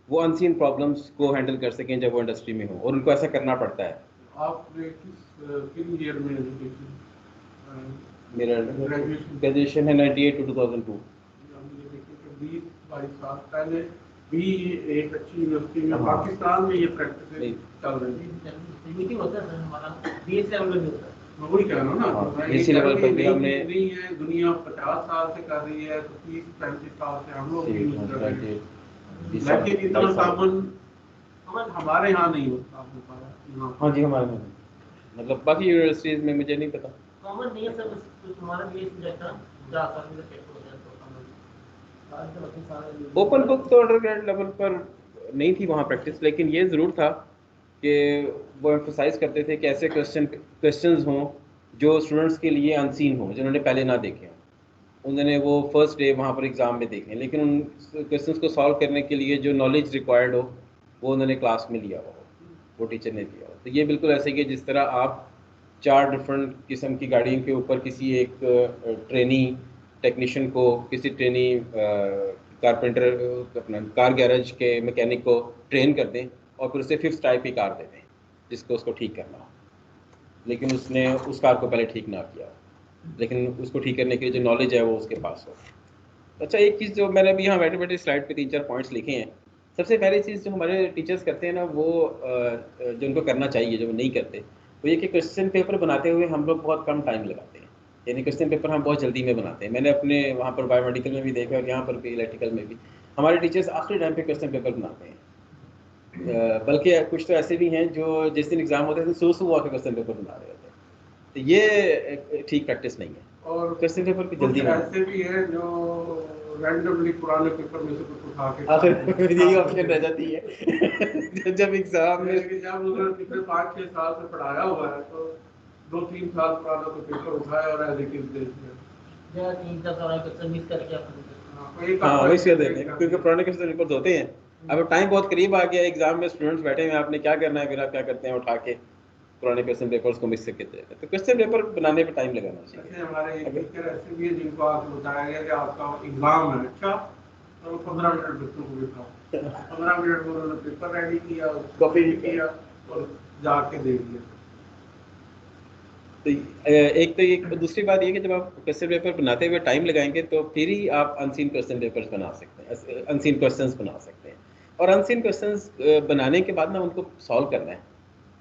वो अनसीन प्रॉब्लम्स को हैंडल कर सकें जब वो इंडस्ट्री में हो, और उनको ऐसा करना पड़ता है।
आपने किस ईयर में एजुकेशन?
मेरा ग्रेजुएशन है 98 to 2002।
20-22 साल पहले भी एक अच्छी यूनिवर्सिटी में पाकिस्तान में ये प्रैक्टिस चल रही थी।
मीटिंग होता है सर हमारा बीएस लेवल पे भी होता है।
मैं वही कह रहा हूँ ना,
इसी लेवल पर भी हमने
नहीं है, दुनिया 50 साल से कर रही है, तो 30-35 साल से हम लोग यूज कर रहे हैं, लेकिन इतना साबुन हमारे यहाँ नहीं होता।
हाँ जी, हमारे में मतलब बाकी यूनिवर्सिटीज़ में मुझे नहीं पता।
कॉमन नहीं है सर, बस हमारा बीएस सब्जेक्ट था 4 साल में पेपर हो जाता है।
ओपन बुक तो अंडर ग्रेड लेवल पर नहीं थी वहाँ प्रैक्टिस, लेकिन ये ज़रूर था कि वो एम्फोसाइज़ करते थे कि ऐसे क्वेश्चंस हों जो स्टूडेंट्स के लिए अनसीन हों, जिन्होंने पहले ना देखे हों। उन्होंने वो फर्स्ट डे वहाँ पर एग्ज़ाम में देखे, लेकिन उन क्वेश्चंस को सॉल्व करने के लिए जो नॉलेज रिक्वायर्ड हो वो उन्होंने क्लास में लिया हो, वो टीचर ने दिया हो। तो ये बिल्कुल ऐसे कि जिस तरह आप 4 डिफरेंट किस्म की गाड़ियों के ऊपर किसी एक ट्रेनी टेक्नीशियन को, किसी ट्रेनी कारपेंटर अपना कार गैरेज के मैकेनिक को ट्रेन कर दें और फिर उसे 5th टाइप की कार दे दें जिसको उसको ठीक करना हो, लेकिन उसने उस कार को पहले ठीक ना किया, लेकिन उसको ठीक करने के लिए जो नॉलेज है वो उसके पास हो। अच्छा, एक चीज़ जो मैंने अभी यहाँ बैठे बैठे स्लाइड पे 3-4 पॉइंट्स लिखे हैं सबसे पहली चीज़ जो हमारे टीचर्स करते हैं ना, वो जो उनको करना चाहिए, जो वो नहीं करते, वो ये कि क्वेश्चन पेपर बनाते हुए हम लोग बहुत कम टाइम लगाते हैं। यानी क्वेश्चन पेपर हम बहुत जल्दी में बनाते हैं। मैंने अपने वहाँ पर बायोमेडिकल में भी देखा और यहाँ पर भी इलेक्ट्रिकल में भी हमारे टीचर्स आखिरी टाइम पे क्वेश्चन पेपर बनाते हैं। बल्कि कुछ तो ऐसे भी हैं जो जिस दिन एग्जाम होते हैं तो सुबह आके क्वेश्चन पेपर बना रहे होते हैं। तो ये ठीक प्रैक्टिस नहीं है।
और
क्वेश्चन पेपर की जल्दी
कुछ
में
ऐसे भी हैं जो रैंडमली पुराने पेपर में से कुछ उठा के
आखिर यही ऑप्शन रह जाती है जब एग्जाम में।
लेकिन जब उन्होंने पिछले 5-6 साल से पढ़ाया हुआ है तो 2-3 साल पुराना तो पेपर उठाया और एज इट इज दे दिया।
या 3-4 साल क्वेश्चन मिस करके आपने
हाँ वही शेयर देते हैं क्योंकि पुराने क्वेश्चन पेपर होते हैं। अब टाइम बहुत करीब आ गया, एग्जाम में स्टूडेंट्स बैठे हैं, आपने क्या करना है, फिर आप क्या करते हैं, उठा के पुराने क्वेश्चन पेपर्स को मिस करके देते हैं। तो क्वेश्चन पेपर बनाने पे टाइम लगाना चाहिए।
ऐसे हमारे एक टीचर ऐसे भी है जिनको आपको बताया गया कि आपका एग्जाम है, अच्छा तो 15 मिनट बच्चों को बिठाओ, 15 मिनट में उन्होंने पेपर रेडी किया,
कॉपी
किया और जाके दे दिया।
तो एक तो ये दूसरी बात ये कि जब आप क्वेश्चन पेपर बनाते हुए टाइम लगाएंगे तो फिर ही आप अनसीन क्वेश्चन पेपर्स बना सकते हैं, अनसीन क्वेश्चंस बना सकते हैं। और अनसीन क्वेश्चंस बनाने के बाद ना उनको सॉल्व करना है,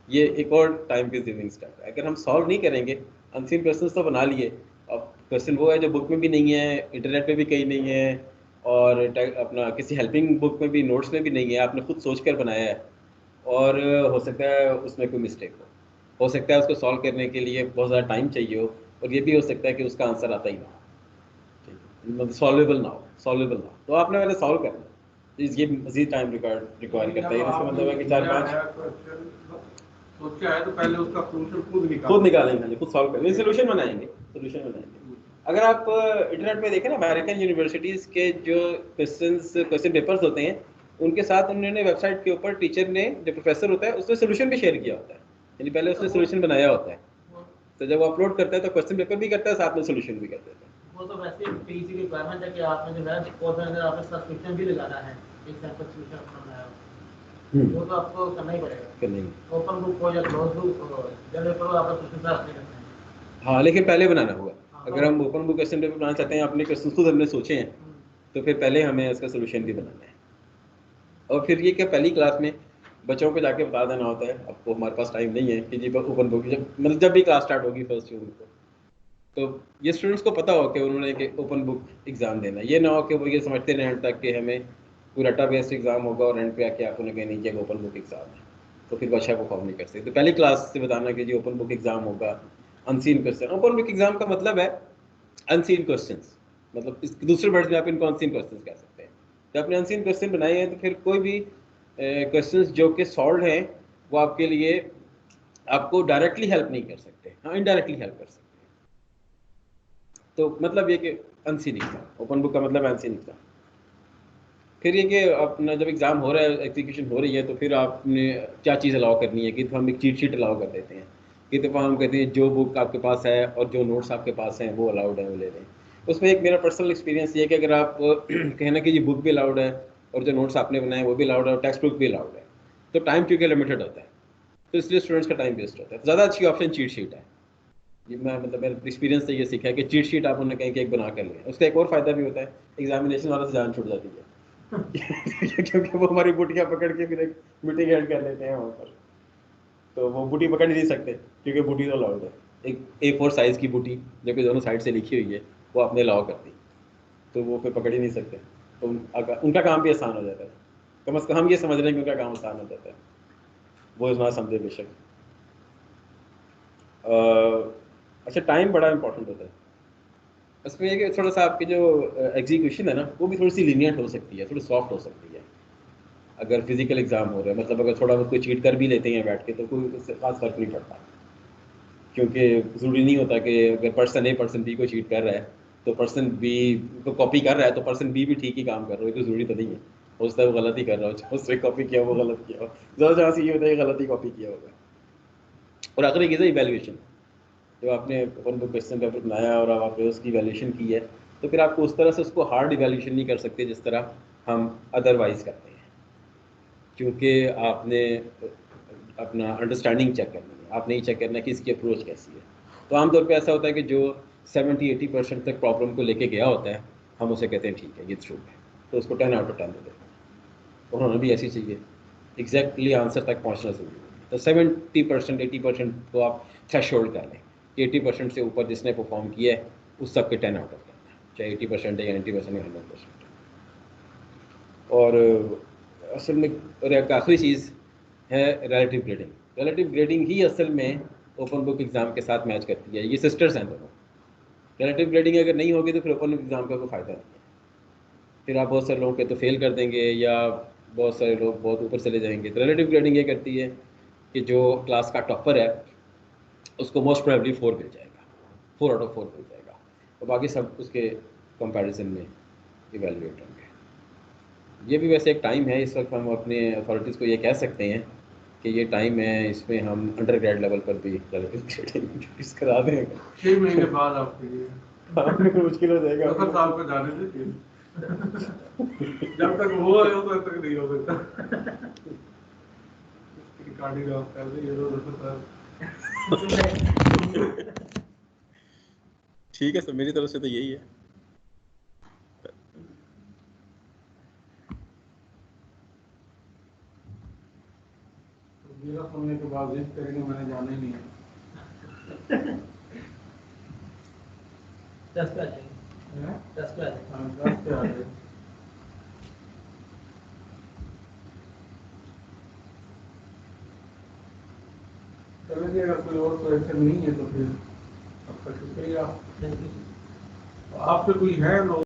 ये एक और टाइम कंज्यूमिंग स्टेप है। अगर हम सॉल्व नहीं करेंगे, अनसीन क्वेश्चंस तो बना लिए, अब क्वेश्चन वो है जो बुक में भी नहीं है, इंटरनेट पे भी कहीं नहीं है, और अपना किसी हेल्पिंग बुक में भी, नोट्स में भी नहीं है, आपने खुद सोच कर बनाया है, और हो सकता है उसमें कोई मिस्टेक हो सकता है उसको सॉल्व करने के लिए बहुत ज़्यादा टाइम चाहिए हो, और ये भी हो सकता है कि उसका आंसर आता ही ना हो, मतलब सॉल्वेबल ना हो, तो आपने पहले सॉल्व करना है। ये मजीद टाइम रिक्वायर करता है। इसका मतलब है कि 4-5
सोचा है तो पहले उसका सॉल्यूशन
खुद निकालेंगे, खुद सॉल्व करेंगे, सोल्यूशन बनाएंगे। अगर आप इंटरनेट पे देखें ना, अमेरिकन यूनिवर्सिटीज़ के जो क्वेश्चन पेपर्स होते हैं, उनके साथ उन्होंने वेबसाइट के ऊपर टीचर ने, जो प्रोफेसर होता है, उसने सोल्यूशन भी शेयर किया होता है। यानी पहले उसने सोल्यूशन बनाया होता है, तो जब वो अपलोड करता है तो क्वेश्चन पेपर भी करता है, साथ में सोल्यूशन भी कर देता है।
वो तो वैसे पीजी की रिक्वायरमेंट है कि आपने जो है कोर्स में अगर आपने सब्सक्रिप्शन भी लगाना है, एक सैंपल सब्सक्रिप्शन अपना बनाया हो, वो तो आपको करना ही पड़ेगा।
करना ही
ओपन बुक हो या क्लोज बुक हो, जब पेपर हो आपका सब्सक्रिप्शन आपने करना है।
हाँ, लेकिन पहले बनाना होगा। अगर हम ओपन बुक क्वेश्चन पेपर बनाना चाहते हैं, अपने क्वेश्चन खुद हमने सोचे हैं, तो फिर पहले हमें इसका सोल्यूशन भी बनाना है। और फिर ये क्या, पहली क्लास में बच्चों को जाके बता देना होता है, आपको हमारे पास टाइम नहीं है कि जी ओपन बुक, जब भी क्लास स्टार्ट होगी 1 जून को, तो ये स्टूडेंट्स को पता हो कि उन्होंने कि ओपन बुक एग्ज़ाम देना है। ये ना हो कि वो ये समझते रहें एंड तक कि हमें कोई रटा बेस्ड एग्ज़ाम होगा और एंड पे आके आप उन्हें कहें नहीं, ओपन बुक एग्ज़ाम है, तो फिर बादशाह को फॉर्म नहीं कर सकते। तो पहली क्लास से बताना कि जी ओपन बुक एग्ज़ाम होगा, unseen question. Open book exam का मतलब है अनसीन क्वेश्चंस, मतलब इस दूसरे वर्ड में आप इनको अनसीन क्वेश्चंस कह सकते हैं। जब आपने अनसीन क्वेश्चन बनाए हैं तो फिर कोई भी क्वेश्चंस जो कि सॉल्व हैं, वो आपके लिए, आपको डायरेक्टली हेल्प नहीं कर सकते, हाँ इनडायरेक्टली हेल्प कर सकते हैं। तो मतलब ये कि अनसीन एग्जाम, ओपन बुक का मतलब अनसीन एग्जाम। फिर ये कि अपना जब एग्ज़ाम हो रहा है, एग्जीक्यूशन हो रही है, तो फिर आपने क्या चीज़ अलाउ करनी है कि तो हम एक चीट शीट अलाउ कर देते हैं, कि दफ़ा हम कहते हैं जो बुक आपके पास है और जो नोट्स आपके पास हैं वो अलाउड है, वो ले लें। उसमें एक मेरा पर्सनल एक्सपीरियंस ये है कि अगर आप कहना कि ये बुक भी अलाउड है और जो नोट्स आपने बनाए वो भी अलाउड है और टेक्स्ट बुक भी अलाउड है, तो टाइम क्योंकि लिमिटेड होता है, तो इसलिए स्टूडेंट्स का टाइम वेस्ट होता है। ज़्यादा अच्छी ऑप्शन चीट शीट है। ये मैं मतलब मेरे एक्सपीरियंस से ये सीखा है कि चीट शीट आप उन्हें कहीं कि एक बना कर लें। उसका एक और फ़ायदा भी होता है, एग्जामिनेशन वाला से जान छूट जाती है क्योंकि वो हमारी बुटियाँ पकड़ के फिर एक मीटिंग हेड कर लेते हैं वहाँ पर, तो वो बूटी पकड़ नहीं सकते क्योंकि बूटी तो अलाउड है। एक A4 साइज़ की बूटी जो कि दोनों साइड से लिखी हुई है, वो आपने अलाउ कर दी, तो वो फिर पकड़ ही नहीं सकते, तो उनका काम भी आसान हो जाता है। कम से कम हम ये समझ रहे हैं कि उनका काम आसान हो जाता है, वो इतना समझे बेशक। अच्छा, टाइम बड़ा इंपॉर्टेंट होता है। उसमें ये कि थोड़ा सा आपकी जो एग्जीक्यूशन है ना, वो भी थोड़ी सी लीनियंट हो सकती है, थोड़ी सॉफ्ट हो सकती है। अगर फिजिकल एग्जाम हो रहा है, मतलब अगर थोड़ा बहुत कोई चीट कर भी लेते हैं बैठ के, तो कोई उससे खास फर्क नहीं पड़ता, क्योंकि ज़रूरी नहीं होता कि अगर पर्सन A पर्सन B को चीट कर रहा है तो पर्सन B को कॉपी कर रहा है तो पर्सन B भी ठीक ही काम कर रहा हो, तो ज़रूरी तो नहीं है। हो सकता है वो गलत ही कर रहा हो, उसने कॉपी किया वो गलत किया हो, ज़्यादा चांस ये होता है गलत ही कॉपी किया होगा। और आखिरी चीज़ है इवैल्यूएशन। जब आपने ओपन बुक क्वेश्चन पेपर बनाया और अब आपने उसकी इवैल्यूएशन की है, तो फिर आपको उस तरह से उसको हार्ड इवैल्यूएशन नहीं कर सकते जिस तरह हम अदरवाइज़ करते हैं, क्योंकि आपने अपना अंडरस्टैंडिंग चेक करनी है, आपने ही चेक करना है कि इसकी अप्रोच कैसी है। तो आमतौर पे ऐसा होता है कि जो 70-80% तक प्रॉब्लम को लेके गया होता है, हम उसे कहते हैं ठीक है ये थ्रू है, तो उसको 10 आउट ऑफ 10 दे देते हैं। उन्होंने भी ऐसी चाहिए, एग्जैक्टली आंसर तक पहुंचना ज़रूरी है। तो 70% 80% को आप थ्रेश होल्ड कर लें कि 80% से ऊपर जिसने परफॉर्म किया है उस सबके 10 आउट ऑफ 10, चाहे 80% है या 90% या 100%। और असल में और एक आखिरी चीज़ है रिलेटिव ग्रेडिंग। रिलेटिव ग्रेडिंग ही असल में ओपन बुक एग्ज़ाम के साथ मैच करती है, ये सिस्टर्स हैं दोनों। रिलेटिव ग्रेडिंग अगर नहीं होगी तो फिर ओपन बुक एग्ज़ाम का कोई फ़ायदा नहीं है, फिर आप बहुत सारे लोगों के तो फेल कर देंगे या बहुत सारे लोग बहुत ऊपर चले जाएंगे। तो रिलेटिव ग्रेडिंग ये करती है कि जो क्लास का टॉपर है उसको मोस्ट प्रोबेबली 4 मिल जाएगा, 4 आउट ऑफ 4 मिल जाएगा, और बाकी सब उसके कंपैरिजन में इवेलुएट होंगे। ये भी वैसे एक टाइम है, इस वक्त हम अपने अथॉरिटीज़ को ये कह सकते हैं कि ये टाइम है, इसमें हम अंडर ग्रेड लेवल पर भी रिलेटिव ग्रेडिंग इंट्रोड्यूस करा देंगे।
6 महीने बाद आपके लिए
मुश्किल हो जाएगा।
2 साल को जाने दीजिए, जब तक वो है तब तक नहीं हो सकता। रिकॉर्डिंग आप कर रही है
ठीक है सर, मेरी तरफ से तो यही है।
मेरा सुनने के बाद जिद करेंगे मैंने जाना ही नहीं है।
टेस्ट पे आ जाएंगे, टेस्ट पे आ जाएंगे।
हाँ, 10 पे आ गए। चलिए अगर कोई और क्वेश्चन नहीं है तो फिर आपका शुक्रिया।
Thank you.
आपसे कोई है लोग